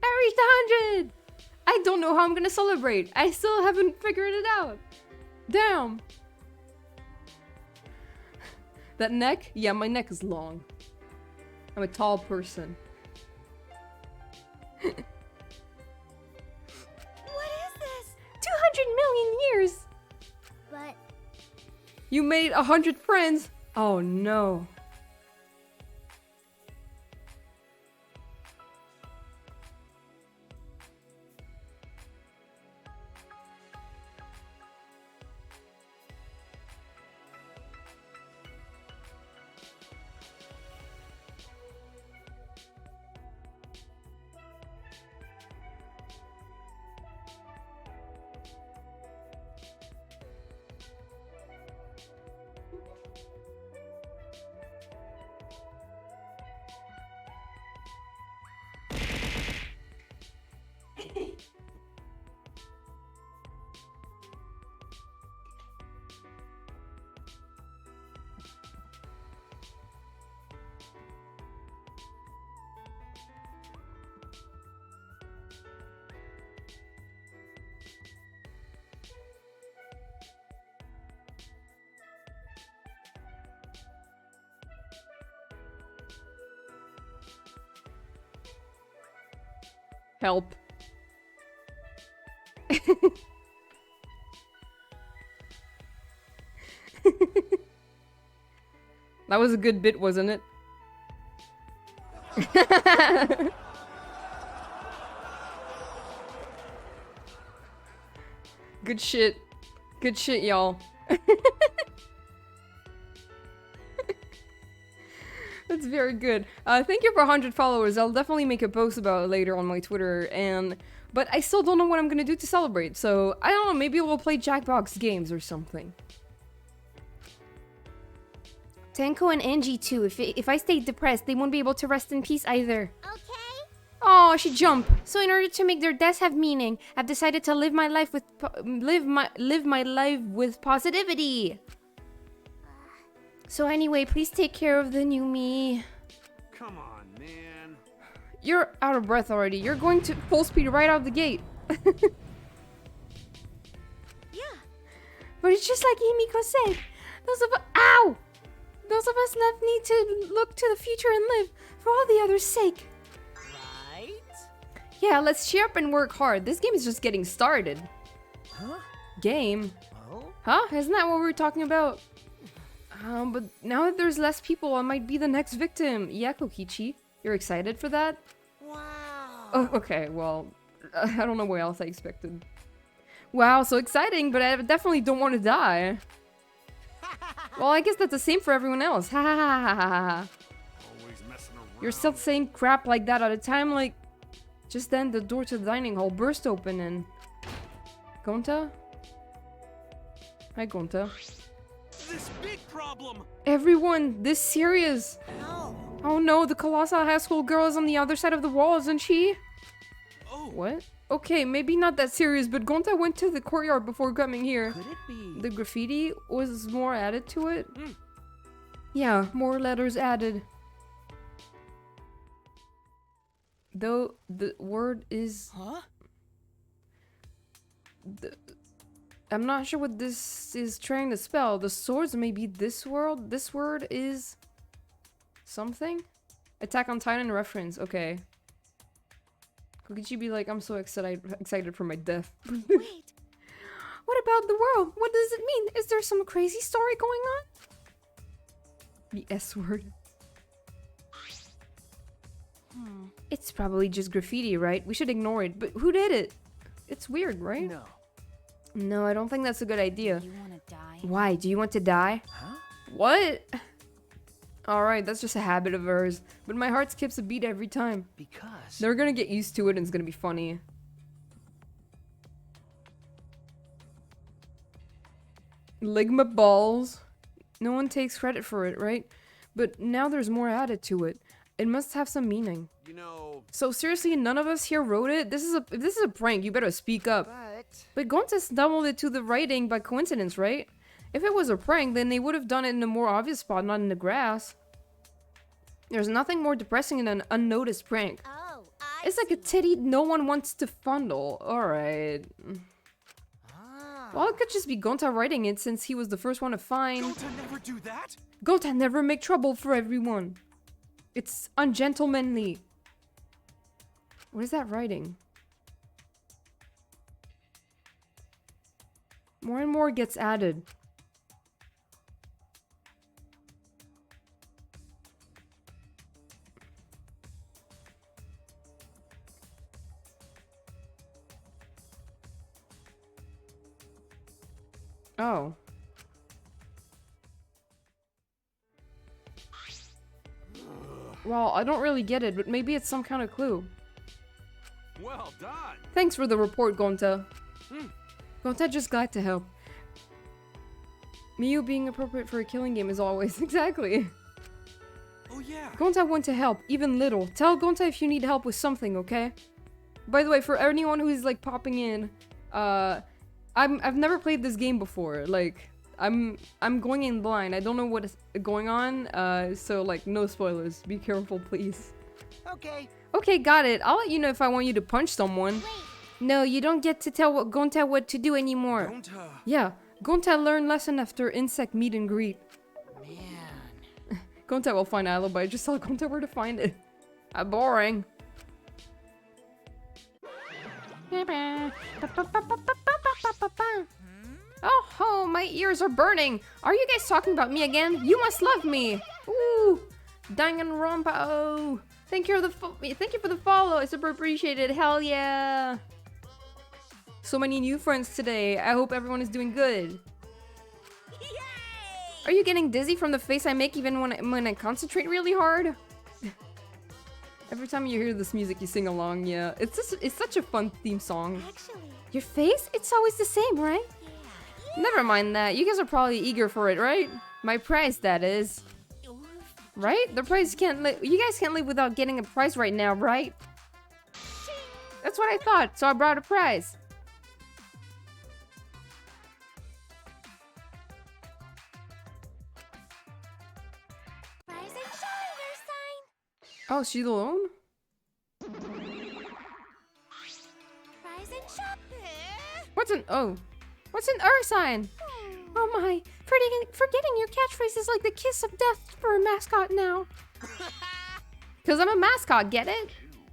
I reached 100! I don't know how I'm gonna celebrate. I still haven't figured it out. Damn! That neck? Yeah, my neck is long. I'm a tall person. What is this? 200 million years! But You made 100 friends! Oh no. Help. That was a good bit, wasn't it? Good shit. Good shit, y'all. That's very good. Thank you for 100 followers. I'll definitely make a post about it later on my Twitter. But I still don't know what I'm gonna do to celebrate. So, I don't know, maybe we'll play Jackbox games or something. Tenko and Angie too. If I stay depressed, they won't be able to rest in peace either. okay. Oh, she jumped. So in order to make their deaths have meaning, I've decided to live my life with live my life with positivity. So anyway, please take care of the new me. Come on, man. You're out of breath already. You're going to full speed right out of the gate. Yeah. But it's just like Himiko said. Those of us left need to look to the future and live for all the others' sake. Right? Yeah, let's cheer up and work hard. This game is just getting started. Huh? Game? Oh? Huh? Isn't that what we were talking about? But now that there's less people, I might be the next victim. Yeah, Kokichi. You're excited for that? Wow. Oh, okay, well, I don't know what else I expected. Wow, so exciting, but I definitely don't want to die. Well, I guess that's the same for everyone else. Ha ha ha ha ha ha. Always messing around. You're still saying crap like that at a time, like... Just then, the door to the dining hall burst open and... Gonta? Hi, Gonta. This big problem! Everyone, this serious! No. Oh no, the colossal high school girl is on the other side of the wall, isn't she? Oh. What? Okay, maybe not that serious, but Gonta went to the courtyard before coming here. Could it be? The graffiti was more added to it? Mm. Yeah, more letters added. Though the word is... Huh? I'm not sure what this is trying to spell. The swords may be this world. This word is... something? Attack on Titan reference. Okay. Kokichi be like, I'm so excited for my death. Wait. What about the world? What does it mean? Is there some crazy story going on? The S word. It's probably just graffiti, right? We should ignore it. But who did it? It's weird, right? No. No, I don't think that's a good idea. You wanna die? Why? Do you want to die? Huh? What? Alright, that's just a habit of hers. But my heart skips a beat every time. Because... They're gonna get used to it and it's gonna be funny. Ligma balls. No one takes credit for it, right? But now there's more added to it. It must have some meaning. You know... So seriously, none of us here wrote it? If this is a prank, you better speak up. But Gonta stumbled into the writing by coincidence, right? If it was a prank, then they would have done it in a more obvious spot, not in the grass. There's nothing more depressing than an unnoticed prank. Oh, It's like a titty no one wants to fondle. Alright. Well, it could just be Gonta writing it since he was the first one to find. Gonta never do that? Gonta never make trouble for everyone. It's ungentlemanly. What is that writing? More and more gets added. Oh. Well, I don't really get it, but maybe it's some kind of clue. Well done. Thanks for the report, Gonta. Gonta just glad to help. Miyu being appropriate for a killing game is always exactly. Oh yeah. Gonta want to help, even little. Tell Gonta if you need help with something, okay? By the way, for anyone who's like popping in, I've never played this game before. Like, I'm going in blind. I don't know what is going on. So like, no spoilers. Be careful, please. Okay. Okay, got it. I'll let you know if I want you to punch someone. No, you don't get to tell Gonta what to do anymore. Gonta. Yeah, Gonta learned lesson after insect meet and greet. Man. Gonta will find alibi. Just tell Gonta where to find it. Boring. Oh, my ears are burning. Are you guys talking about me again? You must love me. Ooh, Danganronpa. Oh, thank you for the follow. It's super appreciated. Hell yeah. So many new friends today. I hope everyone is doing good. Are you getting dizzy from the face I make even when I concentrate really hard? Every time you hear this music, you sing along. Yeah, it's such a fun theme song. Actually, Your face? It's always the same, right? Never mind that. You guys are probably eager for it, right? My prize, that is. Right? The prize can't live. You guys can't live without getting a prize right now, right? That's what I thought. So I brought a prize. rise and shine, Ursine. Oh, she's alone? Rise and shine. What's an Ursine? Oh my, forgetting your catchphrase is like the kiss of death for a mascot now. Because I'm a mascot, get it?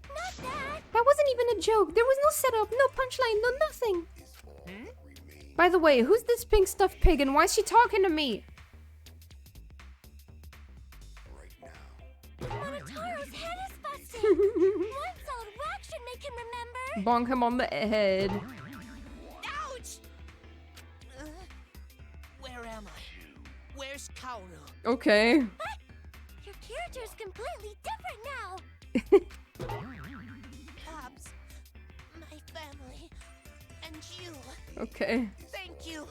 Not that. That wasn't even a joke. There was no setup, no punchline, no nothing. By the way, who's this pink stuffed pig and why is she talking to me? Monotaro's head is busted. One solid whack should make him remember. Bonk him on the head. Ouch! Where am I? Where's Kaoru? Okay. Your character's completely different now. Pops, my family, and you. Okay. Thank you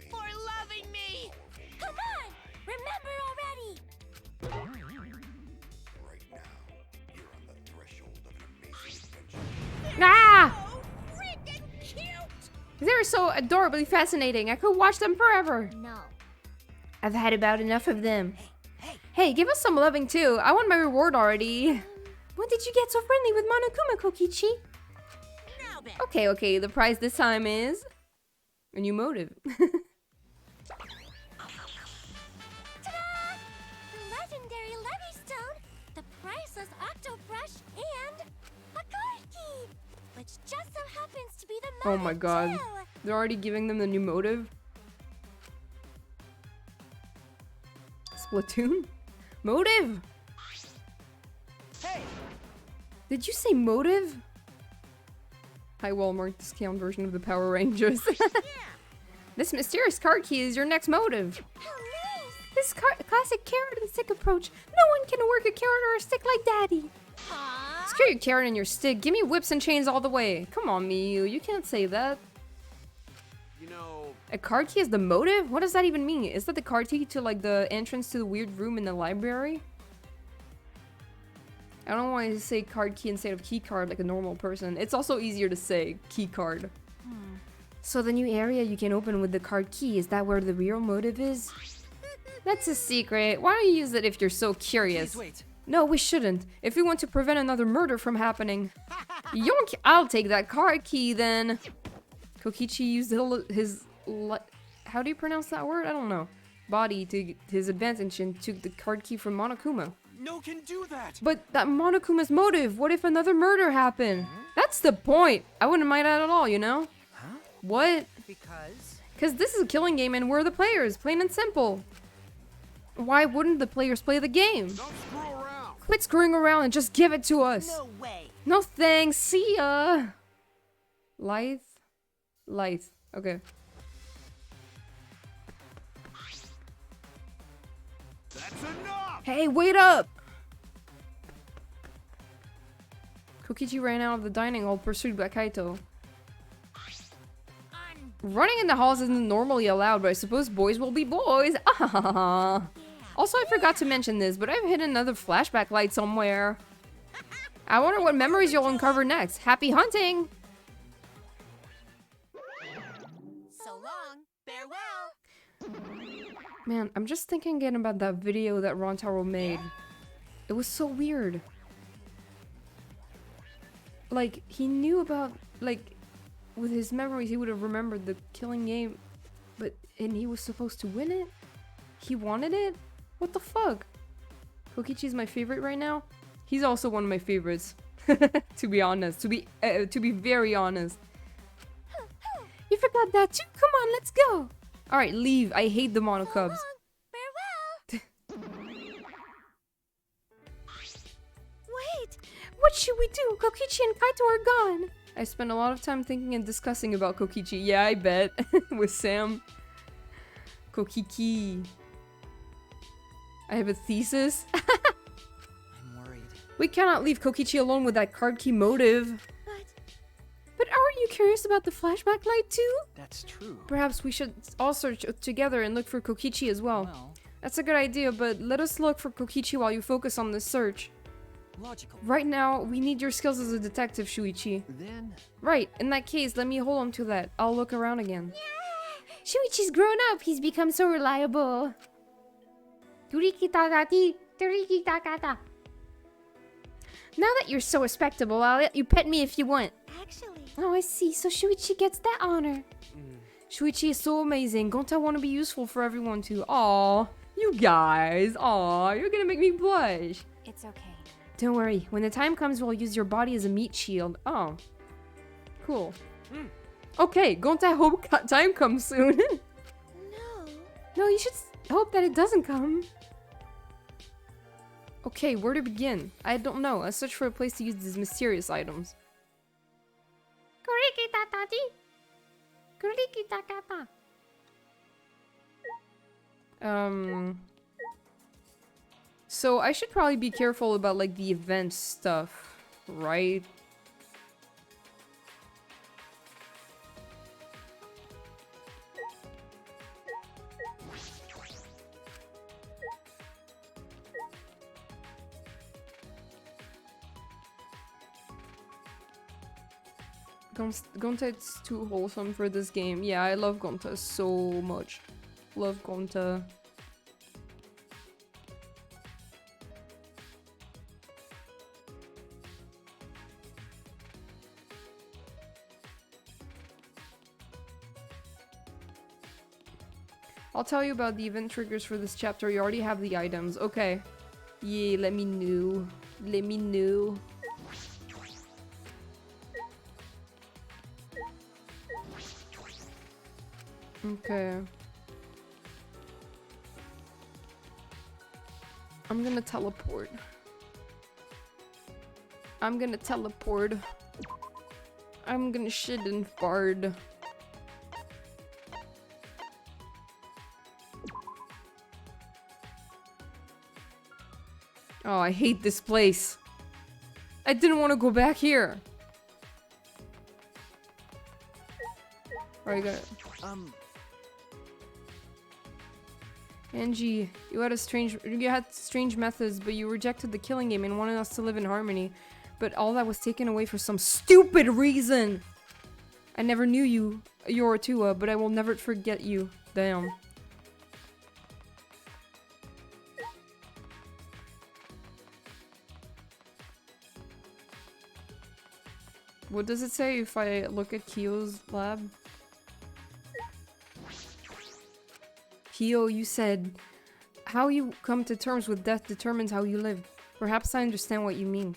for loving me. Come on, remember already. Ah! Oh, freaking cute! They're so adorably fascinating. I could watch them forever. No. I've had about enough of them. Hey, give us some loving too. I want my reward already. When did you get so friendly with Monokuma, Kokichi? Now then. Okay. The prize this time is a new motive. Ta-da! The legendary Levy Stone, the priceless Octobrush, and a card key, which just so happens to be the Oh motive my god. too. They're already giving them the new motive. Splatoon? Motive? Hey! Did you say motive? Hi Walmart, discount version of the Power Rangers. This mysterious card key is your next motive. This classic carrot and stick approach. No one can work a carrot or a stick like Daddy. Screw your carrot and your stick. Give me whips and chains all the way. Come on, Miyu. You can't say that. You know... A card key is the motive? What does that even mean? Is that the card key to like the entrance to the weird room in the library? I don't want to say card key instead of key card like a normal person. It's also easier to say key card. So the new area you can open with the card key, is that where the real motive is? That's a secret. Why don't you use it if you're so curious? Please wait. No, we shouldn't. If we want to prevent another murder from happening. Yonk! I'll take that card key then. Kokichi used his how do you pronounce that word? I don't know. Body to his advantage and took the card key from Monokuma. No can do that. But that Monokuma's motive. What if another murder happened? That's the point. I wouldn't mind that at all, you know? Huh? What? Because? Because this is a killing game and we're the players, plain and simple. Why wouldn't the players play the game? Don't screw around! Quit screwing around and just give it to us. No way. No thanks, see ya. Lithe? Lithe, okay. That's enough! Hey, wait up! Kokichi ran out of the dining hall pursued by Kaito. Running in the halls isn't normally allowed, but I suppose boys will be boys. Also, I forgot to mention this, but I've hit another flashback light somewhere. I wonder what memories you'll uncover next. Happy hunting! So long. Farewell. Man, I'm just thinking again about that video that Rontaro made. It was so weird. Like, he knew about, like, with his memories, he would have remembered the killing game, and he was supposed to win it? He wanted it? What the fuck? Kokichi's my favorite right now? He's also one of my favorites. To be honest. To be very honest. You forgot that too? Come on, let's go! Alright, leave. I hate the monocubs. Farewell. Wait! What should we do? Kokichi and Kaito are gone. I spent a lot of time thinking and discussing about Kokichi. Yeah, I bet. With Sam. Kokiki. I have a thesis. I'm worried. We cannot leave Kokichi alone with that card key motive. But aren't you curious about the flashback light too? That's true. Perhaps we should all search together and look for Kokichi as well. That's a good idea, but let us look for Kokichi while you focus on this search. Logical. Right now, we need your skills as a detective, Shuichi. Then... Right, in that case, let me hold on to that. I'll look around again. Shuichi's grown up. He's become so reliable. Turiki-takati. Turiki-takata. Now that you're so respectable, I'll let you pet me if you want. Actually. Oh, I see. So Shuichi gets that honor. Shuichi is so amazing. Gonta want to be useful for everyone too. Aw, you guys. Aw, you're gonna make me blush. It's okay. Don't worry. When the time comes, we'll use your body as a meat shield. Oh. Cool. Okay, Gonta hope time comes soon. No. No, you should hope that it doesn't come. Okay, where to begin? I don't know. Let's search for a place to use these mysterious items. Kuriki-tatati. Kuriki-takata. So I should probably be careful about like the event stuff, right? Gonta is too wholesome for this game. Yeah, I love Gonta so much. Love Gonta. I'll tell you about the event triggers for this chapter. You already have the items. Okay. Yeah, let me know. Let me know. Okay. I'm gonna teleport. I'm gonna teleport. I'm gonna shit and fart. Oh, I hate this place. I didn't want to go back here. Alright, got it. Angie, you had strange methods, but you rejected the killing game and wanted us to live in harmony. But all that was taken away for some stupid reason. I never knew you, Yoratua, but I will never forget you. Damn. What does it say if I look at Kyo's lab? Kyo, you said, how you come to terms with death determines how you live. Perhaps I understand what you mean.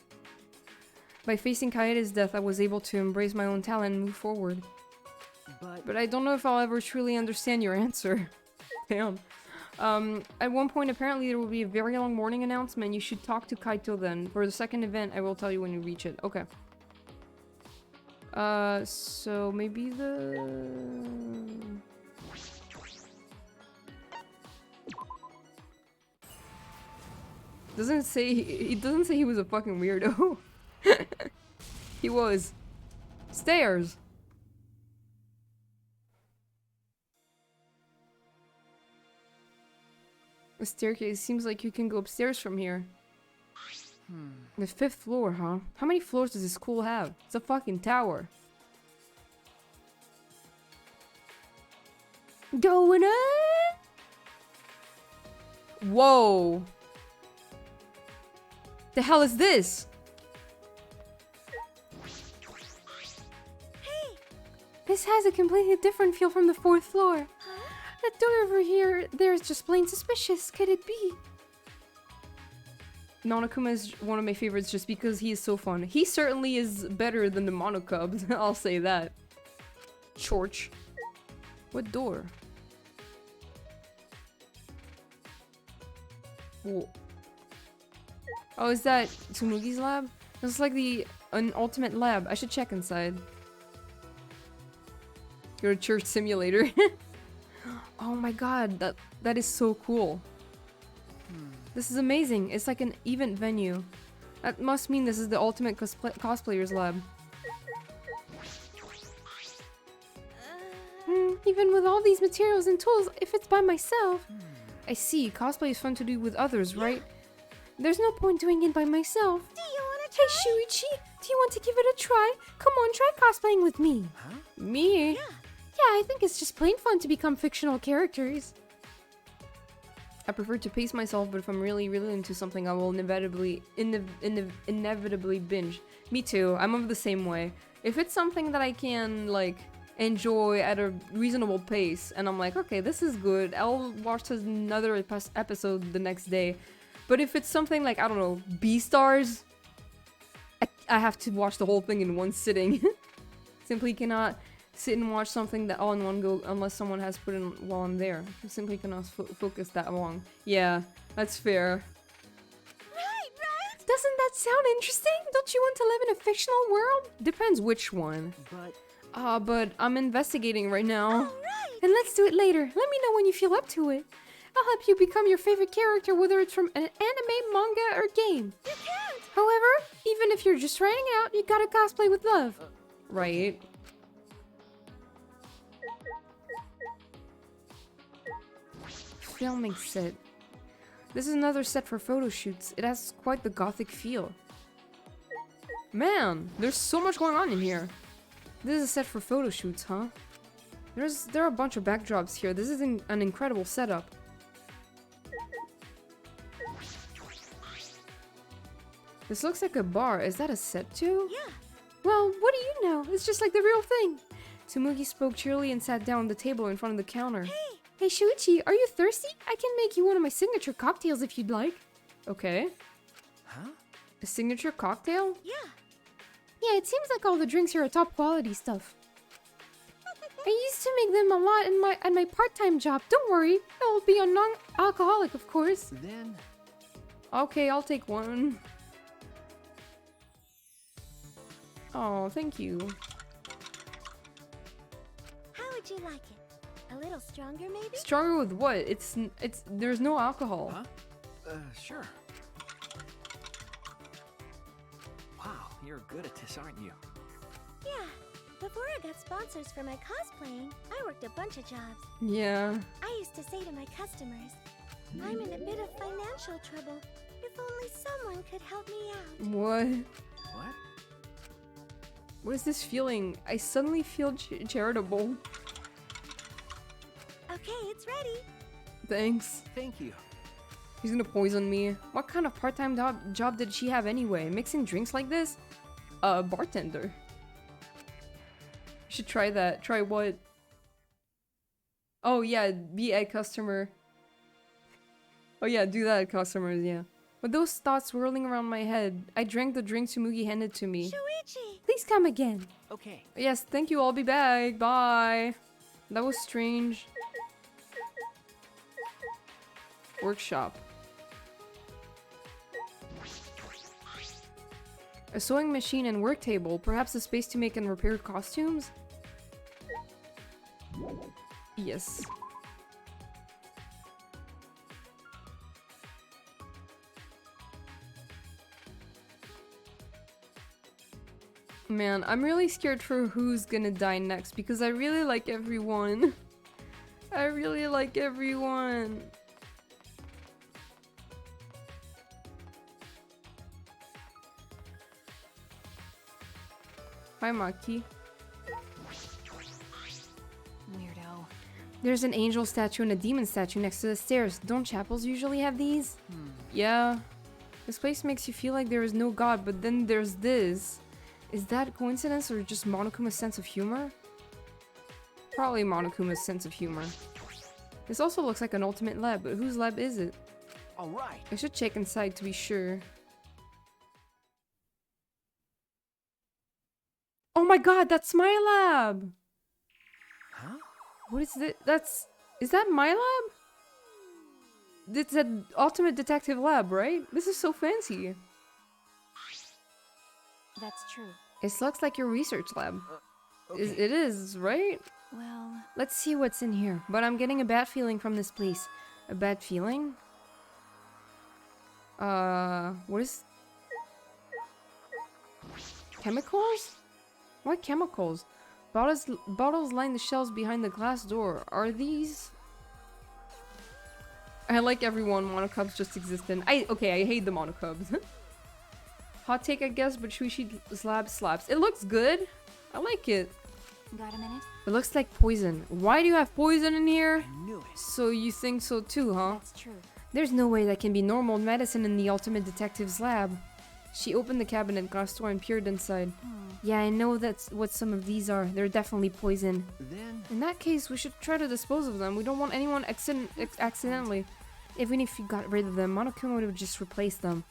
By facing Kaede's death, I was able to embrace my own talent and move forward. But I don't know if I'll ever truly understand your answer. Damn. At one point, apparently there will be a very long morning announcement. You should talk to Kaito then. For the second event, I will tell you when you reach it. Okay. So maybe the... Doesn't say it doesn't say he was a fucking weirdo. He was. Stairs. A staircase seems like you can go upstairs from here. The 5th floor, huh? How many floors does this school have? It's a fucking tower. Going up. Whoa. The hell is this? Hey! This has a completely different feel from the 4th floor. That door over here, there is just plain suspicious. Could it be? Monokuma is one of my favorites just because he is so fun. He certainly is better than the Monokubs, I'll say that. Chorch. What door? Whoa. Oh, is that Tsumugi's lab? This is like an ultimate lab. I should check inside. Go to church simulator. Oh my god, that is so cool. This is amazing. It's like an event venue. That must mean this is the ultimate cosplayer's lab. Even with all these materials and tools, if it's by myself... I see. Cosplay is fun to do with others, right? There's no point doing it by myself. Do you want to try? Hey, Shuichi, do you want to give it a try? Come on, try cosplaying with me. Huh? Me? Yeah, I think it's just plain fun to become fictional characters. I prefer to pace myself, but if I'm really into something, I will inevitably binge. Me too. I'm of the same way. If it's something that I can, like, enjoy at a reasonable pace, and I'm like, okay, this is good, I'll watch another episode the next day. But if it's something like, I don't know, Beastars, I have to watch the whole thing in one sitting. Simply cannot sit and watch something that all in one go unless someone has put in while I'm there. I simply cannot focus that long. Yeah, that's fair. Right? Doesn't that sound interesting? Don't you want to live in a fictional world? Depends which one. But I'm investigating right now. All right. And let's do it later. Let me know when you feel up to it. I'll help you become your favorite character, whether it's from an anime, manga, or game. You can't. However, even if you're just trying out, you gotta cosplay with love. Right. Filming set. This is another set for photo shoots. It has quite the gothic feel. Man, there's so much going on in here. This is a set for photo shoots, huh? There are a bunch of backdrops here. This is an incredible setup. This looks like a bar. Is that a set too? Yeah. Well, what do you know? It's just like the real thing. Tsumugi spoke cheerily and sat down at the table in front of the counter. Hey, Shuichi, are you thirsty? I can make you one of my signature cocktails if you'd like. Okay. Huh? A signature cocktail? Yeah. Yeah, it seems like all the drinks here are top quality stuff. I used to make them a lot at my part-time job. Don't worry, I'll be a non-alcoholic, of course. Then Okay, I'll take one. Oh, thank you. How would you like it? A little stronger, maybe? Stronger with what? There's no alcohol. Huh? Sure. Wow, you're good at this, aren't you? Yeah. Before I got sponsors for my cosplaying, I worked a bunch of jobs. Yeah. I used to say to my customers, I'm in a bit of financial trouble. If only someone could help me out. What? What? What is this feeling? I suddenly feel charitable. Okay, it's ready. Thanks. Thank you. He's gonna poison me. What kind of part-time job did she have anyway? Mixing drinks like this? Bartender. You should try that. Try what? Oh yeah, be a customer. Oh yeah, do that, customers, yeah. With those thoughts swirling around my head, I drank the drink Tsumugi handed to me. Shuichi! Please come again. Okay. Yes, thank you, I'll be back. Bye. That was strange. Workshop. A sewing machine and work table. Perhaps a space to make and repair costumes? Yes. Man, I'm really scared for who's gonna die next because I really like everyone. I really like everyone. Hi, Maki. Weirdo. There's an angel statue and a demon statue next to the stairs. Don't chapels usually have these? Yeah. This place makes you feel like there is no god, but then there's this. Is that coincidence or just Monokuma's sense of humor? Probably Monokuma's sense of humor. This also looks like an ultimate lab, but whose lab is it? All right. I should check inside to be sure. Oh my god, that's my lab! Huh? What is that? Is that my lab? It's an ultimate detective lab, right? This is so fancy. That's true. It looks like your research lab. Okay. It is, right? Well, Let's see what's in here. But I'm getting a bad feeling from this place. A bad feeling? What is... Chemicals? What chemicals? Bottles line the shelves behind the glass door. Are these... I like everyone. Monocubs just exist in... Okay, I hate the monocubs. Hot take, I guess, but Shuichi's lab slaps. It looks good. I like it. got a minute? It looks like poison. Why do you have poison in here? I knew it. So you think so too, huh? That's true. There's no way that can be normal medicine in the ultimate detective's lab. She opened the cabinet, glass door, and peered inside. Yeah, I know that's what some of these are. They're definitely poison. Then In that case, we should try to dispose of them. We don't want anyone accidentally. Even if you got rid of them, Monokuma would have just replaced them.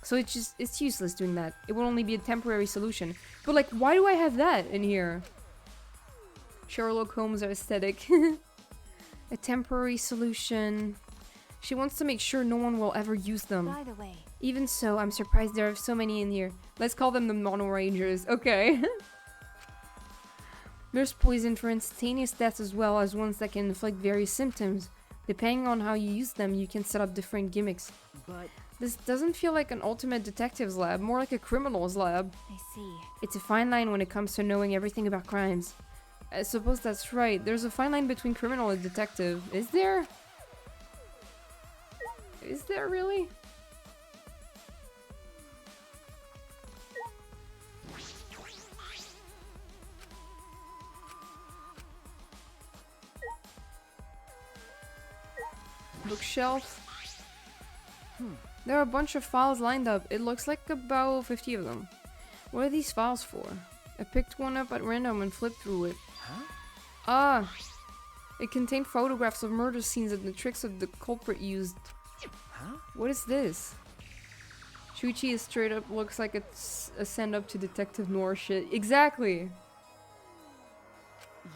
So it's useless doing that. It will only be a temporary solution. But like, why do I have that in here? Sherlock Holmes are aesthetic. A temporary solution. She wants to make sure no one will ever use them. By the way, Even so, I'm surprised there are so many in here. Let's call them the Mono Rangers. Okay. There's poison for instantaneous deaths as well as ones that can inflict various symptoms. Depending on how you use them, you can set up different gimmicks. but This doesn't feel like an ultimate detective's lab, more like a criminal's lab. I see. It's a fine line when it comes to knowing everything about crimes. I suppose that's right. There's a fine line between criminal and detective. Is there? Is there really? Bookshelf. There are a bunch of files lined up. It looks like about 50 of them. What are these files for? I picked one up at random and flipped through it. huh? Ah! It contained photographs of murder scenes and the tricks of the culprit used. Huh? What is this? Shuichi is straight up looks like it's a send up to Detective Noir shit. Exactly!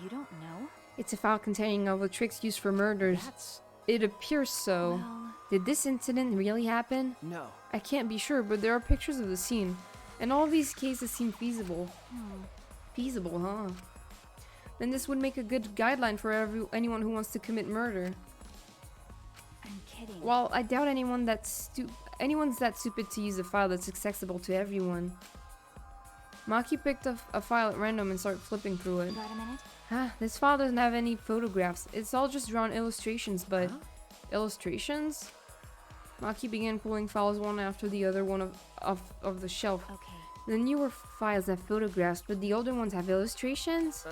You don't know? It's a file containing all the tricks used for murders. That's It appears so. Well, Did this incident really happen? No. I can't be sure, but there are pictures of the scene. And all these cases seem feasible. Feasible, huh? Then this would make a good guideline for anyone who wants to commit murder. I'm kidding. Well, I doubt anyone's that stupid to use a file that's accessible to everyone. Maki picked up a file at random and started flipping through it. Got a minute? This file doesn't have any photographs. It's all just drawn illustrations, but... Illustrations? Maki began pulling files one after the other of the shelf. Okay. The newer files have photographs, but the older ones have illustrations?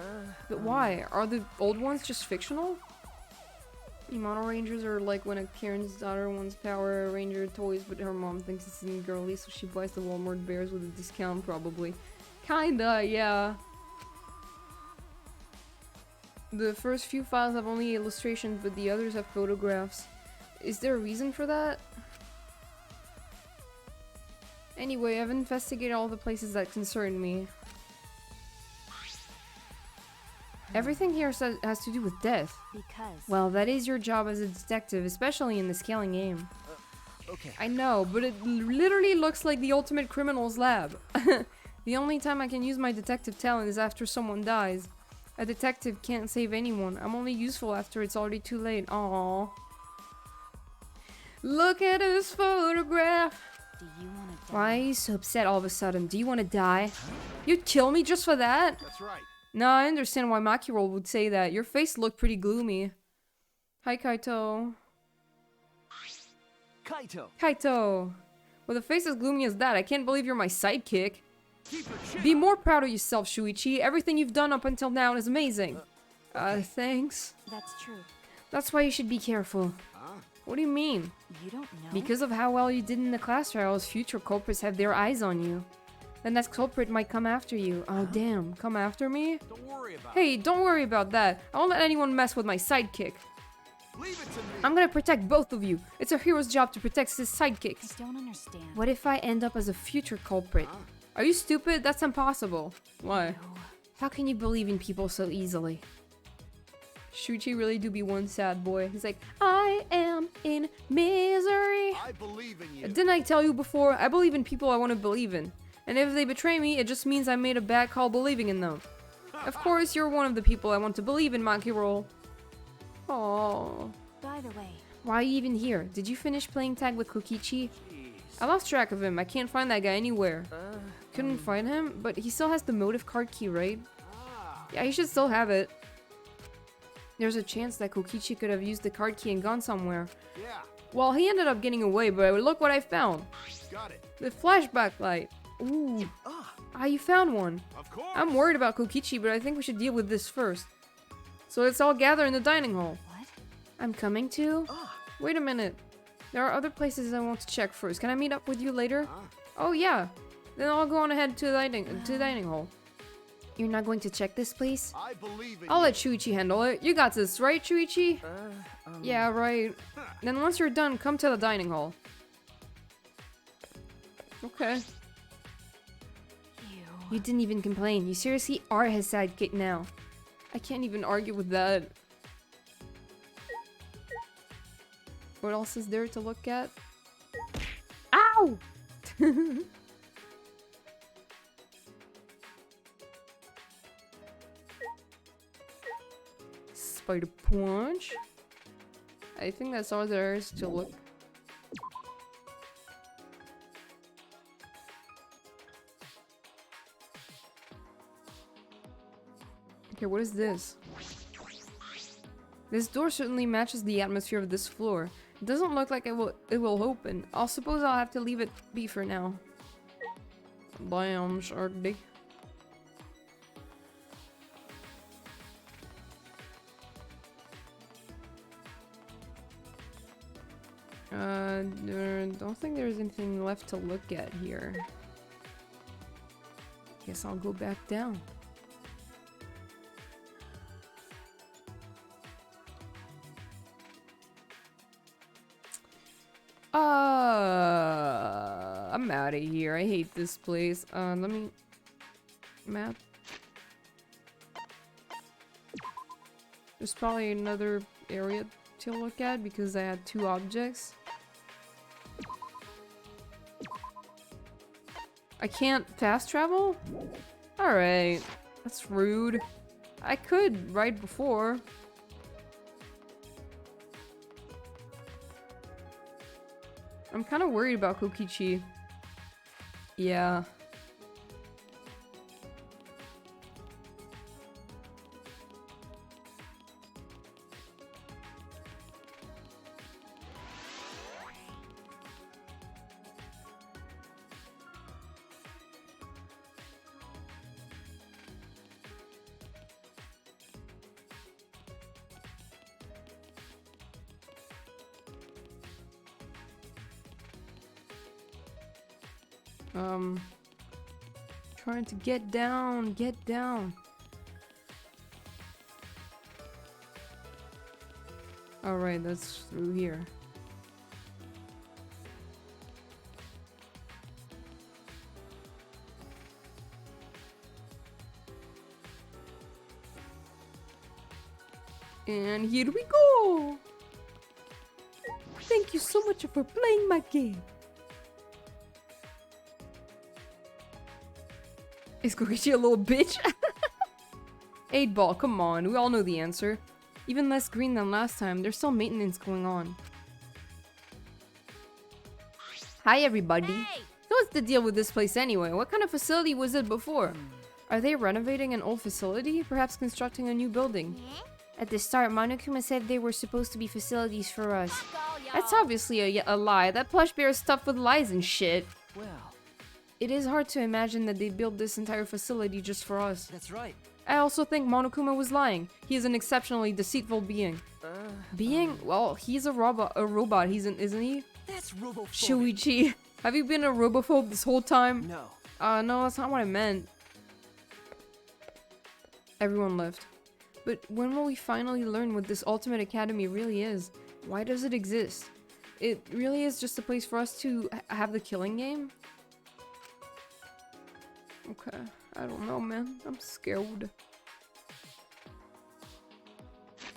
But why? Are the old ones just fictional? Mono Rangers are like when a Karen's daughter wants Power Ranger toys, but her mom thinks it's in girly, so she buys the Walmart bears with a discount, probably. Kinda, yeah. The first few files have only illustrations, but the others have photographs. Is there a reason for that? Anyway, I've investigated all the places that concern me. Everything here has to do with death. Because. Well, that is your job as a detective, especially in the scaling game. Okay. I know, but it literally looks like the ultimate criminal's lab. The only time I can use my detective talent is after someone dies. A detective can't save anyone. I'm only useful after it's already too late. Aww. Look at this photograph. Do you want to die? Why are you so upset all of a sudden? Do you want to die? You'd kill me just for that? That's right. No, I understand why Makiro would say that. Your face looked pretty gloomy. Hi, Kaito. Kaito! Kaito! With a face as gloomy as that, I can't believe you're my sidekick. Be more proud of yourself, Shuichi. Everything you've done up until now is amazing. Thanks. That's true. That's why you should be careful. What do you mean? You don't know? Because of how well you did in the class trials, future culprits have their eyes on you. The next culprit might come after you. Oh, damn. Come after me? Don't worry about Hey, don't worry about that. I won't let anyone mess with my sidekick. Leave it to me. I'm gonna protect both of you. It's a hero's job to protect his sidekicks. I don't understand. What if I end up as a future culprit? Are you stupid? That's impossible. Why? How can you believe in people so easily? Shuichi really do be one sad boy. He's like, I am in misery. I believe in you. Didn't I tell you before? I believe in people I want to believe in. And if they betray me, it just means I made a bad call believing in them. Of course, you're one of the people I want to believe in, Makiro. Aww. By the way, Why are you even here? Did you finish playing tag with Kokichi? I lost track of him. I can't find that guy anywhere. Couldn't find him, but he still has the motive card key, right? Yeah, he should still have it. There's a chance that Kokichi could have used the card key and gone somewhere. Yeah, Well, he ended up getting away, but look what I found. got it. The flashback light. Ooh. You found one. Of course. I'm worried about Kokichi, but I think we should deal with this first. So let's all gather in the dining hall. what? I'm coming to? Wait a minute. There are other places I want to check first. Can I meet up with you later? Oh yeah. Then I'll go on ahead to the dining hall. You're not going to check this place? I believe in I'll you. let Shuichi handle it. You got this, right, Shuichi? Yeah, right. Then once you're done, come to the dining hall. Okay. You didn't even complain. You seriously are his sidekick now. I can't even argue with that. What else is there to look at? Ow! Spider punch. I think that's all there is to look. Okay, what is this? This door certainly matches the atmosphere of this floor. It doesn't look like it will open. I suppose I'll have to leave it be for now. Damn, Shardy. Don't think there's anything left to look at here. Guess I'll go back down. I'm out of here. I hate this place. Let me map. There's probably another area to look at because I had two objects. I can't fast travel? Alright. That's rude. I could ride before. I'm kind of worried about Kokichi. Yeah. Trying to get down, get down. Alright, that's through here. And here we go! Thank you so much for playing my game. Is Kokichi a little bitch? 8-ball, come on, we all know the answer. Even less green than last time, there's still maintenance going on. Hi everybody. Hey! So what's the deal with this place anyway? What kind of facility was it before? Are they renovating an old facility? Perhaps constructing a new building? At the start, Monokuma said they were supposed to be facilities for us. That's obviously a lie. That plush bear is stuffed with lies and shit. Well, It is hard to imagine that they built this entire facility just for us. that's right. I also think Monokuma was lying. He is an exceptionally deceitful being. Well, he's a robot, isn't he? That's robophobic. Shuichi, have you been a robophobe this whole time? No. No, that's not what I meant. Everyone left. But when will we finally learn what this Ultimate Academy really is? Why does it exist? It really is just a place for us to have the killing game? Okay, I don't know, man. I'm scared.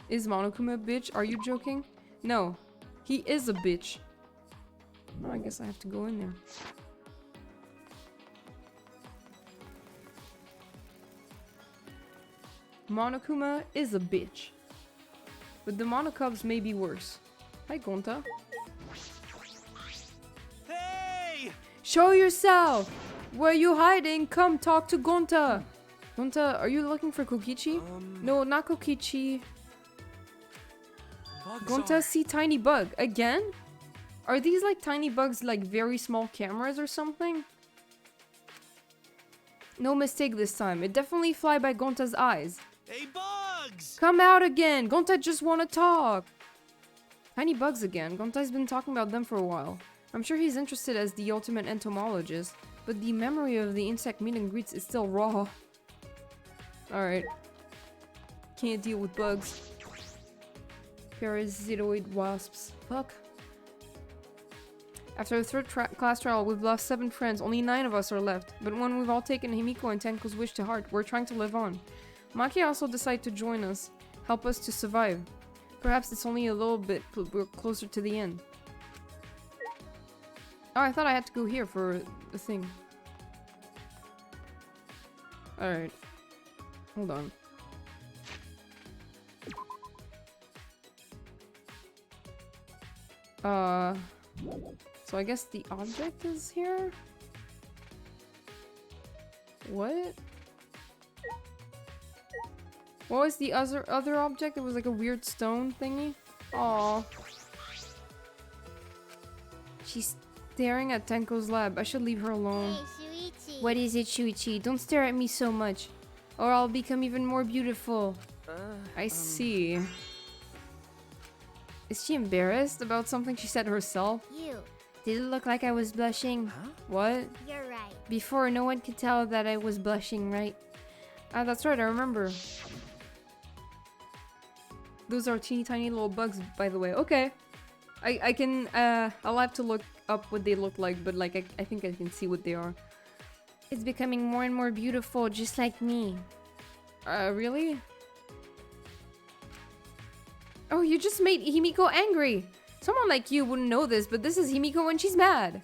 Is Monokuma a bitch? Are you joking? No, he is a bitch. Well, I guess I have to go in there. Monokuma is a bitch. But the Monokubs may be worse. Hi, Gonta. Hey! Show yourself! Where are you hiding? Come talk to Gonta! Gonta, are you looking for Kokichi? No, not Kokichi. Gonta, see tiny bug. Again? Are these like tiny bugs like very small cameras or something? No mistake this time. It definitely fly by Gonta's eyes. Hey, Bugs! Come out again! Gonta just wanna talk! Tiny bugs again. Gonta's been talking about them for a while. I'm sure he's interested as the ultimate entomologist, but the memory of the insect meet and greets is still raw. Alright. Can't deal with bugs. Parasitoid wasps. Fuck. After the third class trial, we've lost 7 friends. Only 9 of us are left. But when we've all taken Himiko and Tenko's wish to heart, we're trying to live on. Maki also decided to join us, help us to survive. Perhaps it's only a little bit we're closer to the end. Oh, I thought I had to go here for the thing. Alright. Hold on. So I guess the object is here? What? What was the other object? It was like a weird stone thingy? Aww. She's staring at Tenko's lab. I should leave her alone. Hey, Shuichi. What is it, Shuichi? Don't stare at me so much, or I'll become even more beautiful. I see. Is she embarrassed about something she said herself? You. Did it look like I was blushing? Huh? What? You're right. Before, no one could tell that I was blushing, right? Ah, that's right, I remember. Those are teeny tiny little bugs, by the way. Okay. I can, I'll have to look up what they look like, but like, I think I can see what they are. It's becoming more and more beautiful, just like me. Really? Oh, you just made Himiko angry! Someone like you wouldn't know this, but this is Himiko when she's mad!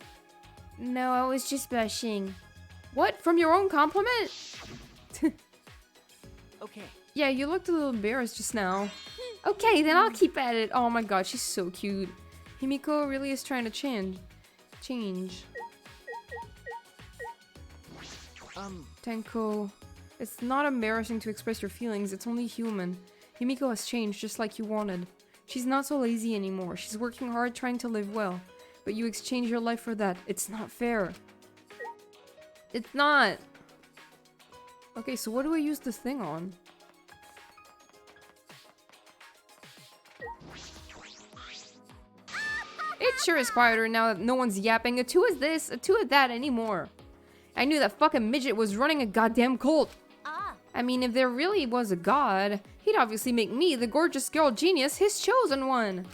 No, I was just blushing. What? From your own compliment? Okay. Yeah, you looked a little embarrassed just now. Okay, then I'll keep at it. Oh my god, she's so cute. Himiko really is trying to change. Tenko, it's not embarrassing to express your feelings, it's only human. Himiko has changed just like you wanted. She's not so lazy anymore. She's working hard trying to live well. But you exchange your life for that. It's not fair. It's not. Okay, so what do I use this thing on? It sure is quieter now that no one's yapping. A two is this, a two is that anymore. I knew that fucking midget was running a goddamn cult. I mean, if there really was a god, he'd obviously make me, the gorgeous girl genius, his chosen one.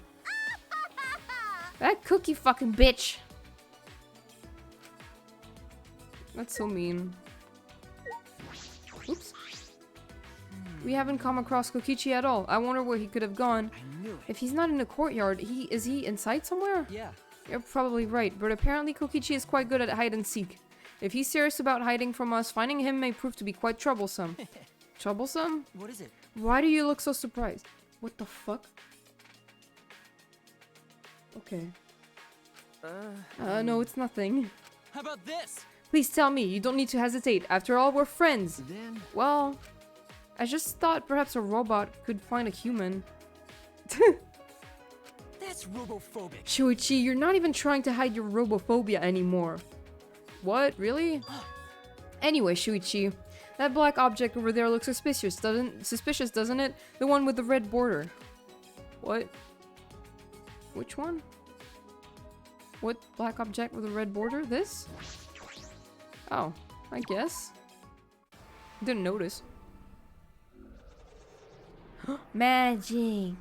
That cookie fucking bitch. That's so mean. Oops. We haven't come across Kokichi at all. I wonder where he could have gone. I knew it. If he's not in the courtyard, is he inside somewhere? Yeah. You're probably right, but apparently Kokichi is quite good at hide and seek. If he's serious about hiding from us, finding him may prove to be quite troublesome. Troublesome? What is it? Why do you look so surprised? What the fuck? Okay. No, it's nothing. How about this? Please tell me, you don't need to hesitate. After all, we're friends. Then? Well, I just thought perhaps a robot could find a human. That's robophobic. Shuichi, you're not even trying to hide your robophobia anymore. What? Really? Anyway, Shuichi, that black object over there looks suspicious, doesn't it? The one with the red border. What? Which one? What black object with a red border? This? Oh, I guess. Didn't notice. Magic.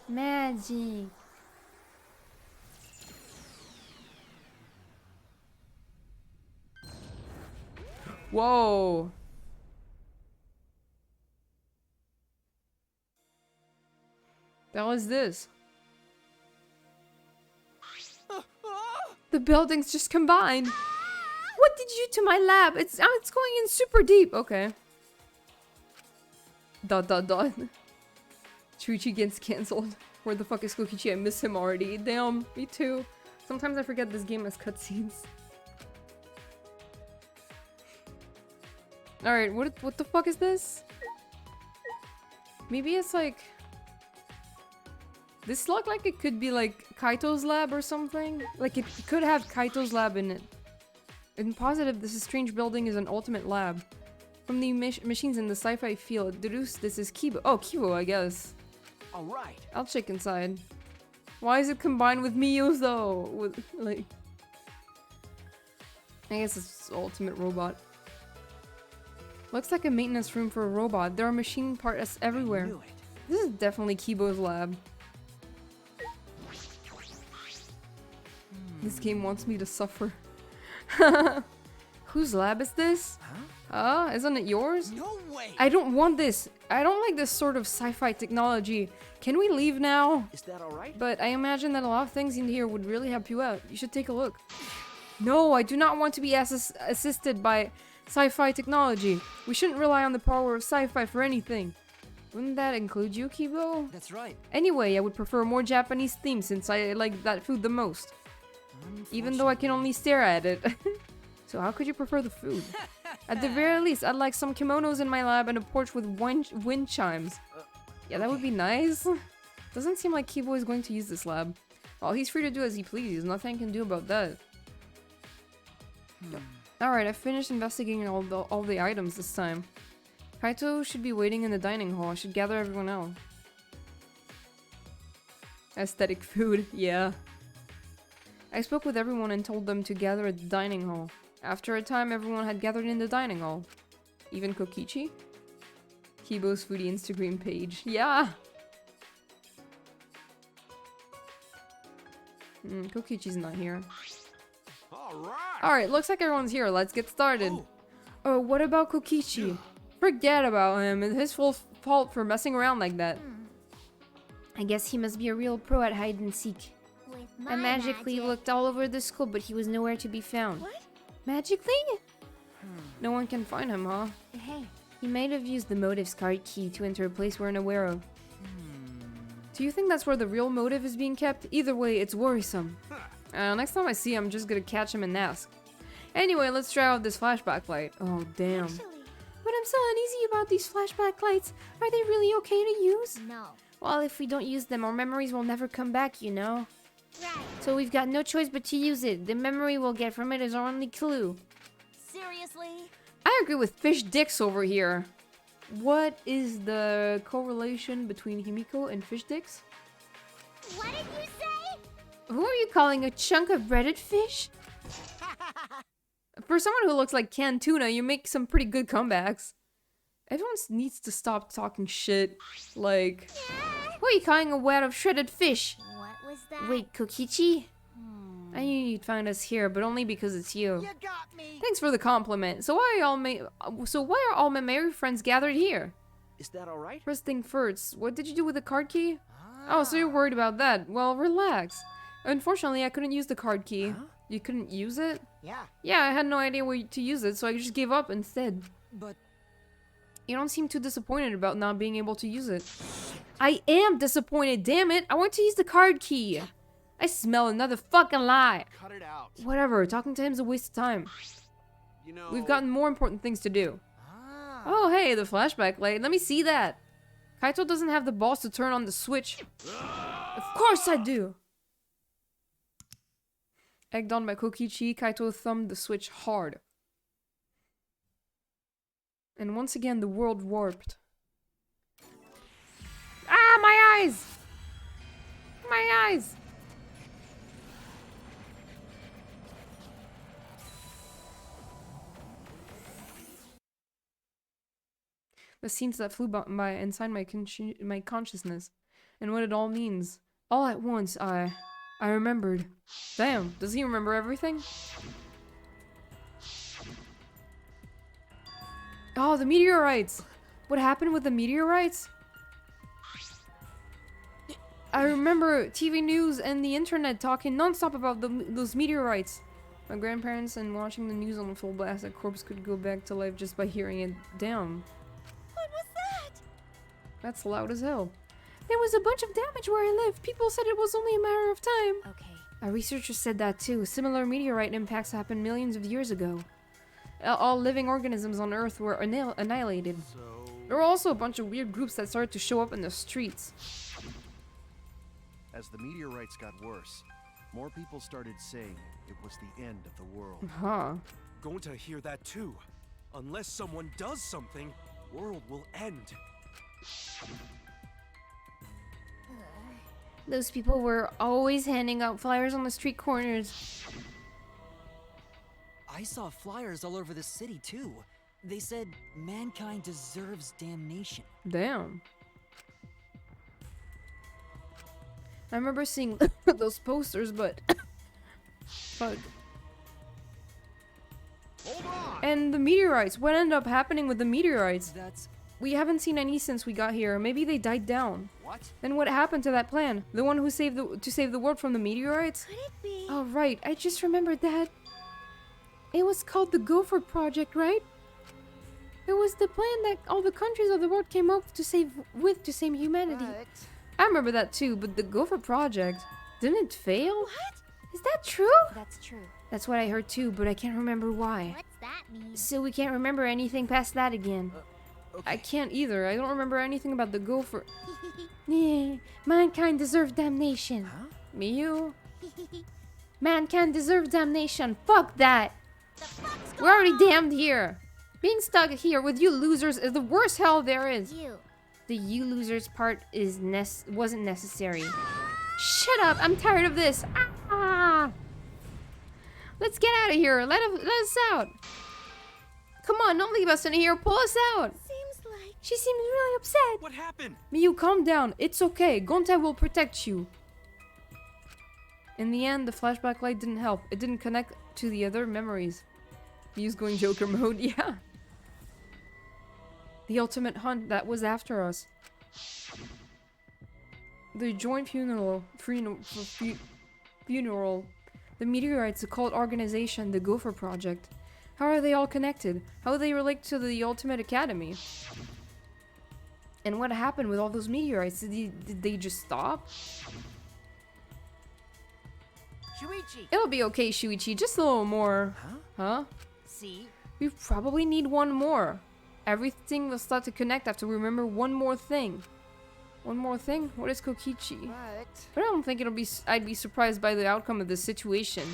Magic. Whoa. The hell is this? The buildings just combined. What did you do to my lab? It's going in super deep. Okay. ... Chuichi gets cancelled. Where the fuck is Kokichi? I miss him already. Damn, me too. Sometimes I forget this game has cutscenes. Alright, what the fuck is this? Maybe it's like... This looked like it could be like Kaito's lab or something. Like it could have Kaito's lab in it. I'm positive this strange building is an ultimate lab. From the machines in the sci-fi field, deduce this is Kibo. Oh, Kibo, I guess. Alright. I'll check inside. Why is it combined with Miyu's though? With, like... I guess it's ultimate robot. Looks like a maintenance room for a robot. There are machine parts everywhere. I knew it. This is definitely Kibo's lab. This game wants me to suffer. Whose lab is this? Huh? Isn't it yours? No way! I don't want this. I don't like this sort of sci-fi technology. Can we leave now? Is that alright? But I imagine that a lot of things in here would really help you out. You should take a look. No, I do not want to be assisted by sci-fi technology. We shouldn't rely on the power of sci-fi for anything. Wouldn't that include you, Kibo? That's right. Anyway, I would prefer a more Japanese theme since I like that food the most. Even though I can only stare at it. So how could you prefer the food? At the very least, I'd like some kimonos in my lab and a porch with wind chimes. Yeah, that would be nice. Doesn't seem like Kibo is going to use this lab. Well, he's free to do as he pleases. Nothing I can do about that. Alright, I finished investigating all the items this time. Kaito should be waiting in the dining hall. I should gather everyone else. Aesthetic food, yeah. I spoke with everyone and told them to gather at the dining hall. After a time, everyone had gathered in the dining hall. Even Kokichi? Kibo's foodie Instagram page. Yeah! Kokichi's not here. Alright, looks like everyone's here. Let's get started. Oh, what about Kokichi? Forget about him. It's his full fault for messing around like that. I guess he must be a real pro at hide and seek. I magically looked all over the school, but he was nowhere to be found. What? Magically? No one can find him, huh? Hey. He might have used the motive's card key to enter a place we're unaware of. Do you think that's where the real motive is being kept? Either way, it's worrisome. Next time I see him, I'm just gonna catch him and ask. Anyway, let's try out this flashback light. Oh, damn. But I'm so uneasy about these flashback lights. Are they really okay to use? No. Well, if we don't use them, our memories will never come back, you know? Right. So we've got no choice but to use it. The memory we'll get from it is our only clue. Seriously? I agree with Fish Dicks over here. What is the correlation between Himiko and Fish Dicks? What did you say? Who are you calling a chunk of breaded fish? For someone who looks like canned tuna, you make some pretty good comebacks. Everyone needs to stop talking shit. Like, who are you calling a wad of shredded fish? What was that? Wait, Kokichi? I knew you'd find us here, but only because it's you. You got me. Thanks for the compliment. So why are all my merry friends gathered here? Is that all right? First thing first, what did you do with the card key? Oh, so you're worried about that. Well, relax. Unfortunately, I couldn't use the card key. Huh? You couldn't use it? Yeah. Yeah, I had no idea where to use it, so I just gave up instead. But You don't seem too disappointed about not being able to use it. I am disappointed, damn it! I want to use the card key! I smell another fucking lie! Cut it out. Whatever, talking to him's a waste of time. You know, We've gotten more important things to do. Oh, hey, the flashback light. Let me see that. Kaito doesn't have the balls to turn on the switch. Of course I do! Egged on by Kokichi, Kaito thumbed the switch hard. And once again, the world warped. Ah, my eyes! My eyes! The scenes that flew by inside my consciousness, and what it all means. All at once, I remembered. Damn, does he remember everything? Oh, the meteorites! What happened with the meteorites? I remember TV news and the internet talking non-stop about those meteorites. My grandparents and watching the news on full blast, a corpse could go back to life just by hearing it. Damn. What was that? That's loud as hell. There was a bunch of damage where I live. People said it was only a matter of time. Okay. A researcher said that too. Similar meteorite impacts happened millions of years ago. All living organisms on Earth were annihilated. So, There were also a bunch of weird groups that started to show up in the streets. as the meteorites got worse, more people started saying it was the end of the world. Huh. Going to hear that too. Unless someone does something, world will end. Those people were always handing out flyers on the street corners. I saw flyers all over the city too. They said mankind deserves damnation. Damn. I remember seeing those posters, but... Fuck. Hold on! And the meteorites. What ended up happening with the meteorites? That's... We haven't seen any since we got here. Maybe they died down. What? Then what happened to that plan? The one who saved to save the world from the meteorites? Could it be? Oh, right. I just remembered that. It was called the Gopher Project, right? It was the plan that all the countries of the world came up to save humanity. I remember that too, but the Gopher Project, didn't it fail? What? Is that true? That's true. That's what I heard too, but I can't remember why. What's that mean? So we can't remember anything past that again. I can't either. I don't remember anything about the Gopher. Yeah, mankind deserves damnation. Huh? Miyu? Mankind deserves damnation. Fuck that. We're already damned here. Being stuck here with you losers is the worst hell there is. You. The you losers part wasn't necessary. Shut up! I'm tired of this. Ah! Let's get out of here. Let us out. Come on, don't leave us in here. Pull us out. Seems like... She seems really upset. What happened? Miyu, calm down. It's okay. Gontai will protect you. In the end, the flashback light didn't help. It didn't connect to the other memories. Miyu's going Joker mode, yeah. The ultimate hunt that was after us. The joint funeral The meteorites, the cult organization, the Gopher Project. How are they all connected? How do they relate to the Ultimate Academy? And what happened with all those meteorites? Did they just stop? Shuichi! It'll be okay, Shuichi. Just a little more. Huh? See? We probably need one more. Everything will start to connect after we remember one more thing. One more thing? What is Kokichi? But I don't think I'd be surprised by the outcome of this situation.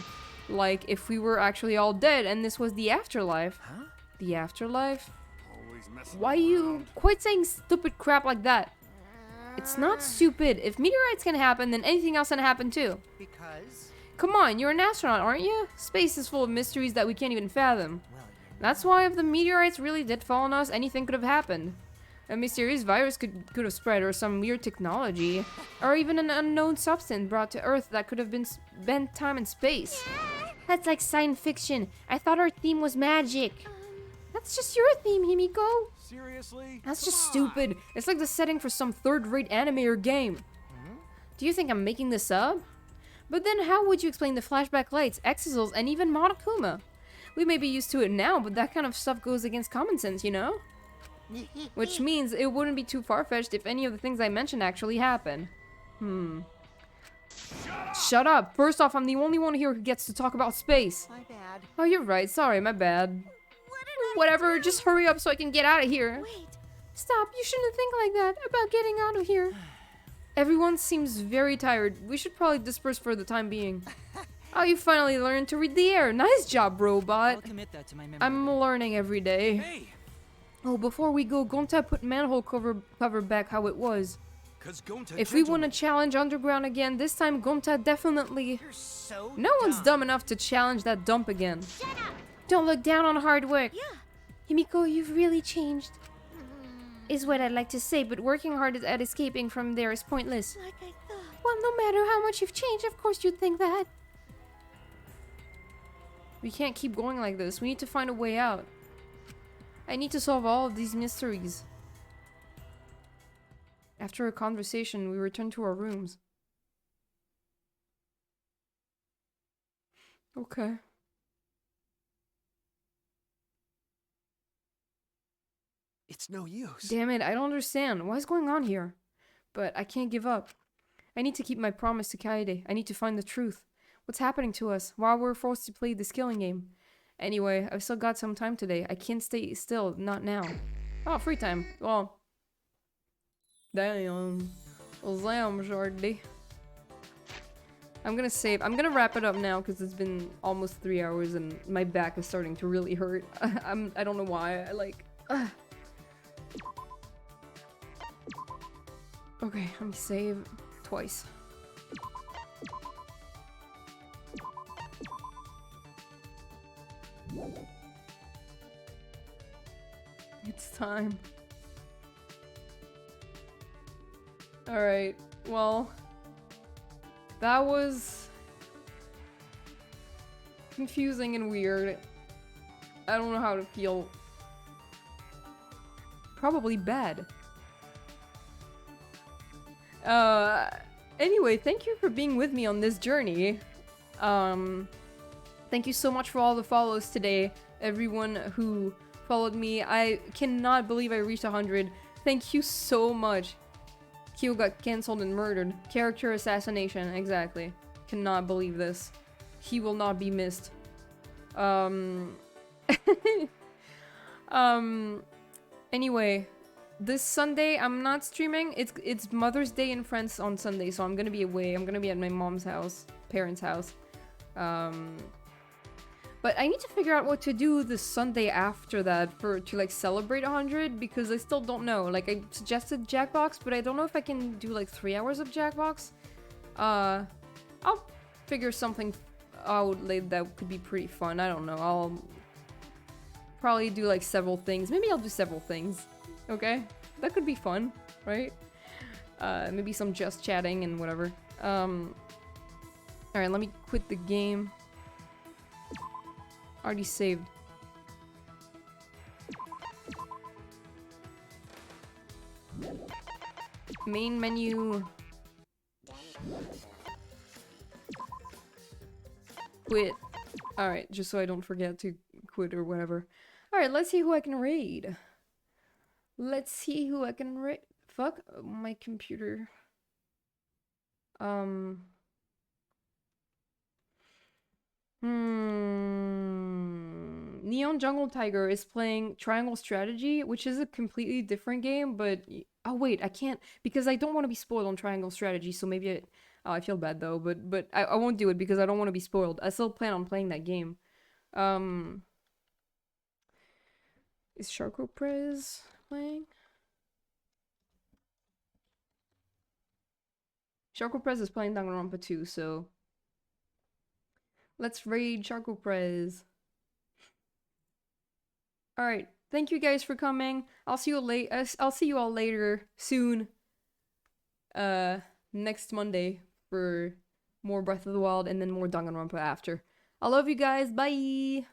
Like, if we were actually all dead and this was the afterlife. Huh? The afterlife? Always messing Why you around. quit saying stupid crap like that? It's not stupid. If meteorites can happen, then anything else can happen too. Because? Come on, you're an astronaut, aren't you? Space is full of mysteries that we can't even fathom. That's why if the meteorites really did fall on us, anything could have happened. A mysterious virus could have spread, or some weird technology, or even an unknown substance brought to Earth that could have bent time and space. That's like science fiction. I thought our theme was magic. That's just your theme, Himiko. Seriously? That's just stupid. It's like the setting for some third-rate anime or game. Do you think I'm making this up? But then how would you explain the flashback lights, exisals, and even Monokuma? We may be used to it now, but that kind of stuff goes against common sense, you know? Which means it wouldn't be too far-fetched if any of the things I mentioned actually happen. Shut up! First off, I'm the only one here who gets to talk about space. My bad. Oh, you're right. Sorry, my bad. Whatever, just hurry up so I can get out of here. Wait. Stop, you shouldn't think like that about getting out of here. Everyone seems very tired. We should probably disperse for the time being. Oh, you finally learned to read the air. Nice job, robot. I'll commit that to my memory. I'm learning every day. Hey! Oh, before we go, Gonta put manhole cover back how it was. 'Cause Gonta If we want gentleman- to challenge Underground again, this time Gonta definitely... You're so No one's dumb enough to challenge that dump again. Shut up! Don't look down on hard work. Yeah. Himiko, you've really changed. Is what I'd like to say, but working hard at escaping from there is pointless. Like I thought. Well, no matter how much you've changed, of course you'd think that. We can't keep going like this. We need to find a way out. I need to solve all of these mysteries. After a conversation, we returned to our rooms. Okay. It's no use. Damn it, I don't understand. What is going on here? But I can't give up. I need to keep my promise to Kaede. I need to find the truth. What's happening to us? Why we're forced to play this killing game? Anyway, I've still got some time today. I can't stay still, not now. Oh, free time. Well. Damn. Jordi. I'm gonna save. I'm gonna wrap it up now because it's been almost 3 hours and my back is starting to really hurt. I don't know why. I like... Okay, let me save twice. It's time. Alright, well, that was confusing and weird. I don't know how to feel. Probably bad. Anyway, thank you for being with me on this journey. Thank you so much for all the follows today. Everyone who followed me. I cannot believe I reached 100. Thank you so much. Kyo got cancelled and murdered. Character assassination, exactly. Cannot believe this. He will not be missed. Anyway, this Sunday I'm not streaming. It's Mother's Day in France on Sunday, so I'm gonna be away. I'm gonna be at my mom's house, parents' house. But I need to figure out what to do the Sunday after that to like celebrate 100 because I still don't know. Like I suggested Jackbox, but I don't know if I can do like 3 hours of Jackbox. I'll figure something out later that could be pretty fun. I don't know. I'll probably do like several things. Maybe I'll do several things. Okay? That could be fun, right? Maybe some just chatting and whatever. Alright, let me quit the game. Already saved. Main menu. Quit. Alright, just so I don't forget to quit or whatever. Alright, let's see who I can raid. Let's see who I can raid. Fuck, my computer. Neon Jungle Tiger is playing Triangle Strategy, which is a completely different game, but... Oh wait, I can't, because I don't want to be spoiled on Triangle Strategy, so maybe oh, I feel bad though, but I won't do it because I don't want to be spoiled. I still plan on playing that game. Is Sharko Prez playing? Sharko Prez is playing Danganronpa 2, so... Let's raid Sharko Prez. Alright, thank you guys for coming. I'll see you I'll see you all later, soon. Next Monday for more Breath of the Wild and then more Danganronpa after. I love you guys, bye!